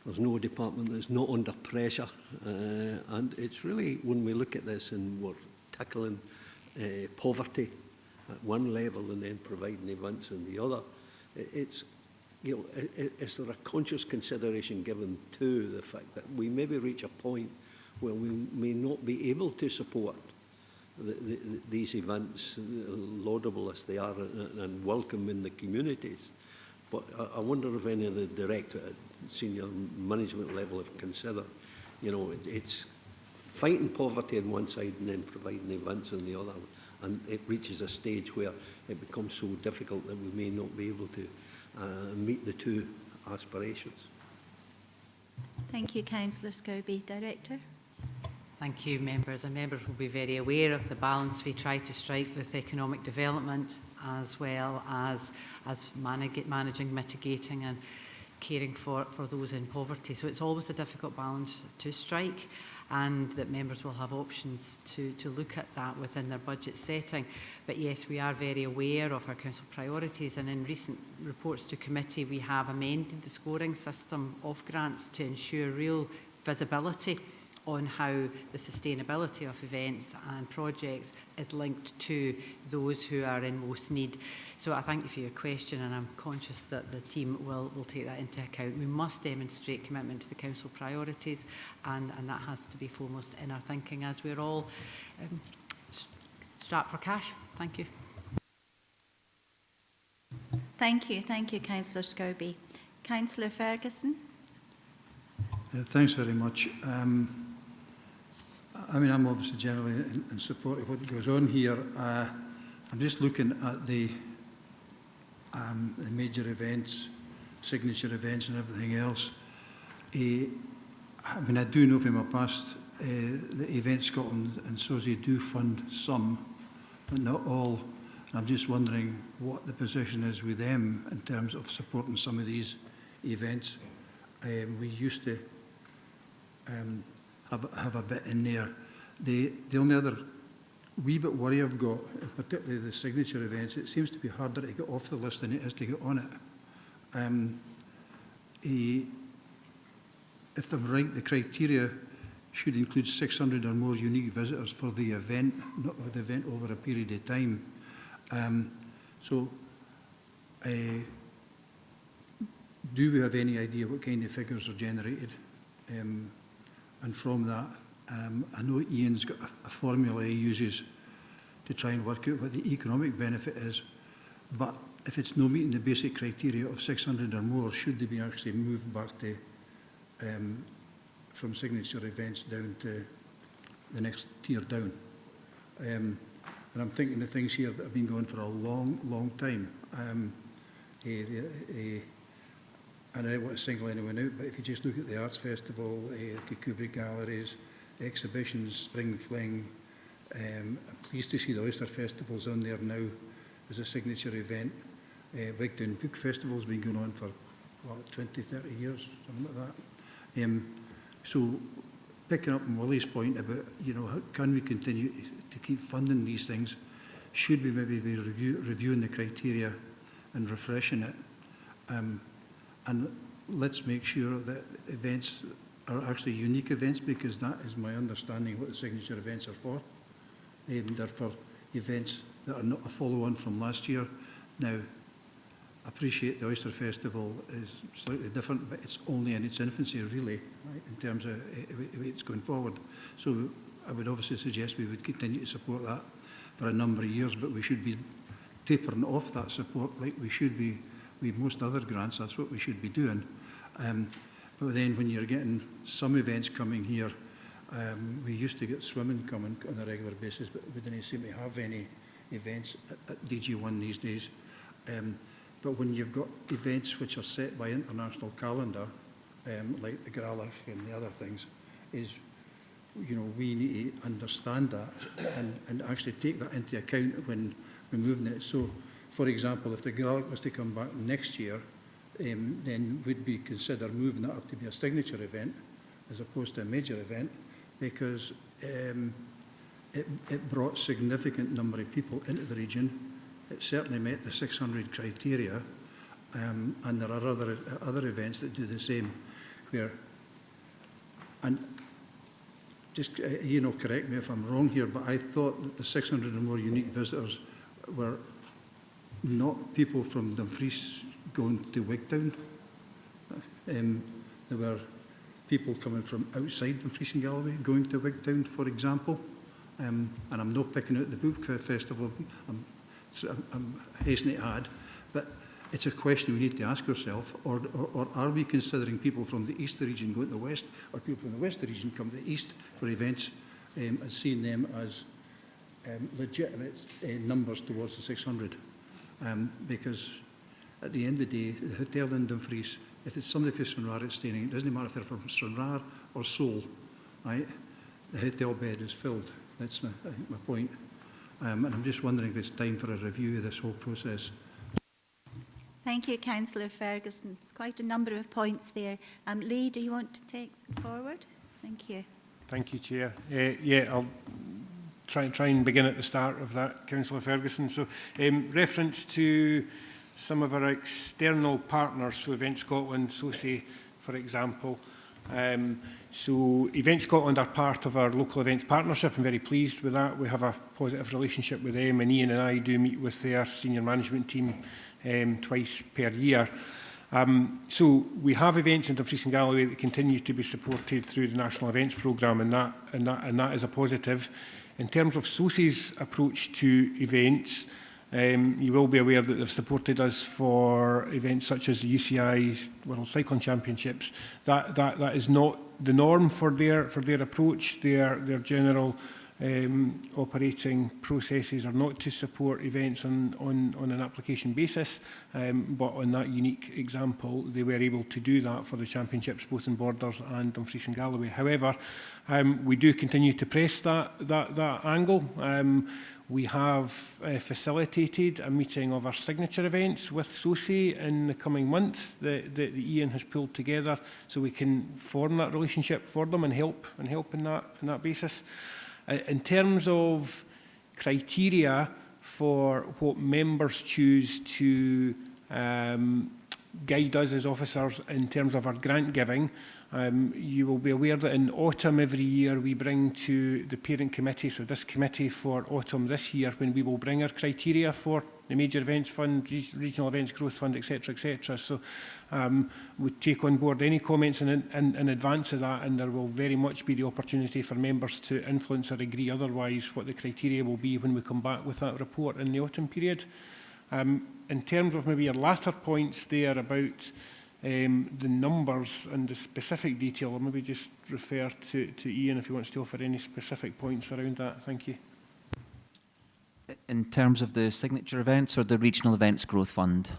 There's no department that's not under pressure. And it's really, when we look at this and we're tackling poverty at one level and then providing events on the other, it's, is there a conscious consideration given to the fact that we maybe reach a point where we may not be able to support these events, laudable as they are and welcome in the communities? But I wonder if any of the directorate, senior management level have considered, it's fighting poverty on one side and then providing events on the other. And it reaches a stage where it becomes so difficult that we may not be able to meet the two aspirations. Thank you, Councillor Scobie. Director. Thank you, members. And members will be very aware of the balance we try to strike with economic development, as well as managing, mitigating and caring for those in poverty. So it's always a difficult balance to strike, and that members will have options to look at that within their budget setting. But yes, we are very aware of our council priorities, and in recent reports to committee we have amended the scoring system of grants to ensure real visibility on how the sustainability of events and projects is linked to those who are in most need. So I thank you for your question, and I'm conscious that the team will take that into account. We must demonstrate commitment to the council priorities, and that has to be foremost in our thinking as we're all strapped for cash. Thank you. Thank you, Councillor Scobie. Councillor Ferguson. Thanks very much. I'm obviously generally in support of what goes on here. I'm just looking at the major events, signature events and everything else. I do know from my past the Event Scotland and SOSI do fund some, but not all. And I'm just wondering what the position is with them in terms of supporting some of these events. We used to have a bit in there. The only other wee bit worry I've got, particularly the signature events, it seems to be harder to get off the list than it is to get on it. If I'm right, the criteria should include 600 or more unique visitors for the event, not for the event over a period of time. Do we have any idea what kind of figures are generated? And from that, I know Ian's got a formula he uses to try and work out what the economic benefit is, but if it's no meeting the basic criteria of 600 or more, should they be actually moved back to from signature events down to the next tier down? And I'm thinking of things here that have been going for a long time. And I don't want to single anyone out, but if you just look at the Arts Festival, Kikubi Galleries, exhibitions, Spring Fling, I'm pleased to see the Oyster Festival's on there now as a signature event. Wigtown Book Festival's been going on for, 20, 30 years, something like that. So picking up on Willie's point about, how can we continue to keep funding these things? Should we maybe be reviewing the criteria and refreshing it? And let's make sure that events are actually unique events, because that is my understanding what the signature events are for. And they're for events that are not a follow-on from last year. Now, I appreciate the Oyster Festival is slightly different, but it's only in its infancy, really, right, in terms of it's going forward. So I would obviously suggest we would continue to support that for a number of years, but we should be tapering off that support like we should be with most other grants. That's what we should be doing. But then when you're getting some events coming here, we used to get swimming coming on a regular basis, but we didn't seem to have any events at DG1 these days. But when you've got events which are set by international calendar, like the Gralach and the other things, is you know, we need to understand that and actually take that into account when we're moving it. So, for example, if the Gaelic was to come back next year, then we'd be consider moving it up to be a signature event as opposed to a major event, because it brought significant number of people into the region. It certainly met the 600 criteria, and there are other events that do the same, where, and just you know, correct me if I'm wrong here, but I thought that the 600 or more unique visitors were not people from Dumfries going to Wigtown. There were people coming from outside Dumfries and Galloway going to Wigtown, for example. And I'm not picking out the Book Festival, I'm hastening to add, but it's a question we need to ask ourselves, or are we considering people from the east of the region going to the west, or people from the west of the region come to the east for events, and seeing them as legitimate numbers towards the 600? Because at the end of the day, the hotel in Dumfries, if it's somebody from Stranraer it's staying, it doesn't matter if they're from Stranraer or Seoul, right? The hotel bed is filled. That's I think my point. And I'm just wondering if it's time for a review of this whole process. Thank you, Councillor Ferguson. There's quite a number of points there. Lee, do you want to take forward? Thank you. Thank you, Chair. Yeah, I'll try and begin at the start of that, Councillor Ferguson. So, reference to some of our external partners, so Event Scotland, SOCI, for example. So Event Scotland are part of our local events partnership. I'm very pleased with that. We have a positive relationship with them, and Ian and I do meet with their senior management team twice per year. So we have events in Dumfries and Galloway that continue to be supported through the National Events Programme, and that is a positive. In terms of SOCI's approach to events, you will be aware that they've supported us for events such as the UCI World Cycling Championships. That is not the norm for their approach. Their general operating processes are not to support events on an application basis, but on that unique example, they were able to do that for the championships, both in Borders and Dumfries and Galloway. However, we do continue to press that angle. We have facilitated a meeting of our signature events with SOCI in the coming months that Ian has pulled together, so we can form that relationship for them and help in that basis. In terms of criteria for what members choose to guide us as officers in terms of our grant giving, you will be aware that in autumn every year we bring to the parent committee, so this committee for autumn this year, when we will bring our criteria for the Major Events Fund, Regional Events Growth Fund, etc., etc. So we take on board any comments in advance of that, and there will very much be the opportunity for members to influence or agree otherwise what the criteria will be when we come back with that report in the autumn period. In terms of maybe your latter points there about the numbers and the specific detail, I'll maybe just refer to Ian if he wants to offer any specific points around that. Thank you. In terms of the signature events or the Regional Events Growth Fund?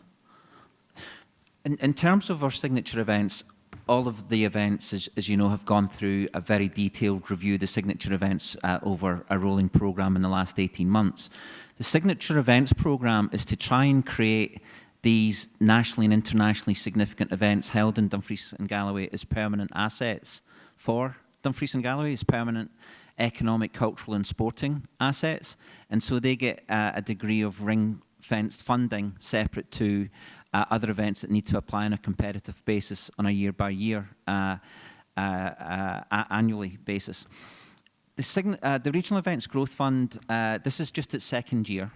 In terms of our signature events, all of the events, as you know, have gone through a very detailed review, the signature events over a rolling programme in the last 18 months. The signature events programme is to try and create these nationally and internationally significant events held in Dumfries and Galloway as permanent assets for Dumfries and Galloway, as permanent economic, cultural and sporting assets. And so they get a degree of ring-fenced funding separate to other events that need to apply on a competitive basis on a year-by-year, annually basis. The Regional Events Growth Fund, this is just its second year.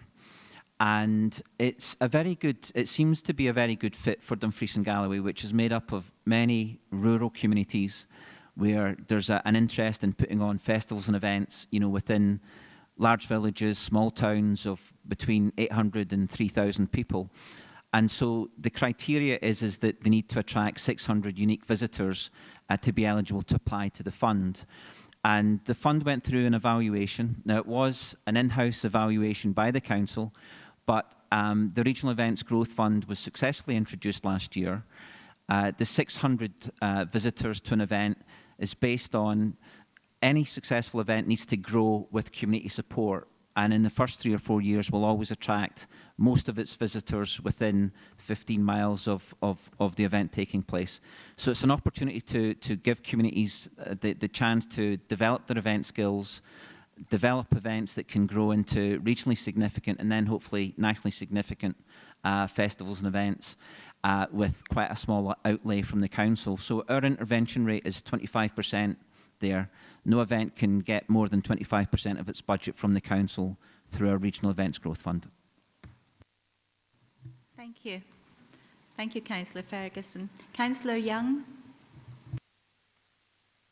And it's a very good, it seems to be a very good fit for Dumfries and Galloway, which is made up of many rural communities where there's an interest in putting on festivals and events, you know, within large villages, small towns of between 800 and 3,000 people. And so the criteria is that they need to attract 600 unique visitors to be eligible to apply to the fund. And the fund went through an evaluation. Now, it was an in-house evaluation by the council, but the Regional Events Growth Fund was successfully introduced last year. The 600 visitors to an event is based on any successful event needs to grow with community support. And in the first 3 or 4 years, will always attract most of its visitors within 15 miles of the event taking place. So it's an opportunity to give communities the chance to develop their event skills, develop events that can grow into regionally significant and then hopefully nationally significant festivals and events with quite a small outlay from the council. So our intervention rate is 25% there. No event can get more than 25% of its budget from the council through our Regional Events Growth Fund. Thank you. Thank you, Councillor Ferguson. Councillor Young.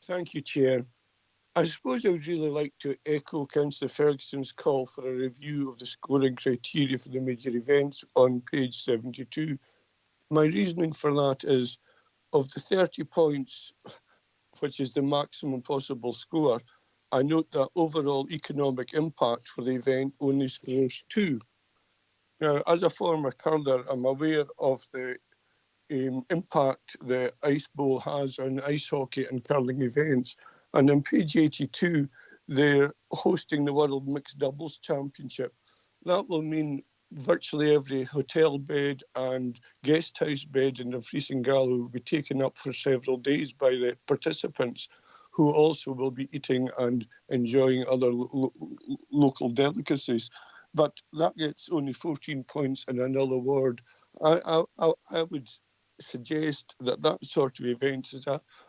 Thank you, Chair. I suppose I would really like to echo Councillor Ferguson's call for a review of the scoring criteria for the major events on page 72. My reasoning for that is, of the 30 points, which is the maximum possible score, I note that overall economic impact for the event only scores 2. Now, as a former curler, I'm aware of the impact the Ice Bowl has on ice hockey and curling events. And on page 82, they're hosting the World Mixed Doubles Championship. That will mean virtually every hotel bed and guest house bed in the Freesing Gala will be taken up for several days by the participants, who also will be eating and enjoying other local delicacies. But that gets only 14 points and a nil award. I would suggest that that sort of event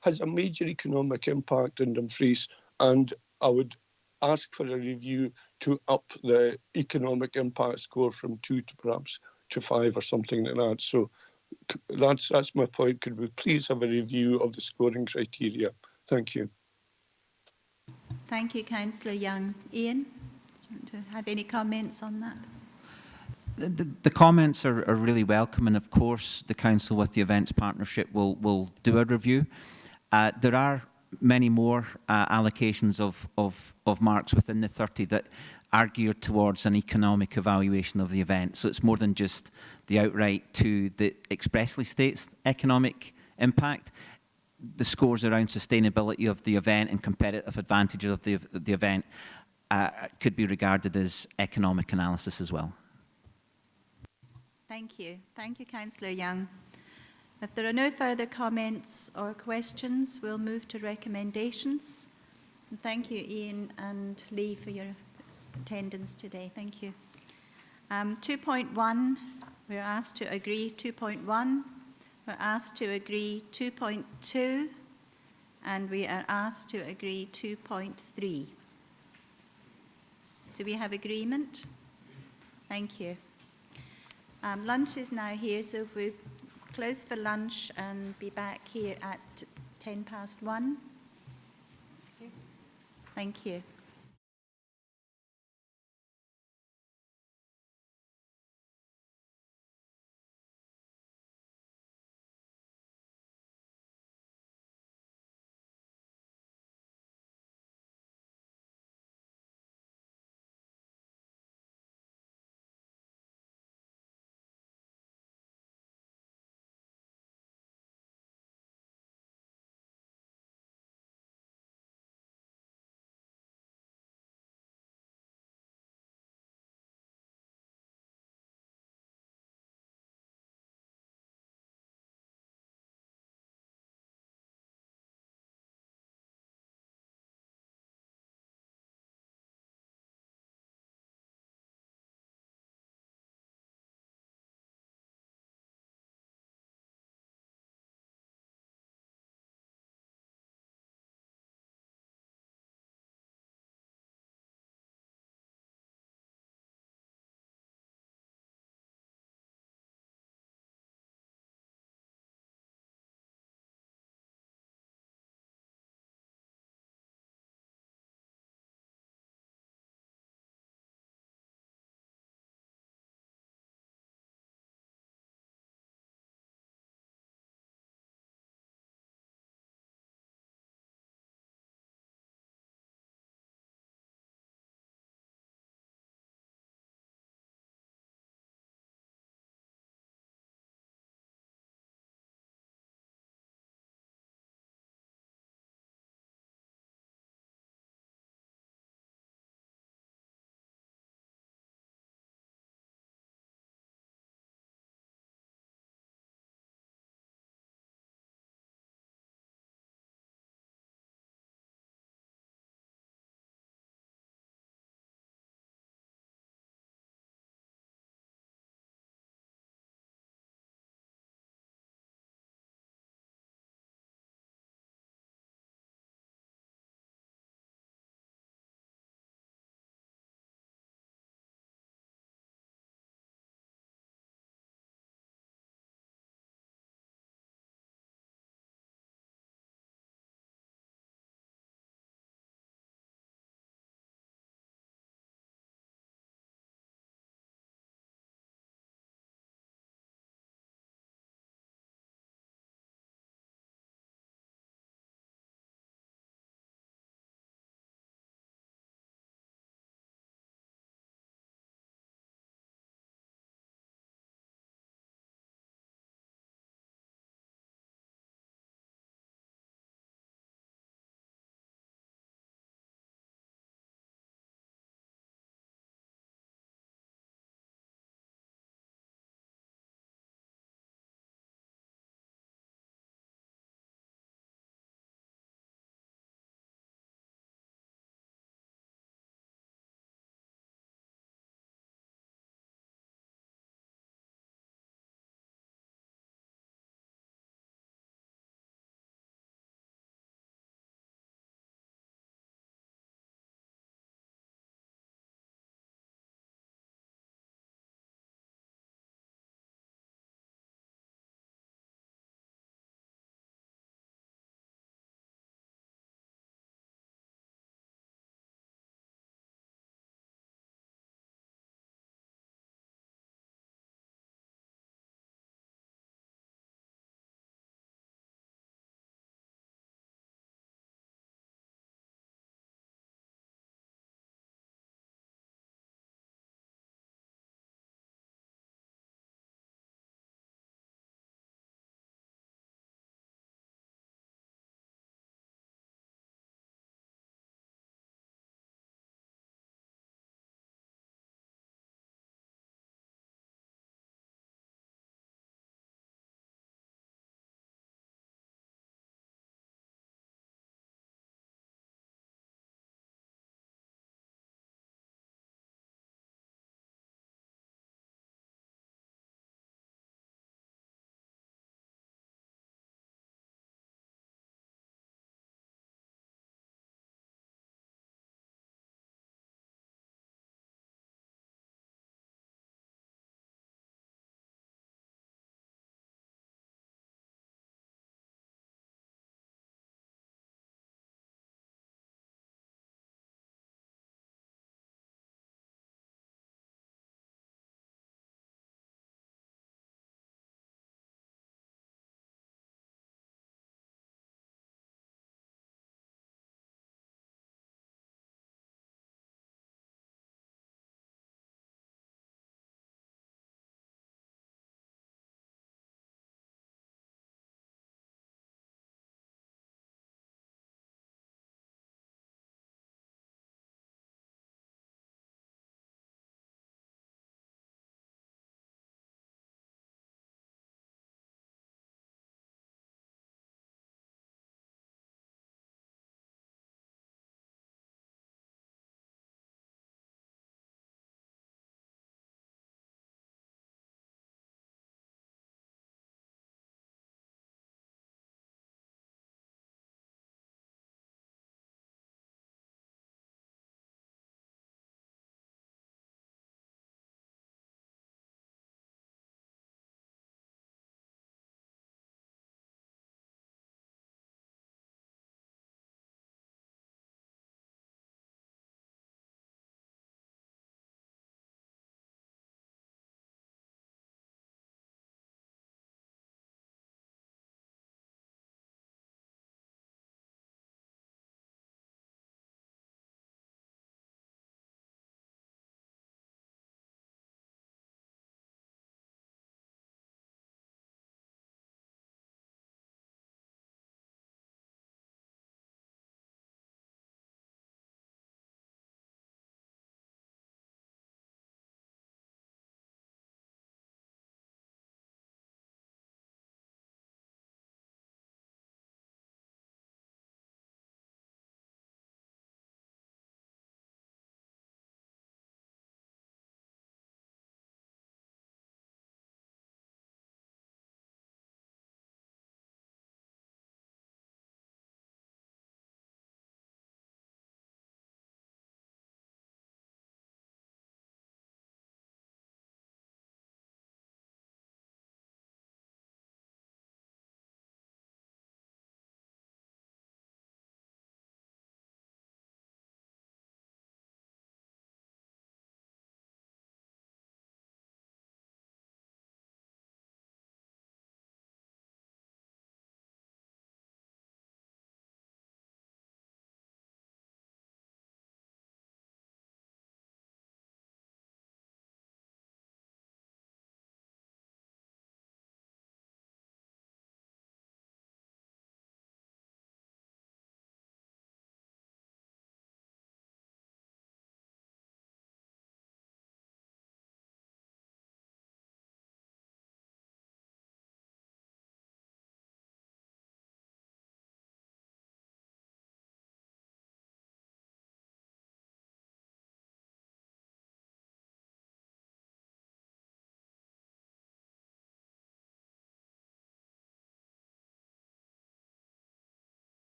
has a major economic impact in Dumfries, and I would ask for a review to up the economic impact score from 2 to perhaps to 5 or something like that. So that's my point. Could we please have a review of the scoring criteria? Thank you. Thank you, Councillor Young. Ian, do you want to have any comments on that? The comments are really welcome, and of course the Council with the Events Partnership will do a review. There are many more allocations of marks within the 30 that are geared towards an economic evaluation of the event. So it's more than just the outright 2 that expressly states economic impact. The scores around sustainability of the event and competitive advantages of the event could be regarded as economic analysis as well. Thank you. Thank you, Councillor Young. If there are no further comments or questions, we'll move to recommendations. And thank you, Ian and Lee, for your attendance today. Thank you. 2.1, we're asked to agree 2.1. We're asked to agree 2.2. And we are asked to agree 2.3. Do we have agreement? Thank you. Lunch is now here, so if we close for lunch and be back here at 1:10 Thank you.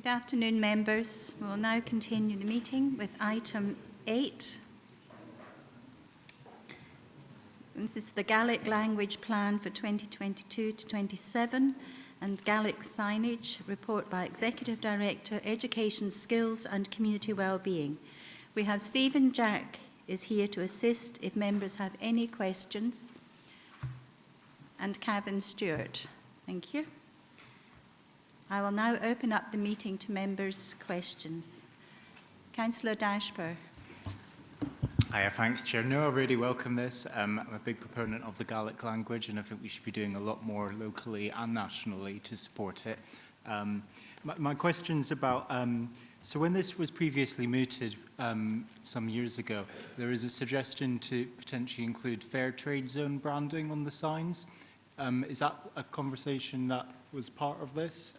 Good afternoon, members. We will now continue the meeting with item 8. This is the Gaelic Language Plan for 2022 to 27 and Gaelic Signage Report by Executive Director, Education Skills and Community Wellbeing. We have Stephen Jack is here to assist if members have any questions, and Cavan Stewart. Thank you. I will now open up the meeting to members' questions. Councillor Dashper. Hiya, thanks, Chair. No, I really welcome this. I'm a big proponent of the Gaelic language, and I think we should be doing a lot more locally and nationally to support it. My question's about, so when this was previously mooted some years ago, there was a suggestion to potentially include fair trade zone branding on the signs. Is that a conversation that was part of this?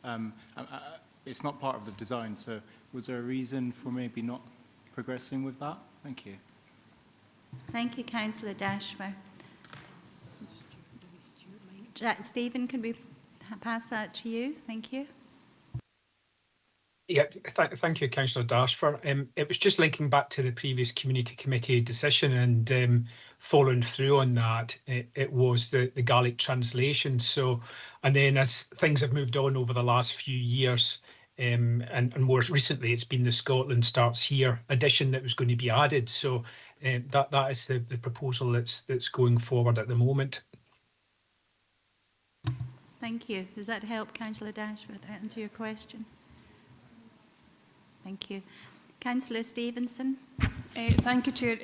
It's not part of the design, so was there a reason for maybe not progressing with that? Thank you. Thank you, Councillor Dashper. Stephen, can we pass that to you? Thank you. Yeah, thank you, Councillor Dashper. It was just linking back to the previous community committee decision and following through on that, it was the Gaelic translation. So, and then as things have moved on over the last few years, and more recently, it's been the Scotland Starts Here edition that was going to be added. So that is the proposal that's going forward at the moment. Thank you. Does that help, Councillor Dashwood, answer your question? Thank you. Councillor Stevenson. Thank you, Chair.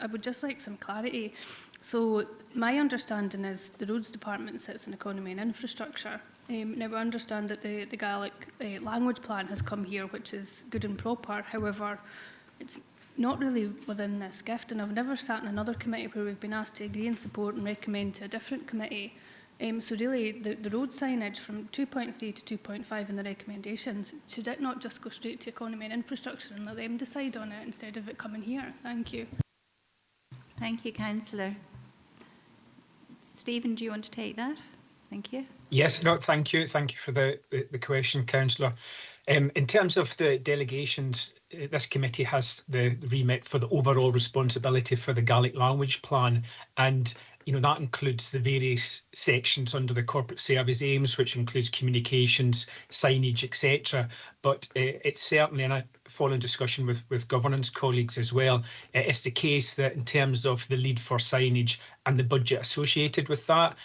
I would just like some clarity. So my understanding is the Roads Department sits in Economy and Infrastructure. Now we understand that the Gaelic language plan has come here, which is good and proper. However, it's not really within this gift, and I've never sat in another committee where we've been asked to agree and support and recommend to a different committee. So really, the road signage from 2.3 to 2.5 in the recommendations, should it not just go straight to Economy and Infrastructure and let them decide on it instead of it coming here? Thank you. Thank you, Councillor. Stephen, do you want to take that? Thank you. Yes, no, thank you. Thank you for the question, Councillor. In terms of the delegations, this committee has the remit for the overall responsibility for the Gaelic language plan, and that includes the various sections under the corporate service aims, which includes communications, signage, etc. But it's certainly, and I follow in discussion with governance colleagues as well, it's the case that in terms of the lead for signage and the budget associated with that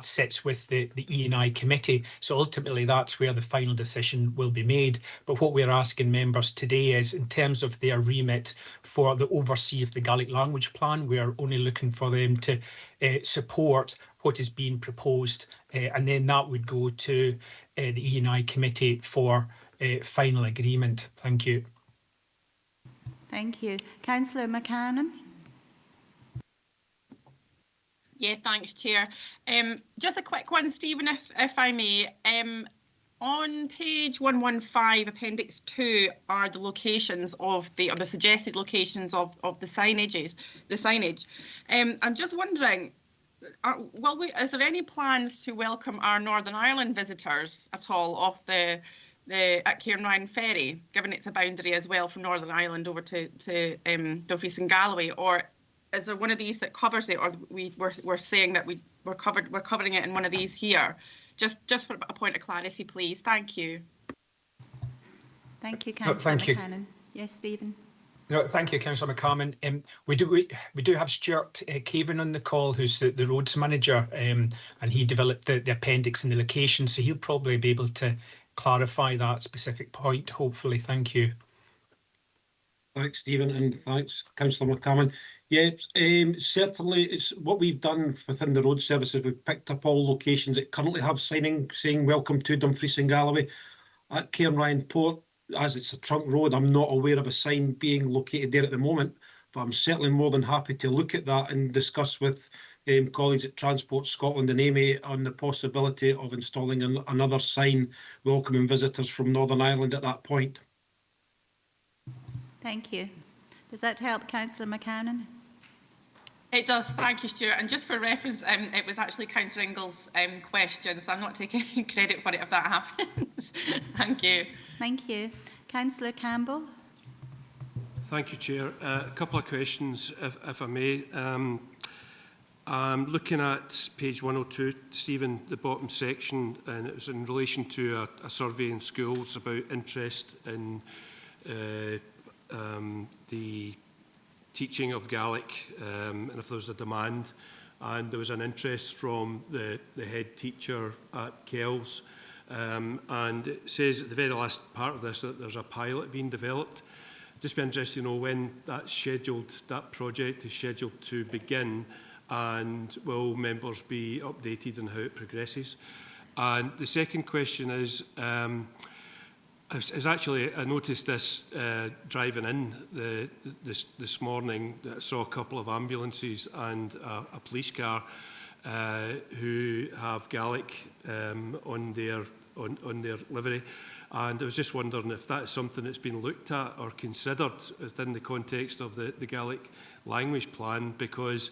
sits with the E&I committee. So ultimately, that's where the final decision will be made. But what we're asking members today is, in terms of their remit for the oversee of the Gaelic language plan, we're only looking for them to support what is being proposed, and then that would go to the E&I committee for final agreement. Thank you. Thank you. Councillor McCannon. Yeah, thanks, Chair. Just a quick one, Stephen, if I may. On page 115, Appendix 2, are the locations of or the suggested locations of the signage. I'm just wondering, is there any plans to welcome our Northern Ireland visitors at all off the Cairnryan ferry, given it's a boundary as well from Northern Ireland over to Dumfries and Galloway, or is there one of these that covers it, or we're saying that we're covering it in one of these here? Just for a point of clarity, please. Thank you. Thank you, Councillor McCannon. Yes, Stephen. No, thank you, Councillor McCarman. We do have Stuart Cavan on the call, who's the roads manager, and he developed the appendix and the location, so he'll probably be able to clarify that specific point, hopefully. Thank you. Thanks, Stephen, and thanks, Councillor McCarman. Yeah, certainly it's what we've done within the road services. We've picked up all locations that currently have signing saying welcome to Dumfries and Galloway. At Cairnryan Port, as it's a trunk road, I'm not aware of a sign being located there at the moment, but I'm certainly more than happy to look at that and discuss with colleagues at Transport Scotland and AME on the possibility of installing another sign welcoming visitors from Northern Ireland at that point. Thank you. Does that help, Councillor McCannon? It does, thank you, Stuart. And just for reference, it was actually Councillor Ingall's question, so I'm not taking any credit for it if that happens. Thank you. Thank you. Councillor Campbell. Thank you, Chair. A couple of questions, if I may. I'm looking at page 102, Stephen, the bottom section, and it was in relation to a survey in schools about interest in the teaching of Gaelic, and if there was a demand. And there was an interest from the head teacher at Kells. And it says at the very last part of this that there's a pilot being developed. Just be interested to know when that project is scheduled to begin, and will members be updated on how it progresses? And the second question is actually, I noticed this driving in this morning. I saw a couple of ambulances and a police car who have Gaelic on their livery. And I was just wondering if that's something that's been looked at or considered within the context of the Gaelic language plan, because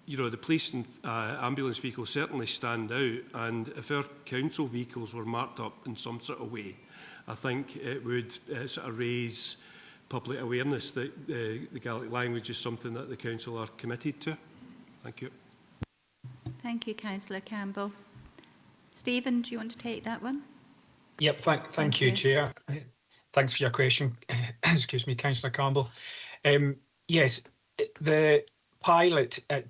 the police and ambulance vehicles certainly stand out, and if our council vehicles were marked up in some sort of way, I think it would sort of raise public awareness that the Gaelic language is something that the council are committed to. Thank you. Thank you, Councillor Campbell. Stephen, do you want to take that one? Yep, thank you, Chair. Thanks for your question. Excuse me, Councillor Campbell. Yes, the pilot at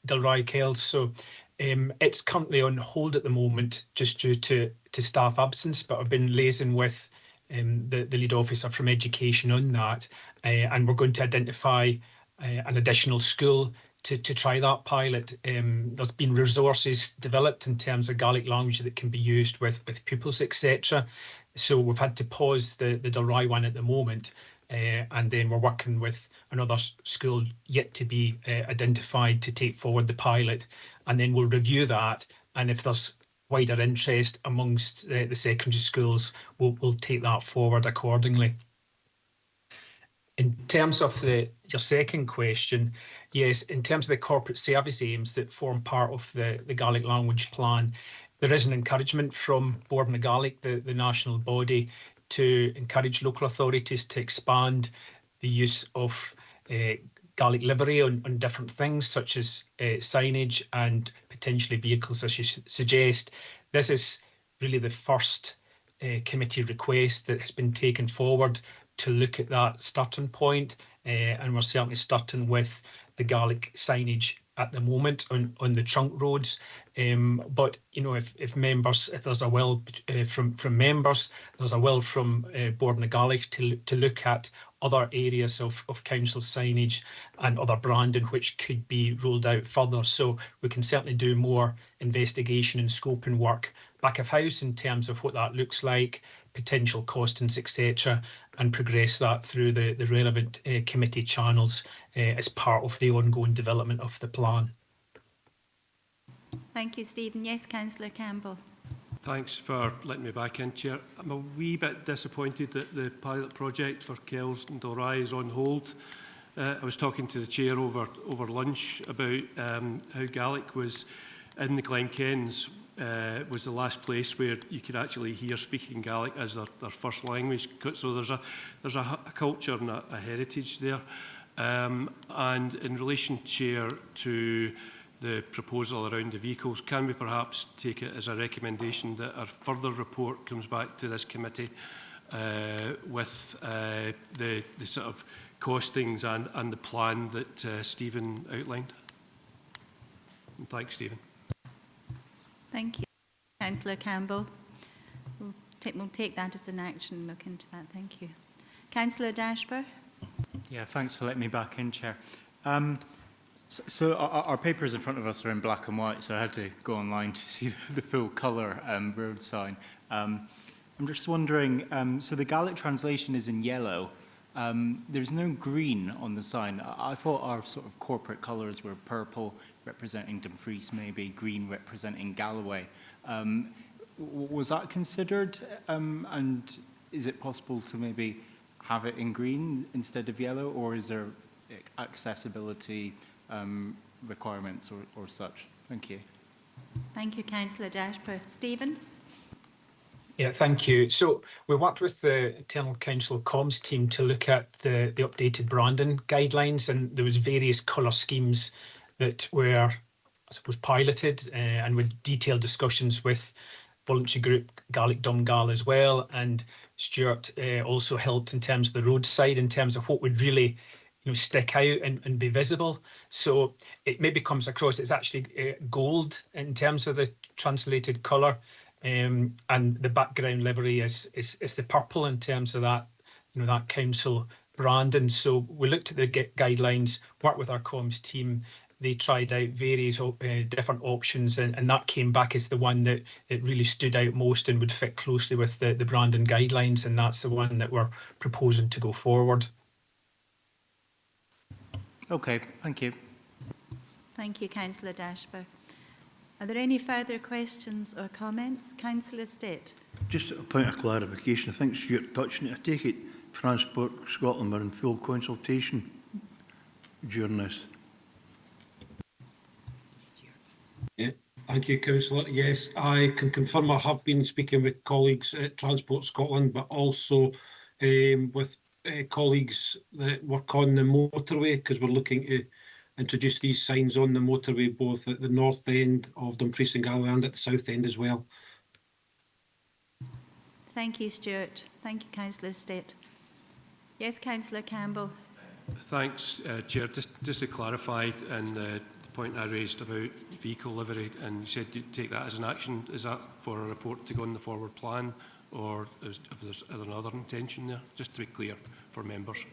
Dilroy Kells, so it's currently on hold at the moment just due to staff absence, but I've been liaising with the lead officer from education on that, and we're going to identify an additional school to try that pilot. There's been resources developed in terms of Gaelic language that can be used with pupils, etc. So we've had to pause the Dilroy one at the moment, and then we're working with another school yet to be identified to take forward the pilot, and then we'll review that, and if there's wider interest amongst the secondary schools, we'll take that forward accordingly. In terms of your second question, yes, in terms of the corporate service aims that form part of the Gaelic language plan, there is an encouragement from Bord na Gaelic, the national body, to encourage local authorities to expand the use of Gaelic livery on different things, such as signage and potentially vehicles, as you suggest. This is really the first committee request that has been taken forward to look at that starting point, and we're certainly starting with the Gaelic signage at the moment on the trunk roads. But if there's a will from members, there's a will from Bord na Gaelic to look at other areas of council signage and other branding which could be rolled out further. So we can certainly do more investigation and scoping work back of house in terms of what that looks like, potential costings, etc., and progress that through the relevant committee channels as part of the ongoing development of the plan. Thank you, Stephen. Yes, Councillor Campbell. Thanks for letting me back in, Chair. I'm a wee bit disappointed that the pilot project for Kells and Dilroy is on hold. I was talking to the Chair over lunch about how Gaelic was in the Glenkens, was the last place where you could actually hear speaking Gaelic as their first language. So there's a culture and a heritage there. And in relation, Chair, to the proposal around the vehicles, can we perhaps take it as a recommendation that a further report comes back to this committee with the sort of costings and the plan that Stephen outlined? And thanks, Stephen. Thank you, Councillor Campbell. We'll take that as an action and look into that. Thank you. Councillor Dashper. Yeah, thanks for letting me back in, Chair. So our papers in front of us are in black and white, so I had to go online to see the full colour road sign. I'm just wondering, so the Gaelic translation is in yellow. There's no green on the sign. I thought our sort of corporate colours were purple, representing Dumfries, maybe green representing Galloway. Was that considered? And is it possible to maybe have it in green instead of yellow, or is there accessibility requirements or such. Thank you. Thank you, Councillor Dashper. Stephen? Yeah, thank you. So we worked with the Internal Council comms team to look at the updated branding guidelines, and there was various colour schemes that were, I suppose, piloted and with detailed discussions with voluntary group Gaelic Dumgal as well. And Stuart also helped in terms of the roadside, in terms of what would really stick out and be visible. So it maybe comes across, it's actually gold in terms of the translated colour. And the background livery is the purple in terms of that, that council brand. And so we looked at the guidelines, worked with our comms team. They tried out various different options, and that came back as the one that it really stood out most and would fit closely with the branding guidelines. And that's the one that we're proposing to go forward. Okay, thank you. Thank you, Councillor Dashper. Are there any further questions or comments? Councillor Stitt. Just a point of clarification, I think Stuart touched on it. I take it Transport Scotland were in full consultation during this. Yeah, thank you, Councillor. Yes, I can confirm I have been speaking with colleagues at Transport Scotland, but also with colleagues that work on the motorway, because we're looking to introduce these signs on the motorway, both at the north end of Dumfries and Galloway and at the south end as well. Thank you, Stuart. Thank you, Councillor Stitt. Yes, Councillor Campbell. Thanks, Chair. Just to clarify, and the point I raised about vehicle livery, and you said you'd take that as an action. Is that for a report to go on the forward plan, or is there another intention there? Just to be clear for members.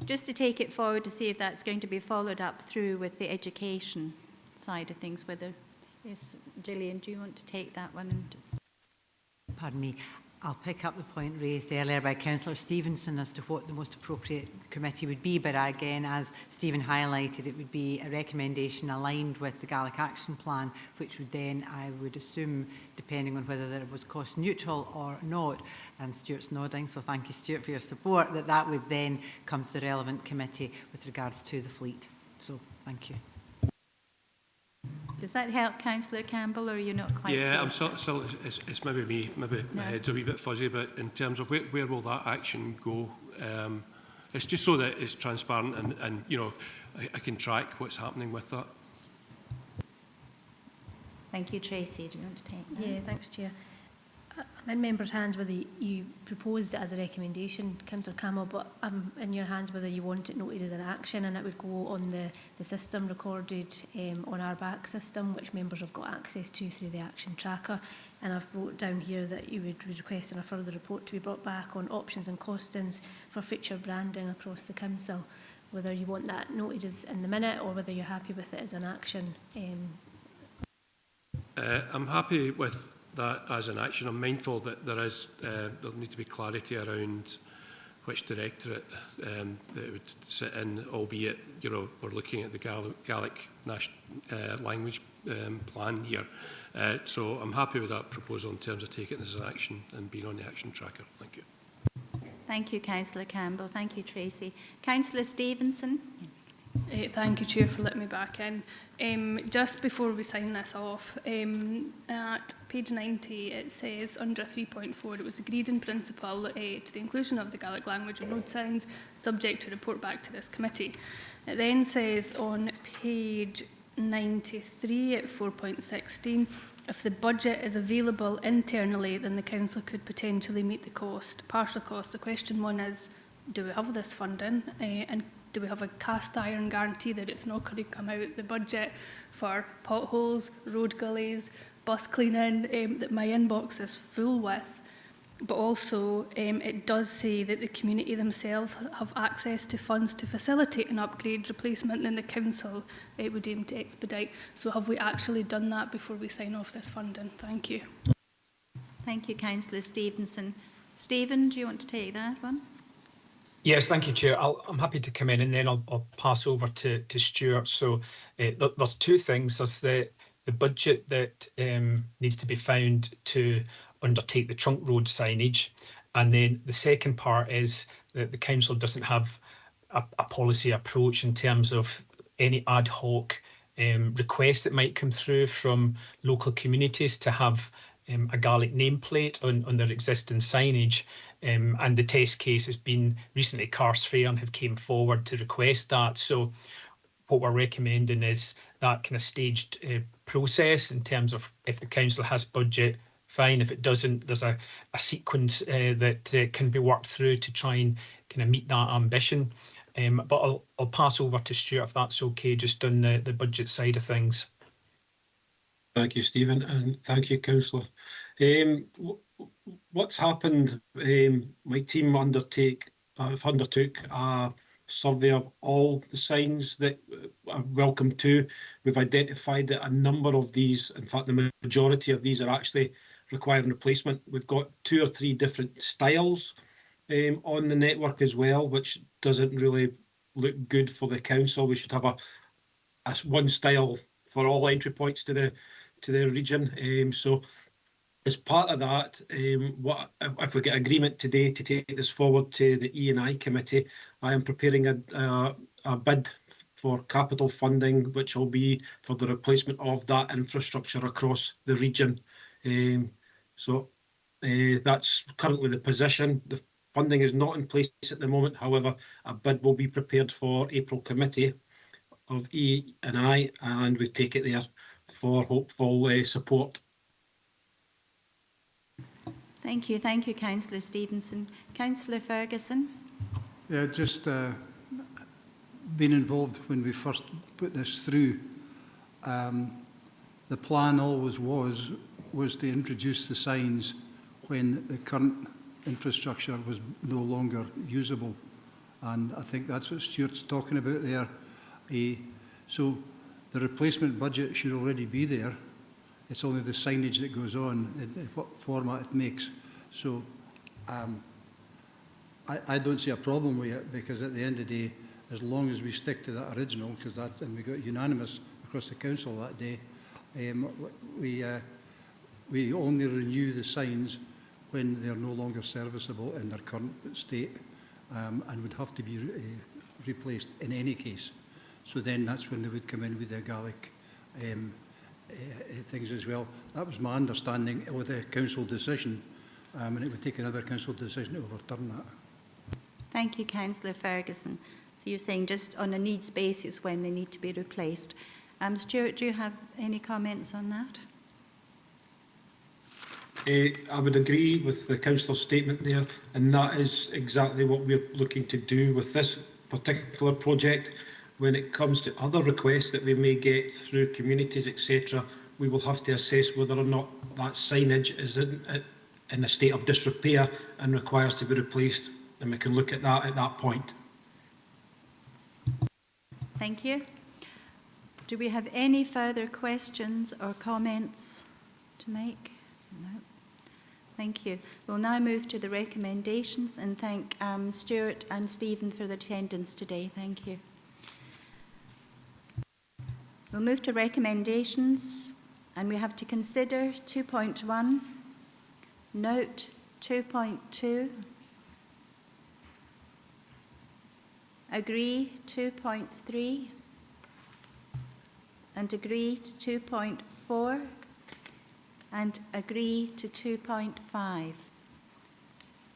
Just to take it forward to see if that's going to be followed up through with the education side of things. Whether, yes, Gillian, do you want to take that one? And pardon me. I'll pick up the point raised earlier by Councillor Stevenson as to what the most appropriate committee would be. But again, as Stephen highlighted, it would be a recommendation aligned with the Gaelic Action Plan, which would then, I would assume, depending on whether it was cost neutral or not, and Stuart's nodding, so thank you, Stuart, for your support, that would then come to the relevant committee with regards to the fleet. So thank you. does that help, Councillor Campbell, or are you not quite Yeah, clear? I'm still it's maybe me, maybe my head's a wee bit fuzzy, but in terms of where will that action go? It's just so that it's transparent and I can track what's happening with that. Thank you, Tracy. Do you want to take that? Yeah, thanks, Chair. I'm in members' hands whether you proposed it as a recommendation, Councillor Campbell, but I'm in your hands whether you want it noted as an action, and it would go on the system recorded on our back system, which members have got access to through the action tracker. And I've wrote down here that you would request in a further report to be brought back on options and costings for future branding across the council. Whether you want that noted as in the minute or whether you're happy with it as an action. I'm happy with that as an action. I'm mindful that there'll need to be clarity around which directorate that it would sit in, albeit we're looking at the Gaelic language plan here. So I'm happy with that proposal in terms of taking it as an action and being on the action tracker. Thank you. Thank you, Councillor Campbell. Thank you, Tracy. Councillor Stevenson. Thank you, Chair, for letting me back in. Just before we sign this off, at page 90 it says under 3.4 it was agreed in principle to the inclusion of the Gaelic language and road signs subject to report back to this committee. It then says on page 93 at 4.16 if the budget is available internally then the council could potentially meet the partial cost. The question one is, do we have this funding and do we have a cast iron guarantee that it's not going to come out the budget for potholes, road gullies, bus cleaning that my inbox is full with? But also it does say that the community themselves have access to funds to facilitate an upgrade replacement and the council would aim to expedite. So have we actually done that before we sign off this funding? Thank you. Thank you, Councillor Stevenson. Stephen, do you want to take that one? Yes, thank you, Chair. I'm happy to come in and then I'll pass over to Stuart. So there's two things. There's the budget that needs to be found to undertake the trunk road signage. And then the second part is that the council doesn't have a policy approach in terms of any ad hoc requests that might come through from local communities to have a Gaelic nameplate on their existing signage. And the test case has been recently Carstfairn have came forward to request that. So what we're recommending is that kind of staged process in terms of if the council has budget, fine. If it doesn't, there's a sequence that can be worked through to try and kind of meet that ambition. But I'll pass over to Stuart if that's okay, just on the budget side of things. Thank you, Stephen, and thank you, Councillor. What's happened, my team undertook a survey of all the signs that are welcome to. We've identified that a number of these, in fact, the majority of these are actually requiring replacement. We've got 2 or 3 different styles on the network as well, which doesn't really look good for the council. We should have a one style for all entry points to the region. So as part of that, if we get agreement today to take this forward to the E&I committee, I am preparing a bid for capital funding, which will be for the replacement of that infrastructure across the region. So that's currently the position. The funding is not in place at the moment. However, a bid will be prepared for April committee of E&I, and we take it there for hopeful support. Thank you, Councillor Stevenson. Councillor Ferguson. Yeah, just been involved when we first put this through. The plan always was to introduce the signs when the current infrastructure was no longer usable, and I think that's what Stuart's talking about there. So the replacement budget should already be there. It's only the signage that goes on, in what format it makes. So I don't see a problem with it, because at the end of the day, as long as we stick to that original, and we got unanimous across the council that day, we only renew the signs when they're no longer serviceable in their current state, and would have to be replaced in any case. So then that's when they would come in with their Gaelic things as well. That was my understanding with a council decision, and it would take another council decision to overturn that. Thank you, Councillor Ferguson. So you're saying just on a needs basis when they need to be replaced. Stuart, do you have any comments on that? I would agree with the councillor's statement there, and that is exactly what we're looking to do with this particular project. When it comes to other requests that we may get through communities, etc., we will have to assess whether or not that signage is in a state of disrepair and requires to be replaced, and we can look at that point. Thank you. Do we have any further questions or comments to make? No. Thank you. We'll now move to the recommendations, and thank Stuart and Stephen for their attendance today. Thank you. We'll move to recommendations, and we have to consider 2.1, note 2.2, agree 2.3, and agree to 2.4, and agree to 2.5.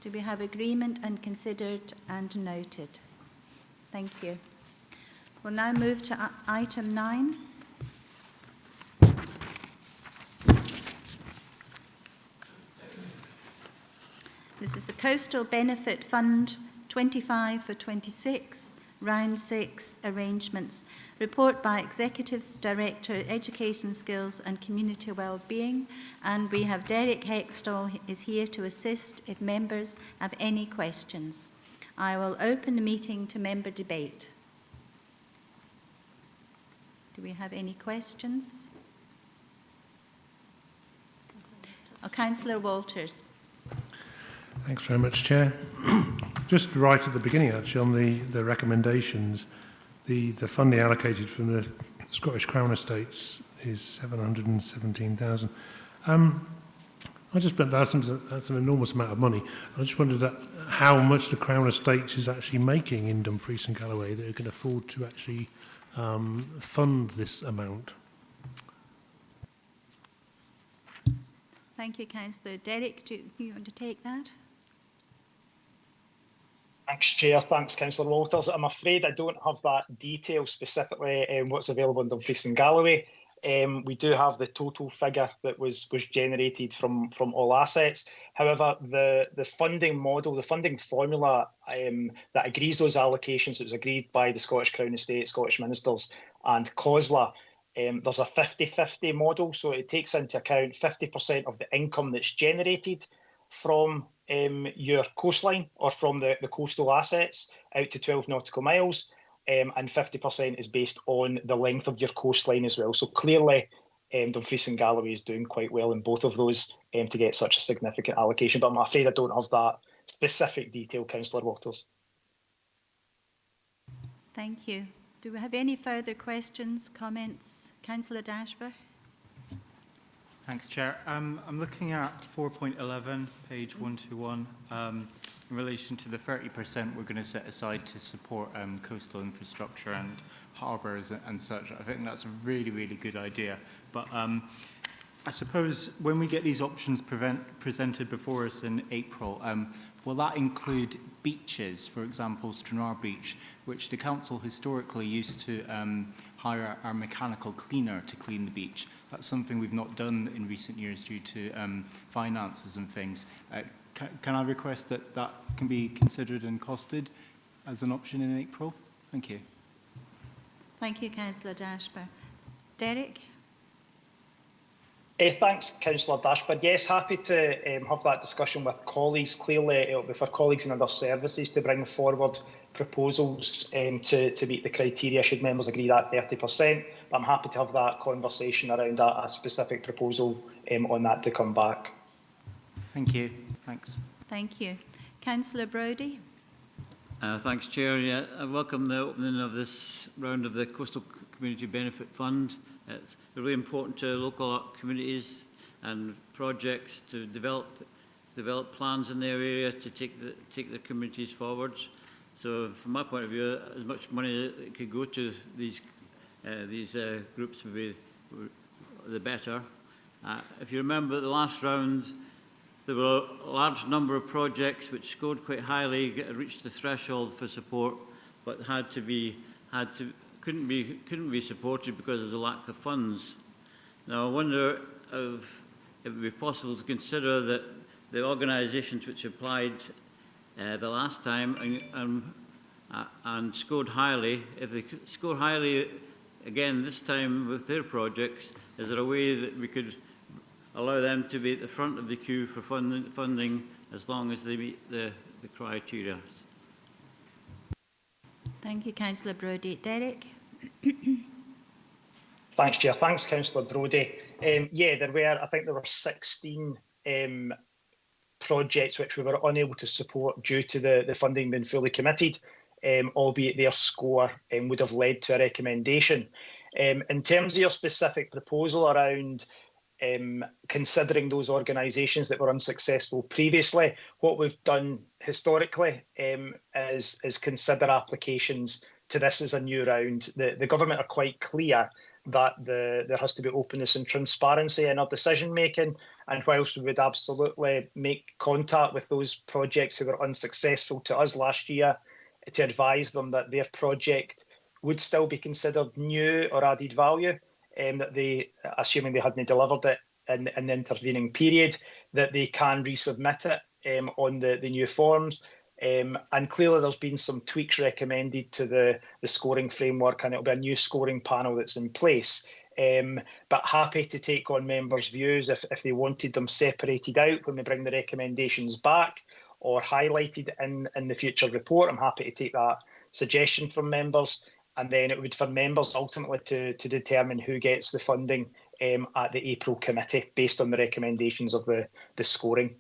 Do we have agreement and considered and noted? Thank you. We'll now move to item 9. This is the Coastal Benefit Fund 25 for 26, Round 6 arrangements. Report by Executive Director, Education Skills and Community Wellbeing. And we have Derek Hextall is here to assist if members have any questions. I will open the meeting to member debate. Do we have any questions? Councillor Walters. Thanks very much, Chair. Just right at the beginning, actually, on the recommendations, the funding allocated from the Scottish Crown Estates is 717,000. I just bet that's an enormous amount of money. I just wondered how much the Crown Estates is actually making in Dumfries and Galloway that it can afford to actually fund this amount? Thank you, Councillor. Derek, do you want to take that? Thanks, Chair. Thanks, Councillor Walters. I'm afraid I don't have that detail specifically what's available in Dumfries and Galloway. We do have the total figure that was generated from all assets. However, the funding model, the funding formula that agrees those allocations, it was agreed by the Scottish Crown Estate, Scottish Ministers and COSLA. There's a 50-50 model, so it takes into account 50% of the income that's generated from your coastline or from the coastal assets out to 12 nautical miles, and 50% is based on the length of your coastline as well. So clearly, Dumfries and Galloway is doing quite well in both of those to get such a significant allocation, but I'm afraid I don't have that specific detail, Councillor Waters. Thank you. Do we have any further questions, comments? Councillor Dashper. Thanks, Chair. I'm looking at 4.11, page 121, in relation to the 30% we're going to set aside to support coastal infrastructure and harbours and such. I think that's a really, really good idea. But I suppose when we get these options presented before us in April, will that include beaches, for example, Stranraer Beach, which the council historically used to hire our mechanical cleaner to clean the beach? That's something we've not done in recent years due to finances and things. Can I request that that can be considered and costed as an option in April? Thank you. Thank you, Councillor Dashper. Derek? Thanks, Councillor Dashper. Yes, happy to have that discussion with colleagues. Clearly, it'll be for colleagues in other services to bring forward proposals to meet the criteria, should members agree that 30%. But I'm happy to have that conversation around a specific proposal on that to come back. Thank you. Thanks. Thank you. Councillor Brodie? Thanks, Chair. Yeah, I welcome the opening of this round of the Coastal Community Benefit Fund. It's really important to local communities and projects to develop plans in their area to take their communities forwards. So, from my point of view, as much money that could go to these groups would be the better. If you remember the last round, there were a large number of projects which scored quite highly, reached the threshold for support, but couldn't be supported because of the lack of funds. Now, I wonder if it would be possible to consider that the organisations which applied the last time and scored highly, if they score highly again this time with their projects, is there a way that we could allow them to be at the front of the queue for funding as long as they meet the criteria? Thank you, Councillor Brodie. Derek? Thanks, Chair. Thanks, Councillor Brodie. Yeah, I think there were 16 projects which we were unable to support due to the funding being fully committed, albeit their score would have led to a recommendation. In terms of your specific proposal around considering those organisations that were unsuccessful previously, what we've done historically is consider applications to this as a new round. The government are quite clear that there has to be openness and transparency in our decision making, and whilst we would absolutely make contact with those projects who were unsuccessful to us last year to advise them that their project would still be considered new or added value, that they, assuming they hadn't delivered it in the intervening period, that they can resubmit it on the new forms. And clearly there's been some tweaks recommended to the scoring framework, and it'll be a new scoring panel that's in place. But happy to take on members' views if they wanted them separated out when we bring the recommendations back, or highlighted in the future report. I'm happy to take that suggestion from members, and then it would for members ultimately to determine who gets the funding at the April committee based on the recommendations of the scoring.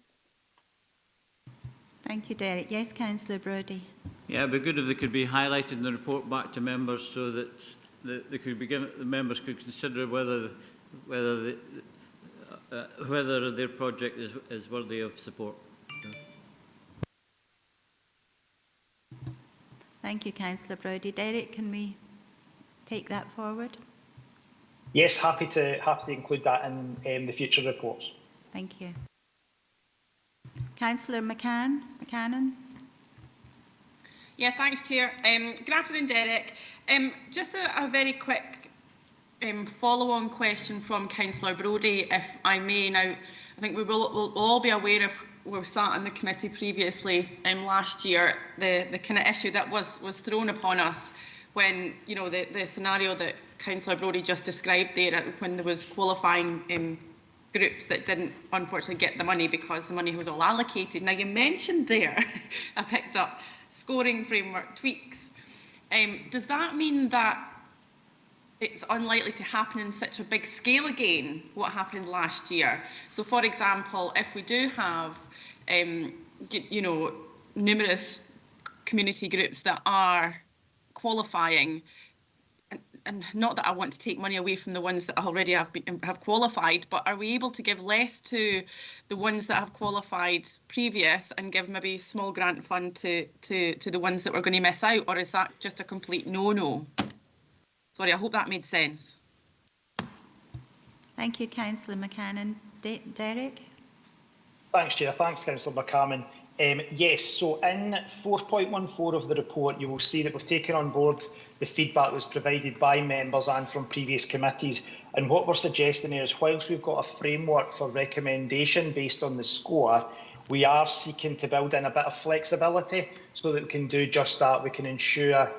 Thank you, Derek. Yes, Councillor Brodie. Yeah, it'd be good if they could be highlighted in the report back to members, so that they could be given, the members could consider whether their project is worthy of support. Thank you, Councillor Brodie. Derek, can we take that forward? Yes, happy to include that in the future reports. Thank you. Councillor McCannon. Yeah, thanks, Chair. Good afternoon, Derek. Just a very quick follow-on question from Councillor Brodie, if I may. Now, I think we'll all be aware of, we've sat on the committee previously last year, the kind of issue that was thrown upon us when, you know, the scenario that Councillor Brodie just described there, when there was qualifying groups that didn't unfortunately get the money because the money was all allocated. Now, you mentioned there, I picked up, scoring framework tweaks. Does that mean that it's unlikely to happen in such a big scale again, what happened last year? So, for example, if we do have, you know, numerous community groups that are qualifying, and not that I want to take money away from the ones that already have qualified, but are we able to give less to the ones that have qualified previous and give maybe small grant fund to the ones that we're going to miss out, or is that just a complete no-no? Sorry, I hope that made sense. Thank you, Councillor McCannon. Derek? Thanks, Chair. Thanks, Councillor McCammon. Yes, so in 4.14 of the report, you will see that we've taken on board the feedback that was provided by members and from previous committees. And what we're suggesting here is, whilst we've got a framework for recommendation based on the score, we are seeking to build in a bit of flexibility so that we can do just that. We can ensure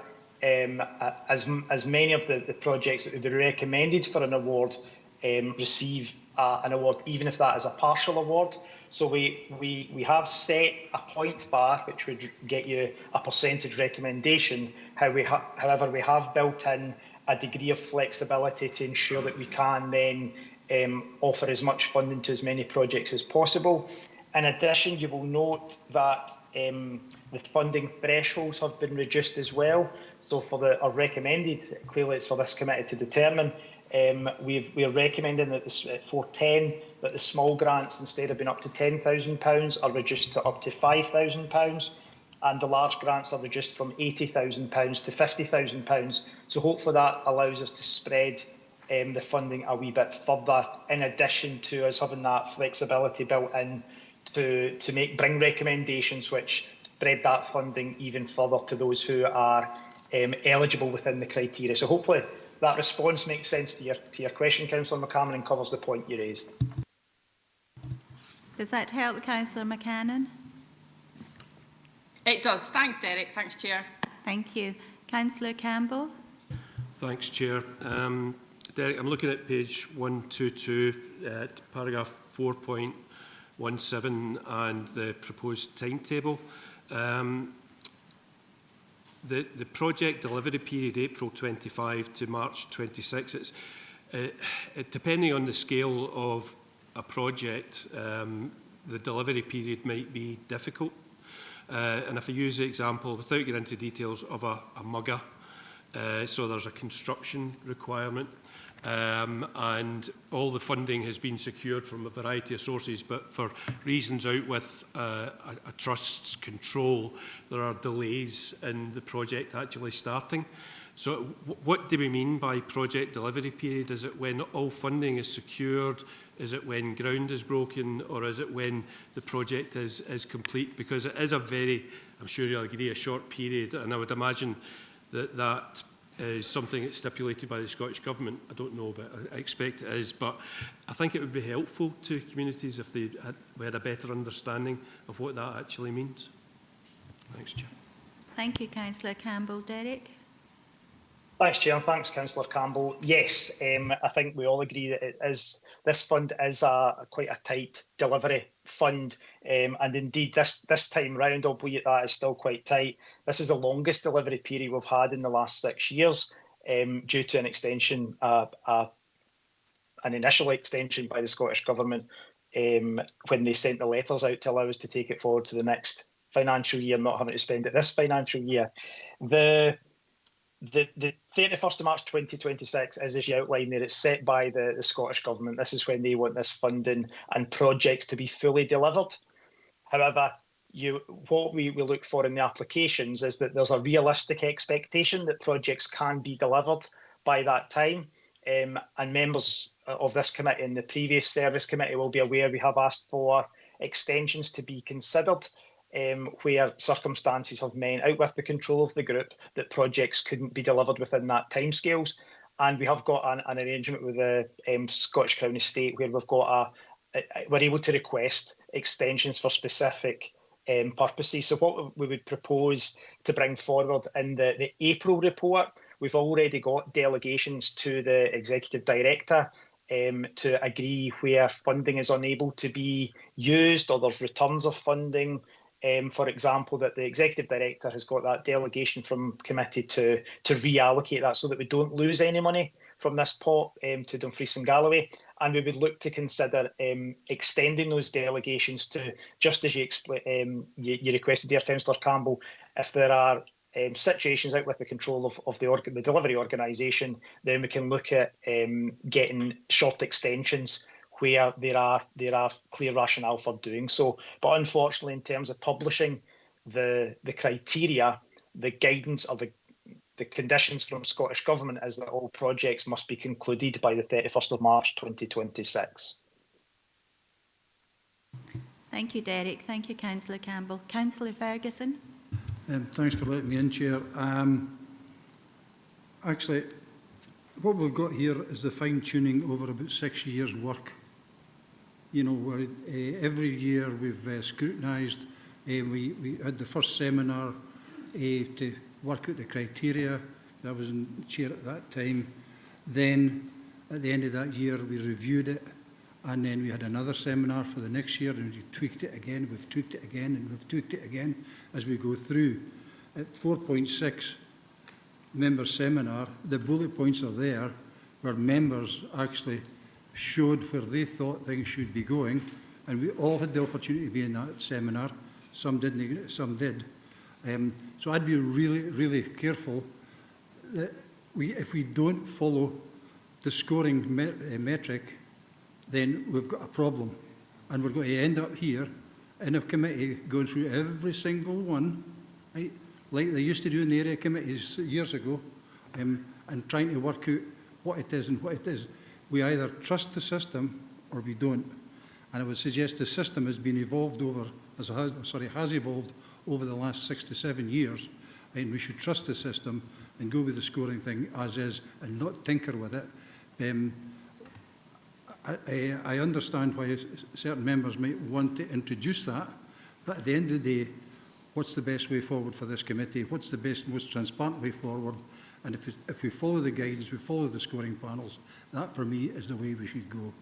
as many of the projects that would be recommended for an award receive an award, even if that is a partial award. So we have set a point bar which would get you a percentage recommendation. However, we have built in a degree of flexibility to ensure that we can then offer as much funding to as many projects as possible. In addition, you will note that the funding thresholds have been reduced as well. So for the recommended, clearly it's for this committee to determine, we are recommending that at 410 that the small grants, instead of being up to £10,000, are reduced to up to £5,000, and the large grants are reduced from £80,000 to £50,000. So hopefully that allows us to spread the funding a wee bit further, in addition to us having that flexibility built in to bring recommendations which spread that funding even further to those who are eligible within the criteria. So hopefully that response makes sense to your question, Councillor McCammon, and covers the point you raised. Does that help, Councillor McCannon? It does. Thanks, Derek. Thanks, Chair. Thank you. Councillor Campbell? Thanks, Chair. Derek, I'm looking at page 122, paragraph 4.17 and the proposed timetable. The project delivery period, April 25 to March 26, it's depending on the scale of a project, the delivery period might be difficult. And if I use the example, without getting into details, of a mugger, so there's a construction requirement, and all the funding has been secured from a variety of sources, but for reasons out with a trust's control, there are delays in the project actually starting. So what do we mean by project delivery period? Is it when all funding is secured? Is it when ground is broken? Or is it when the project is complete? Because it is a very, I'm sure you'll agree, a short period, and I would imagine that is something that's stipulated by the Scottish Government. I don't know, but I expect it is. But I think it would be helpful to communities if we had a better understanding of what that actually means. Thanks, Chair. Thank you, Councillor Campbell. Derek? Thanks, Chair, and thanks, Councillor Campbell. Yes, I think we all agree that this fund is quite a tight delivery fund, and indeed this time round, albeit that is still quite tight, this is the longest delivery period we've had in the last 6 years, due to an extension, an initial extension by the Scottish Government when they sent the letters out to allow us to take it forward to the next financial year, not having to spend it this financial year. The 31st of March 2026 is, as you outlined there, it's set by the Scottish Government. This is when they want this funding and projects to be fully delivered. However, what we look for in the applications is that there's a realistic expectation that projects can be delivered by that time. And members of this committee and the previous service committee will be aware we have asked for extensions to be considered where circumstances have meant, out with the control of the group, that projects couldn't be delivered within that timescales. And we have got an arrangement with the Scottish Crown Estate where we've got we're able to request extensions for specific purposes. So what we would propose to bring forward in the April report, we've already got delegations to the Executive Director to agree where funding is unable to be used or there's returns of funding. For example, that the Executive Director has got that delegation from committee to reallocate that so that we don't lose any money from this pot to Dumfries and Galloway. And we would look to consider extending those delegations to, just as you requested, dear Councillor Campbell, if there are situations out with the control of the delivery organisation, then we can look at getting short extensions where there are clear rationale for doing so. But unfortunately, in terms of publishing the criteria, the guidance of the conditions from Scottish Government is that all projects must be concluded by the 31st of March 2026. Thank you, Derek. Thank you, Councillor Campbell. Councillor Ferguson. Thanks for letting me in, Chair. Actually, what we've got here is the fine-tuning over about 6 years' work. You know, where, every year we've scrutinised. We had the first seminar to work out the criteria. I was in the chair at that time. Then, at the end of that year, we reviewed it. And then we had another seminar for the next year, and we tweaked it again, we've tweaked it again, and we've tweaked it again as we go through. At 4.6 member seminar, the bullet points are there where members actually showed where they thought things should be going, and we all had the opportunity to be in that seminar. Some didn't, some did. So I'd be really, really careful that if we don't follow the scoring metric, then we've got a problem. And we're going to end up here in a committee going through every single one, right, like they used to do in the area committees years ago, and trying to work out what it is and what it is. We either trust the system or we don't. And I would suggest the system has been evolved has evolved over the last 6 to 7 years, and we should trust the system and go with the scoring thing as is and not tinker with it. I understand why certain members might want to introduce that, but at the end of the day, what's the best way forward for this committee? What's the best, most transparent way forward? And if we follow the guidance, we follow the scoring panels, that for me is the way we should go.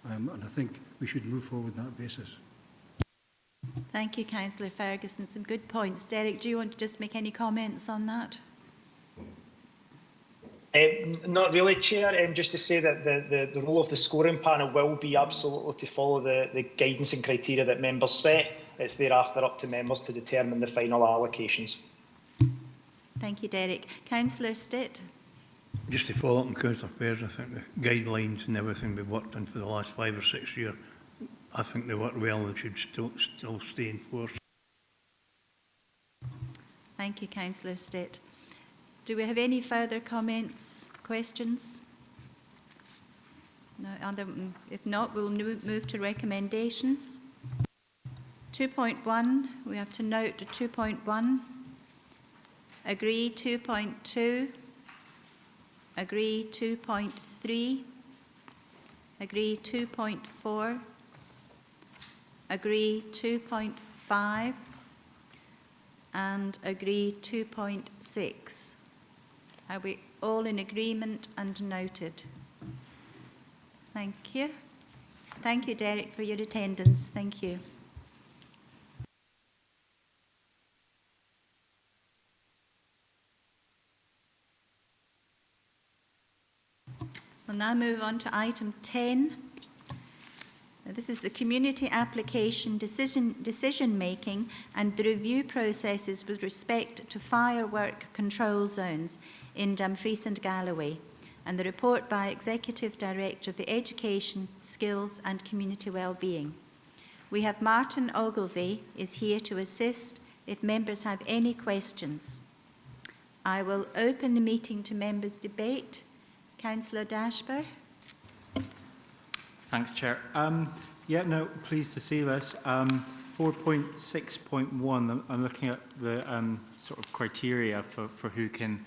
And I think we should move forward on that basis. Thank you, Councillor Ferguson. Some good points. Derek, do you want to just make any comments on that? Not really, Chair. Just to say that the role of the scoring panel will be absolutely to follow the guidance and criteria that members set. It's thereafter up to members to determine the final allocations. Thank you, Derek. Councillor Stitt. Just to follow up on Councillor Pears, I think the guidelines and everything we've worked on for the last 5 or 6 years, I think they work well and should still stay in force. Thank you, Councillor Stitt. Do we have any further comments, questions? No, if not, we'll move to recommendations. 2.1, we have to note to 2.1. Agree 2.2. Agree 2.3. Agree 2.4. Agree 2.5. And agree 2.6. Are we all in agreement and noted? Thank you. Thank you, Derek, for your attendance. Thank you. We'll now move on to item 10. This is the community application decision making and the review processes with respect to firework control zones in Dumfries and Galloway, and the report by Executive Director of the Education, Skills and Community Wellbeing. We have Martin Ogilvie is here to assist if members have any questions. I will open the meeting to members' debate. Councillor Dashper. Thanks, Chair. Yeah, no, pleased to see this. 4.6.1, I'm looking at the sort of criteria for who can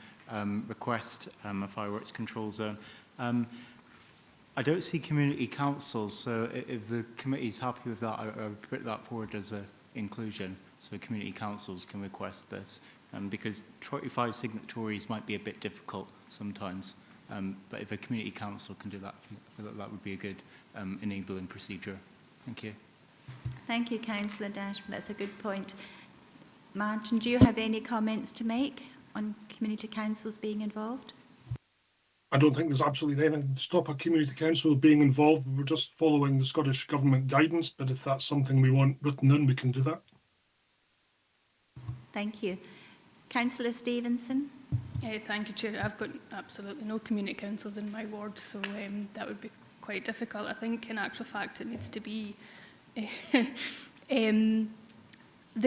request a fireworks control zone. I don't see community councils, so if the committee is happy with that, I would put that forward as an inclusion, so community councils can request this, because 25 signatories might be a bit difficult sometimes, but if a community council can do that, that would be a good enabling procedure. Thank you. Thank you, Councillor Dashwood. That's a good point. Martin, do you have any comments to make on community councils being involved? I don't think there's absolutely anything to stop a community council being involved. We're just following the Scottish Government guidance, but if that's something we want written in, we can do that. Thank you. Councillor Stevenson. Thank you, Chair. I've got absolutely no community councils in my ward, so that would be quite difficult. I think in actual fact it needs to be the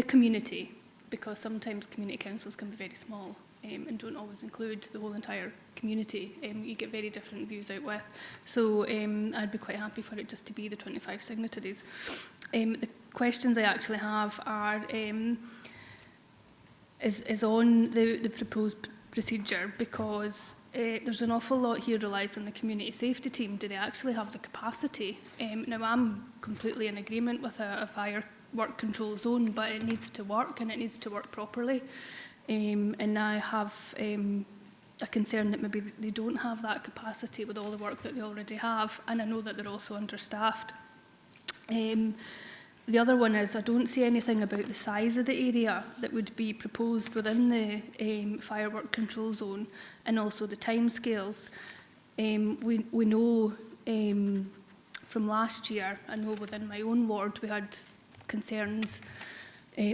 community, because sometimes community councils can be very small and don't always include the whole entire community. You get very different views out with. So I'd be quite happy for it just to be the 25 signatories. The questions I actually have are is on the proposed procedure, because there's an awful lot here relies on the community safety team. Do they actually have the capacity? Now, I'm completely in agreement with a fire work control zone, but it needs to work, and it needs to work properly. And I have a concern that maybe they don't have that capacity with all the work that they already have, and I know that they're also understaffed. The other one is I don't see anything about the size of the area that would be proposed within the firework control zone, and also the timescales. We know from last year, I know within my own ward we had concerns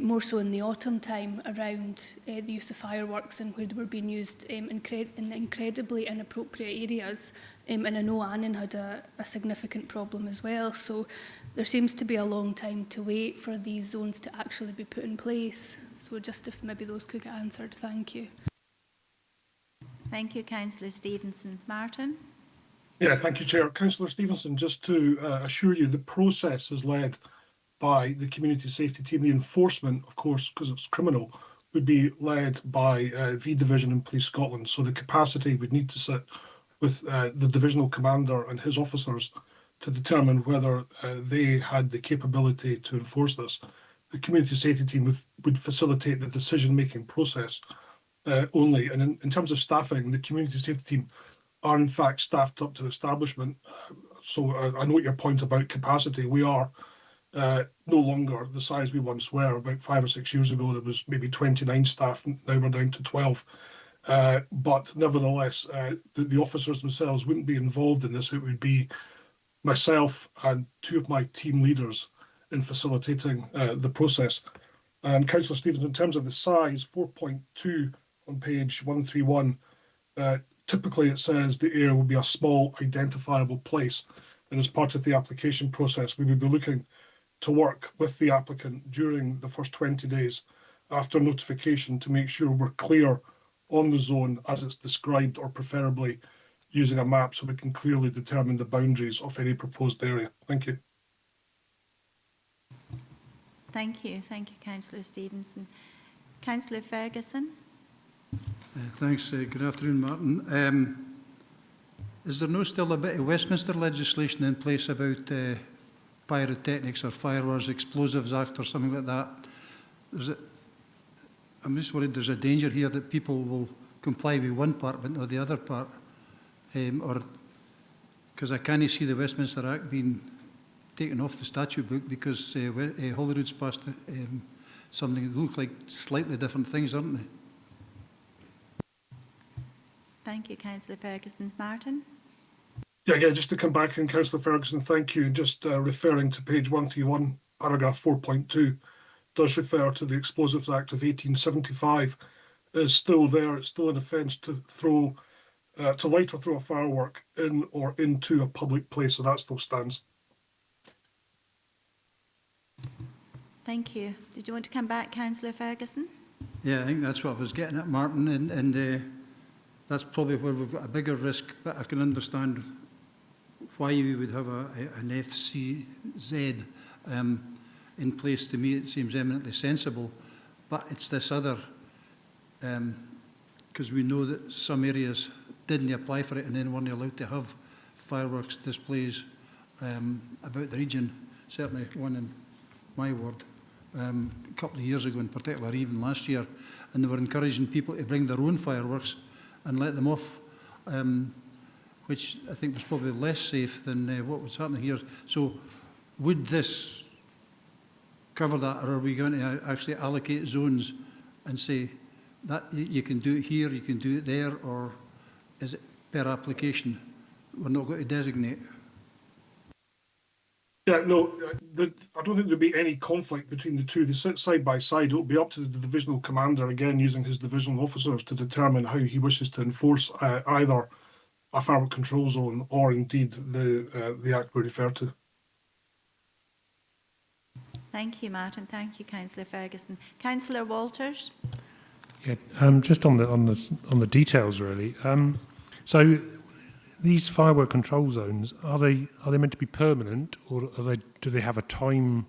more so in the autumn time around the use of fireworks and where they were being used in incredibly inappropriate areas. And I know Annan had a significant problem as well. So there seems to be a long time to wait for these zones to actually be put in place. So just if maybe those could get answered. Thank you. Thank you, Councillor Stevenson. Martin? Yeah, thank you, Chair. Councillor Stevenson, just to assure you, the process is led by the community safety team. The enforcement, of course, because it's criminal, would be led by V Division and Police Scotland. So the capacity would need to sit with the divisional commander and his officers to determine whether they had the capability to enforce this. The community safety team would facilitate the decision-making process only. And in terms of staffing, the community safety team are in fact staffed up to establishment. So I note your point about capacity. We are no longer the size we once were. About 5 or 6 years ago, there was maybe 29 staff. Now we're down to 12. But nevertheless, the officers themselves wouldn't be involved in this. It would be myself and 2 of my team leaders in facilitating the process. And Councillor Stevens, in terms of the size, 4.2 on page 131, typically it says the area will be a small identifiable place. And as part of the application process, we would be looking to work with the applicant during the first 20 days after notification to make sure we're clear on the zone as it's described, or preferably using a map so we can clearly determine the boundaries of any proposed area. Thank you. Thank you, Councillor Stevenson. Councillor Ferguson. Thanks. Good afternoon, Martin. Is there still a bit of Westminster legislation in place about pyrotechnics or fireworks, explosives act or something like that? I'm just worried there's a danger here that people will comply with one part but not the other part. Or because I can't see the Westminster Act being taken off the statute book because Holyrood's passed something that looks like slightly different things, aren't they? Thank you, Councillor Ferguson. Martin? Yeah, just to come back in, Councillor Ferguson, thank you. Just referring to page 131, paragraph 4.2, does refer to the Explosives Act of 1875. Is still there. It's still an offence to light or throw a firework in or into a public place, so that still stands. Thank you. Did you want to come back, Councillor Ferguson? Yeah, I think that's what I was getting at, Martin, and that's probably where we've got a bigger risk, but I can understand why we would have an FCZ in place. To me, it seems eminently sensible, but it's this other, because we know that some areas didn't apply for it and then weren't allowed to have fireworks displays about the region, certainly one in my ward, a couple of years ago in particular, even last year, and they were encouraging people to bring their own fireworks and let them off, which I think was probably less safe than what was happening here. So would this cover that, or are we going to actually allocate zones and say that you can do it here, you can do it there, or is it per application? We're not going to designate. Yeah, no, I don't think there'll be any conflict between the two. They sit side by side. It'll be up to the divisional commander, again, using his divisional officers to determine how he wishes to enforce either a firework control zone or indeed the act we refer to. Thank you, Martin. Thank you, Councillor Ferguson. Councillor Walters. Yeah, just on the details really. So these firework control zones, are they meant to be permanent, or do they have a time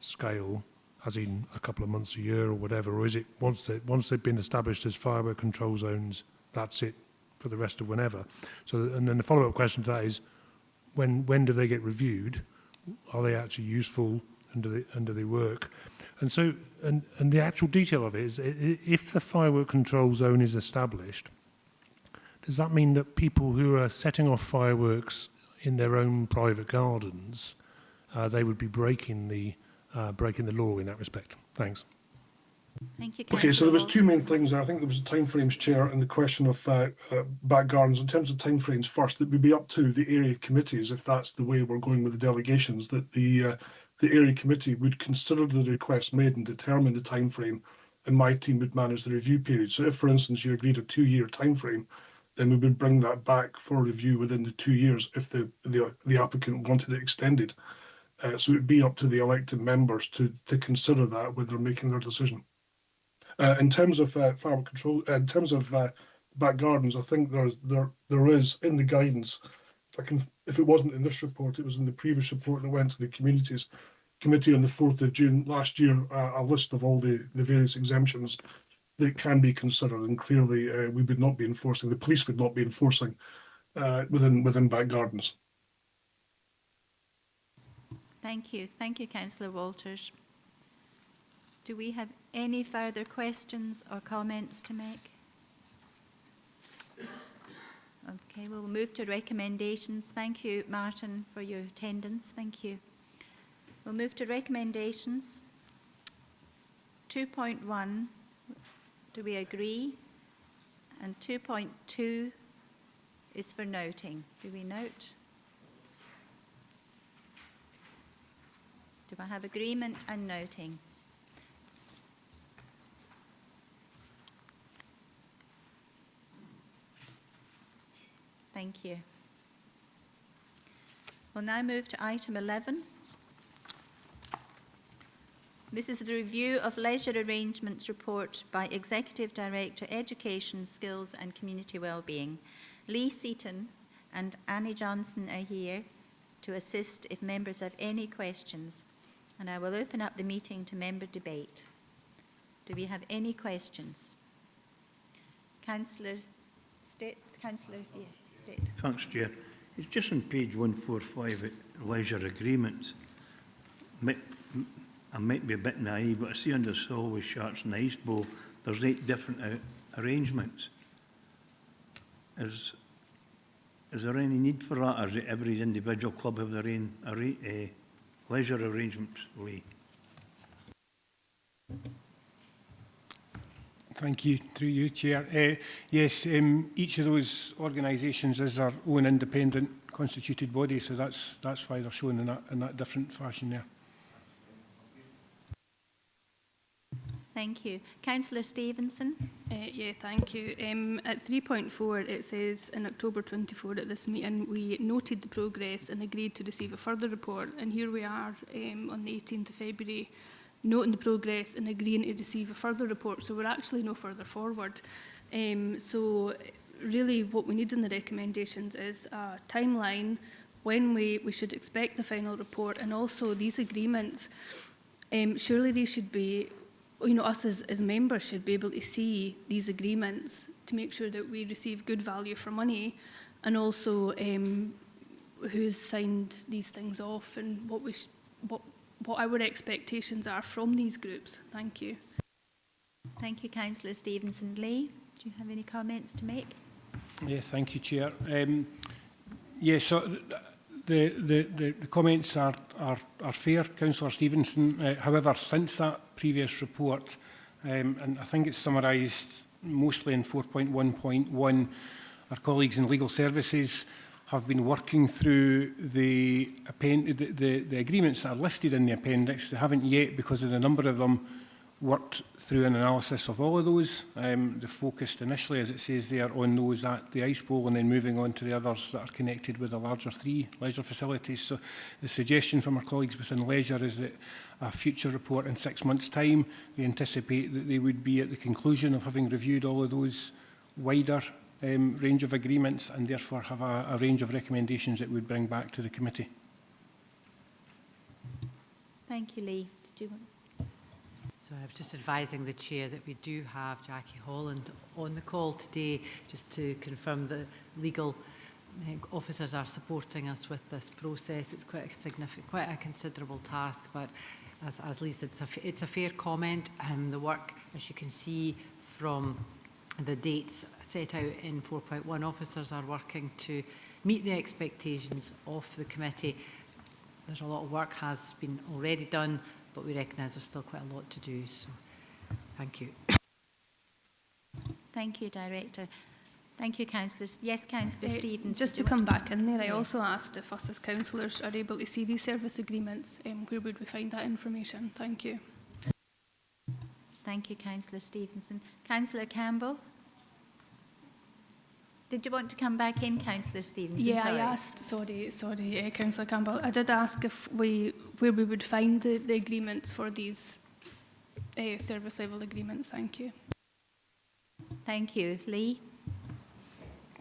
scale, as in a couple of months, a year, or whatever, or is it once they've been established as firework control zones, that's it for the rest of whenever? So, and then the follow-up question to that is, when do they get reviewed? Are they actually useful, and do they work? And so, and the actual detail of it is, if the firework control zone is established, does that mean that people who are setting off fireworks in their own private gardens, they would be breaking the law in that respect? Thanks. Thank you, Okay, so there was two main things there. I think there was the timeframes, Chair, and the question of back gardens. In terms of timeframes, first, it would be up to the area committees, if that's the way we're going with the delegations, that the area committee would consider the request made and determine the timeframe, and my team would manage the review period. So if, for instance, you agreed a 2-year timeframe, then we would bring that back for review within the 2 years if the applicant wanted it extended. So it would be up to the elected members to consider that when they're making their decision. In terms of firework control, in terms of back gardens, I think there is in the guidance. If it wasn't in this report, it was in the previous report that went to the Communities Committee on the 4th of June last year. A list of all the various exemptions that can be considered, and clearly we would not be enforcing. The police would not be enforcing within back gardens. Thank you, Councillor Walters. Do we have any further questions or comments to make? Okay, we'll move to recommendations. Thank you, Martin, for your attendance. Thank you. We'll move to recommendations. 2.1, do we agree? And 2.2 is for noting. Do we note? Do I have agreement and noting? Thank you. We'll now move to item 11. This is the review of leisure arrangements report by Executive Director, Education, Skills and Community Wellbeing. Lee Seaton and Annie Johnson are here to assist if members have any questions. And I will open up the meeting to member debate. Do we have any questions? Councillor State. Thanks, Chair. It's just on page 145, leisure agreements. I might be a bit naive, but I see under Solway, Sharks and Ice Bowl, there's 8 different arrangements. Is there any need for that, or does every individual club have their own leisure arrangements, Lee? Thank you, through you, Chair. Yes, each of those organisations is their own independent constituted body, so that's why they're shown in that different fashion there. Thank you. Councillor Stevenson. Yeah, thank you. At 3.4, it says in October 24 at this meeting, we noted the progress and agreed to receive a further report. And here we are on the 18th of February, noting the progress and agreeing to receive a further report. So we're actually no further forward. So really what we need in the recommendations is a timeline when we should expect the final report, and also these agreements, surely they should be, us as members should be able to see these agreements to make sure that we receive good value for money, and also who's signed these things off and what our expectations are from these groups. Thank you. Thank you, Councillor Stevenson. Lee, do you have any comments to make? Yeah, thank you, Chair. So the comments are fair, Councillor Stevenson. However, since that previous report, and I think it's summarised mostly in 4.1.1, our colleagues in legal services have been working through the agreements that are listed in the appendix. They haven't yet, because of the number of them, worked through an analysis of all of those. They focused initially, as it says there, on those at the ice bowl, and then moving on to the others that are connected with the larger 3 leisure facilities. So the suggestion from our colleagues within leisure is that a future report in 6 months' time, we anticipate that they would be at the conclusion of having reviewed all of those wider range of agreements, and therefore have a range of recommendations that would bring back to the committee. Thank you, Lee. Did you want? So I was just advising the Chair that we do have Jackie Holland on the call today, just to confirm that legal officers are supporting us with this process. It's quite a significant, quite a considerable task, but as Lee said, it's a fair comment. The work, as you can see from the dates set out in 4.1, officers are working to meet the expectations of the committee. There's a lot of work has been already done, but we recognise there's still quite a lot to do. So, thank you. Thank you, Director. Thank you, Councillors. Yes, Councillor Stevens. Just to come back in there, I also asked if us as councillors are able to see these service agreements. Where would we find that information? Thank you. Thank you, Councillor Stevenson. Councillor Campbell? Did you want to come back in, Councillor Stevenson? Yeah, sorry. I asked, sorry, Councillor Campbell. I did ask where we would find the agreements for these service level agreements. Thank you. Thank you. Lee?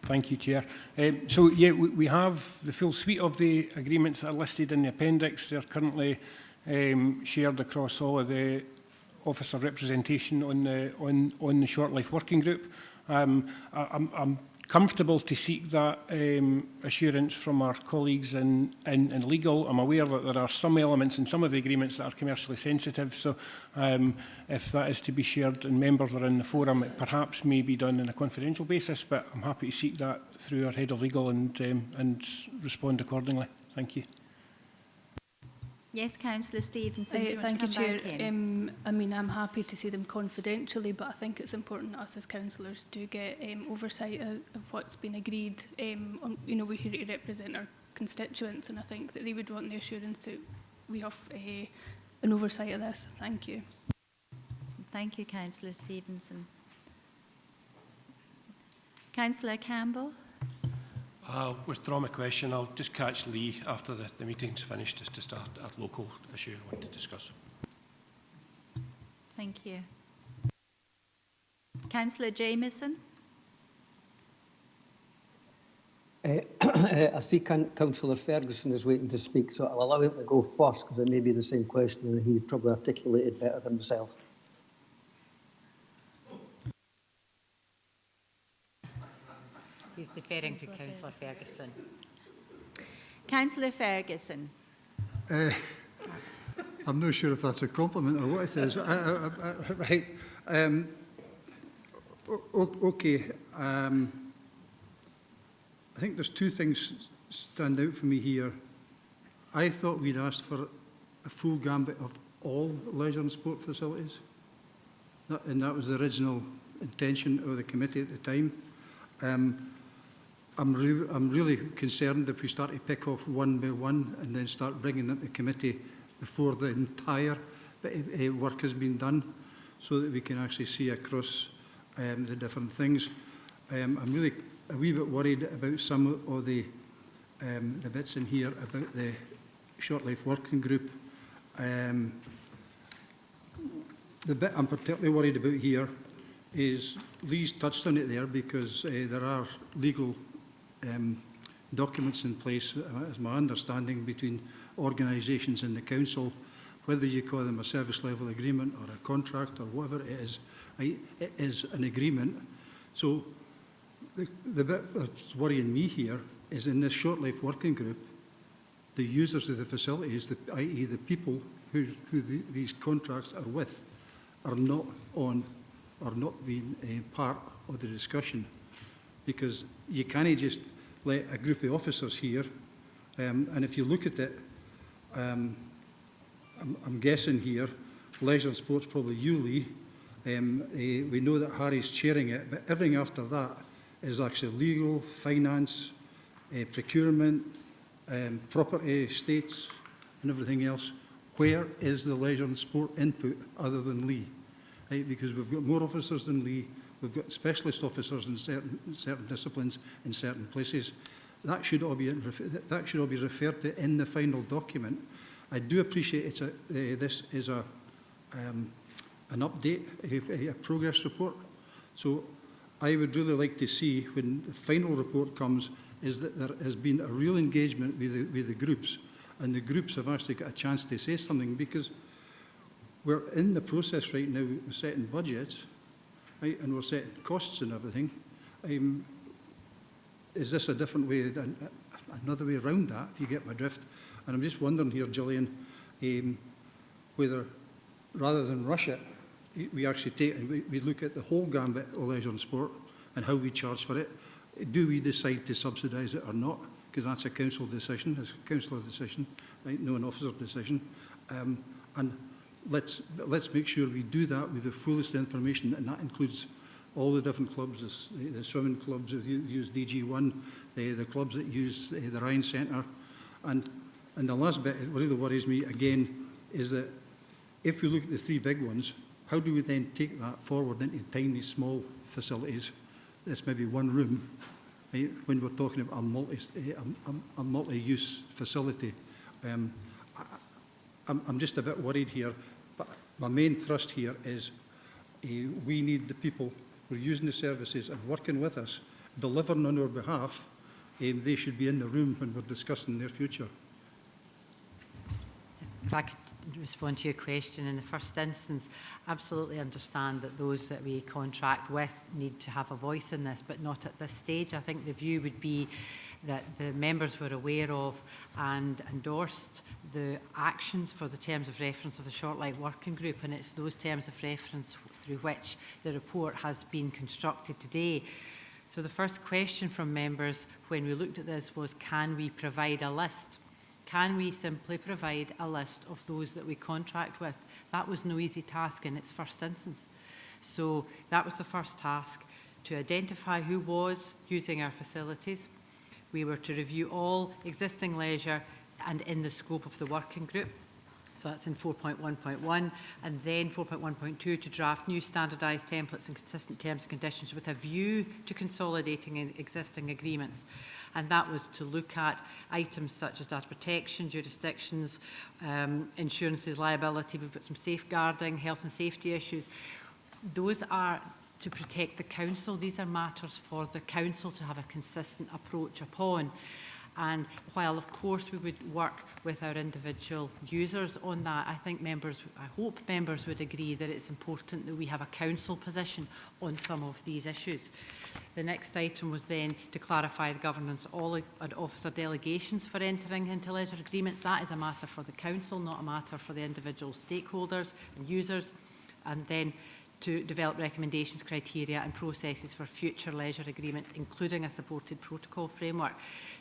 Thank you, Chair. So, yeah, we have the full suite of the agreements that are listed in the appendix. They're currently shared across all of the officer representation on the Short Life Working Group. I'm comfortable to seek that assurance from our colleagues in legal. I'm aware that there are some elements in some of the agreements that are commercially sensitive, so if that is to be shared and members are in the forum, it perhaps may be done on a confidential basis, but I'm happy to seek that through our Head of Legal and respond accordingly. Thank you. Yes, Councillor Stevenson. Do you want Thank to you, come Chair. back in? I mean, I'm happy to see them confidentially, but I think it's important that us as councillors do get oversight of what's been agreed. We're here to represent our constituents, and I think that they would want the assurance that we have an oversight of this. Thank you. Thank you, Councillor Stevenson. Councillor Campbell? I'll withdraw my question. I'll just catch Lee after the meeting's finished, just to start a local issue I want to discuss. Thank you. Councillor Jamieson? I see Councillor Ferguson is waiting to speak, so I'll allow him to go first, because it may be the same question and he probably articulated better than myself. He's deferring to Councillor Ferguson. Councillor Ferguson. I'm not sure if that's a compliment or what it is. Right. Okay. I think there's two things stand out for me here. I thought we'd asked for a full gambit of all leisure and sport facilities, and that was the original intention of the committee at the time. I'm really concerned if we start to pick off one by one and then start bringing them to committee before the entire work has been done, so that we can actually see across the different things. I'm really a wee bit worried about some of the bits in here about the Short Life Working Group. The bit I'm particularly worried about here is, Lee's touched on it there, because there are legal documents in place, as my understanding, between organisations and the council, whether you call them a service level agreement or a contract or whatever it is an agreement. So the bit that's worrying me here is in this short life working group, the users of the facilities, i.e. the people who these contracts are with, are not being a part of the discussion, because you can't just let a group of officers here, and if you look at it, I'm guessing here, leisure and sports probably you, Lee. We know that Harry's chairing it, but everything after that is actually legal, finance, procurement, property, estates, and everything else. Where is the leisure and sport input other than Lee? Right? Because we've got more officers than Lee, we've got specialist officers in certain disciplines in certain places. That should all be referred to in the final document. I do appreciate this is an update, a progress report. So I would really like to see, when the final report comes, is that there has been a real engagement with the groups, and the groups have actually got a chance to say something, because we're in the process right now of setting budgets, right, and we're setting costs and everything. Is this a different way, another way around that, if you get my drift? And I'm just wondering here, Gillian, whether, rather than rush it, we actually take and we look at the whole gambit of leisure and sport and how we charge for it. Do we decide to subsidise it or not? Because that's a council decision, it's a councillor decision, right? No, an officer decision. And let's make sure we do that with the fullest information, and that includes all the different clubs, the swimming clubs that use DG1, the clubs that use the Ryan Centre. And the last bit, it really worries me again, is that if we look at the three big ones, how do we then take that forward into tiny, small facilities? That's maybe one room, right, when we're talking about a multi-use facility. I'm just a bit worried here, but my main thrust here is we need the people who are using the services and working with us, delivering on our behalf. They should be in the room when we're discussing their future. If I could respond to your question, in the first instance, absolutely understand that those that we contract with need to have a voice in this, but not at this stage. I think the view would be that the members were aware of and endorsed the actions for the terms of reference of the Short Life Working Group, and it's those terms of reference through which the report has been constructed today. So the first question from members when we looked at this was, can we provide a list? Can we simply provide a list of those that we contract with? That was no easy task in its first instance. So that was the first task, to identify who was using our facilities. We were to review all existing leisure and in the scope of the working group. So that's in 4.1.1, and then 4.1.2 to draft new standardised templates and consistent terms and conditions with a view to consolidating existing agreements. And that was to look at items such as data protection, jurisdictions, insurances, liability. We've got some safeguarding, health and safety issues. Those are to protect the council. These are matters for the council to have a consistent approach upon. And while, of course, we would work with our individual users on that, I think members, I hope members would agree that it's important that we have a council position on some of these issues. The next item was then to clarify the governance of all officer delegations for entering into leisure agreements. That is a matter for the council, not a matter for the individual stakeholders and users. And then to develop recommendations, criteria and processes for future leisure agreements, including a supported protocol framework.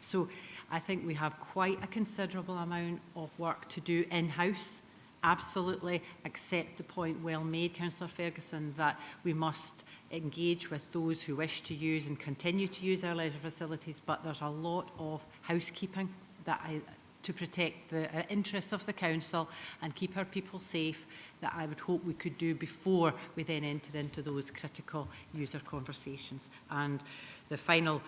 So I think we have quite a considerable amount of work to do in-house. Absolutely accept the point well made, Councillor Ferguson, that we must engage with those who wish to use and continue to use our leisure facilities, but there's a lot of housekeeping that to protect the interests of the council and keep our people safe that I would hope we could do before we then enter into those critical user conversations. And the final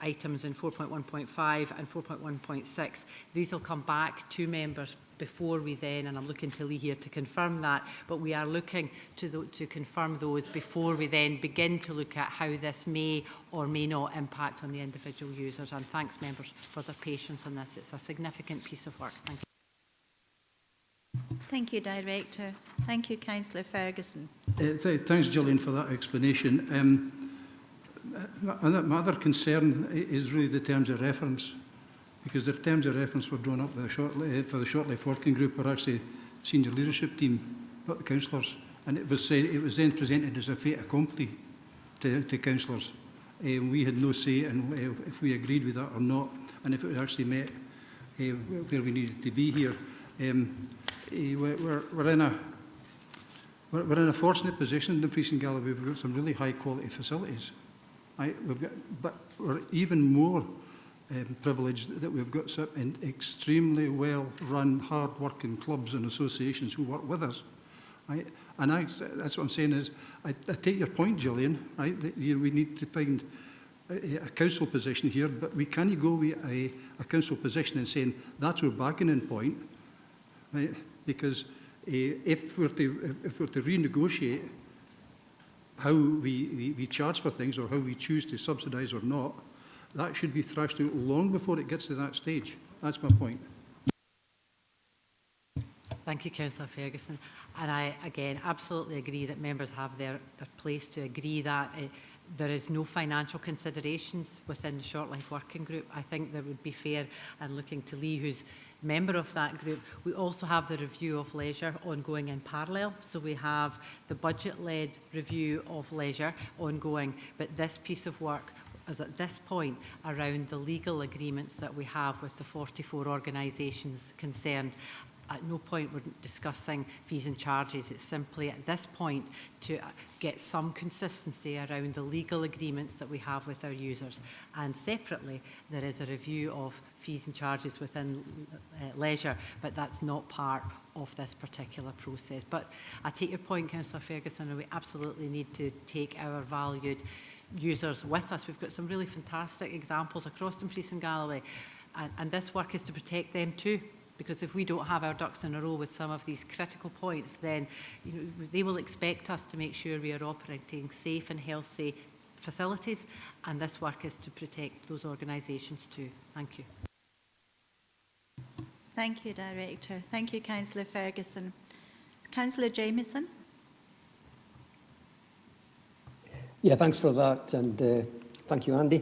items in 4.1.5 and 4.1.6, these will come back to members before we then, and I'm looking to Lee here to confirm that, but we are looking to confirm those before we then begin to look at how this may or may not impact on the individual users. And thanks, members, for their patience on this. It's a significant piece of work. Thank you. Thank you, Director. Thank you, Councillor Ferguson. Thanks, Gillian, for that explanation. My other concern is really the terms of reference, because the terms of reference were drawn up by for the short life working group, or actually senior leadership team, not the councillors, and it was then presented as a fait accompli to councillors. We had no say in if we agreed with that or not, and if it actually met where we needed to be here. We're in a fortunate position in Dumfries and Galloway. We've got some really high quality facilities. But we're even more privileged that we've got some extremely well run, hard working clubs and associations who work with us. Right? And that's what I'm saying is, I take your point, Gillian, right? That we need to find a council position here, but we can't go with a council position and saying that's our bargaining point. Right? Because if we're to renegotiate how we charge for things or how we choose to subsidise or not, that should be thrashed out long before it gets to that stage. That's my point. Thank you, Councillor Ferguson. And I, again, absolutely agree that members have their place to agree that there is no financial considerations within the short life working group. I think that would be fair, and looking to Lee, who's member of that group. We also have the review of leisure ongoing in parallel. So we have the budget-led review of leisure ongoing, but this piece of work is at this point around the legal agreements that we have with the 44 organisations concerned. At no point we're discussing fees and charges. It's simply at this point to get some consistency around the legal agreements that we have with our users. And separately, there is a review of fees and charges within leisure, but that's not part of this particular process. But I take your point, Councillor Ferguson, and we absolutely need to take our valued users with us. We've got some really fantastic examples across Dumfries and Galloway, and this work is to protect them too. Because if we don't have our ducks in a row with some of these critical points, then they will expect us to make sure we are operating safe and healthy facilities, and this work is to protect those organisations too. Thank you. Thank you, Director. Thank you, Councillor Ferguson. Councillor Jamieson. Yeah, thanks for that, and thank you, Andy.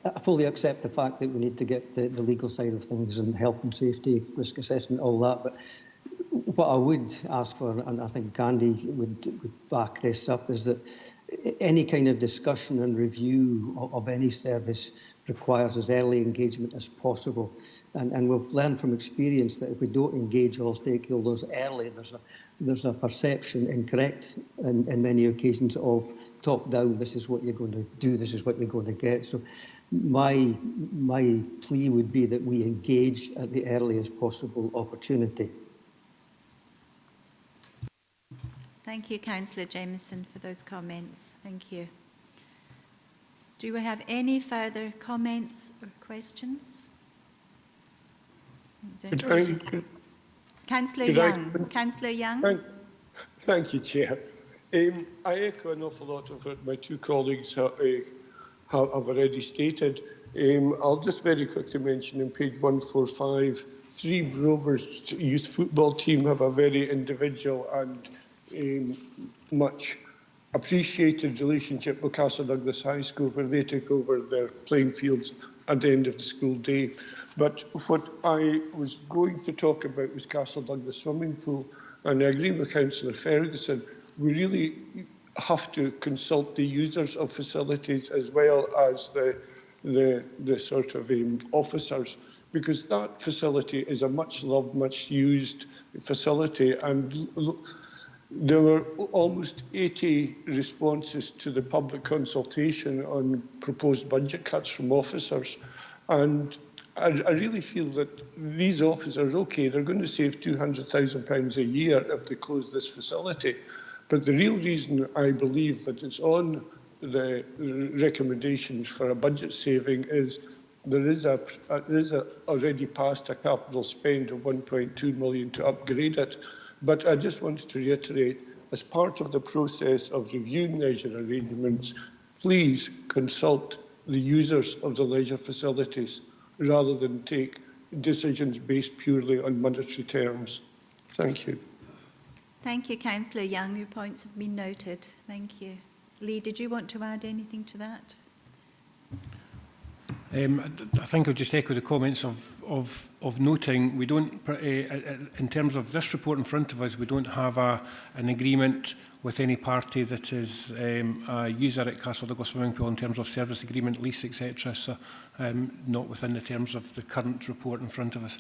I fully accept the fact that we need to get the legal side of things and health and safety, risk assessment, all that. But what I would ask for, and I think Andy would back this up, is that any kind of discussion and review of any service requires as early engagement as possible. And we've learned from experience that if we don't engage all stakeholders early, there's a perception, incorrect in many occasions, of top down, this is what you're going to do, this is what you're going to get. So my plea would be that we engage at the earliest possible opportunity. Thank you, Councillor Jamieson, for those comments. Thank you. Do we have any further comments or questions? Councillor Young. Councillor Young. Thank you, Chair. I echo an awful lot of what my two colleagues have already stated. I'll just very quickly mention on page 145, Three Rovers youth football team have a very individual and much appreciated relationship with Castle Douglas High School, where they took over their playing fields at the end of the school day. But what I was going to talk about was Castle Douglas swimming pool, and I agree with Councillor Ferguson. We really have to consult the users of facilities as well as the sort of officers, because that facility is a much loved, much used facility, and there were almost 80 responses to the public consultation on proposed budget cuts from officers. And I really feel that these officers, OK, they're going to save £200,000 a year if they close this facility. But the real reason I believe that it's on the recommendations for a budget saving is there is already passed a capital spend of 1.2 million to upgrade it. But I just wanted to reiterate, as part of the process of reviewing leisure arrangements, please consult the users of the leisure facilities rather than take decisions based purely on monetary terms. Thank you. Thank you, Councillor Young. Your points have been noted. Thank you. Lee, did you want to add anything to that? I think I'll just echo the comments of noting we don't, in terms of this report in front of us, we don't have an agreement with any party that is a user at Castle Douglas Swimming Pool in terms of service agreement, lease, etc. So not within the terms of the current report in front of us.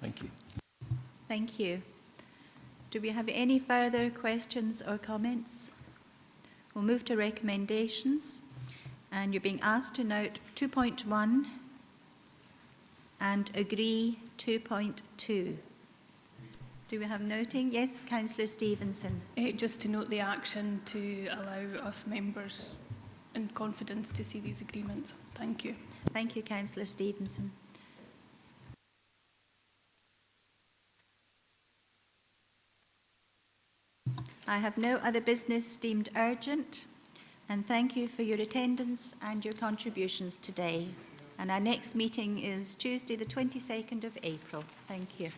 Thank you. Thank you. Do we have any further questions or comments? We'll move to recommendations. And you're being asked to note 2.1 and agree 2.2. Do we have noting? Yes, Councillor Stevenson. Just to note the action to allow us members in confidence to see these agreements. Thank you. Thank you, Councillor Stevenson. I have no other business deemed urgent. And thank you for your attendance and your contributions today. And our next meeting is Tuesday, the 22nd of April. Thank you.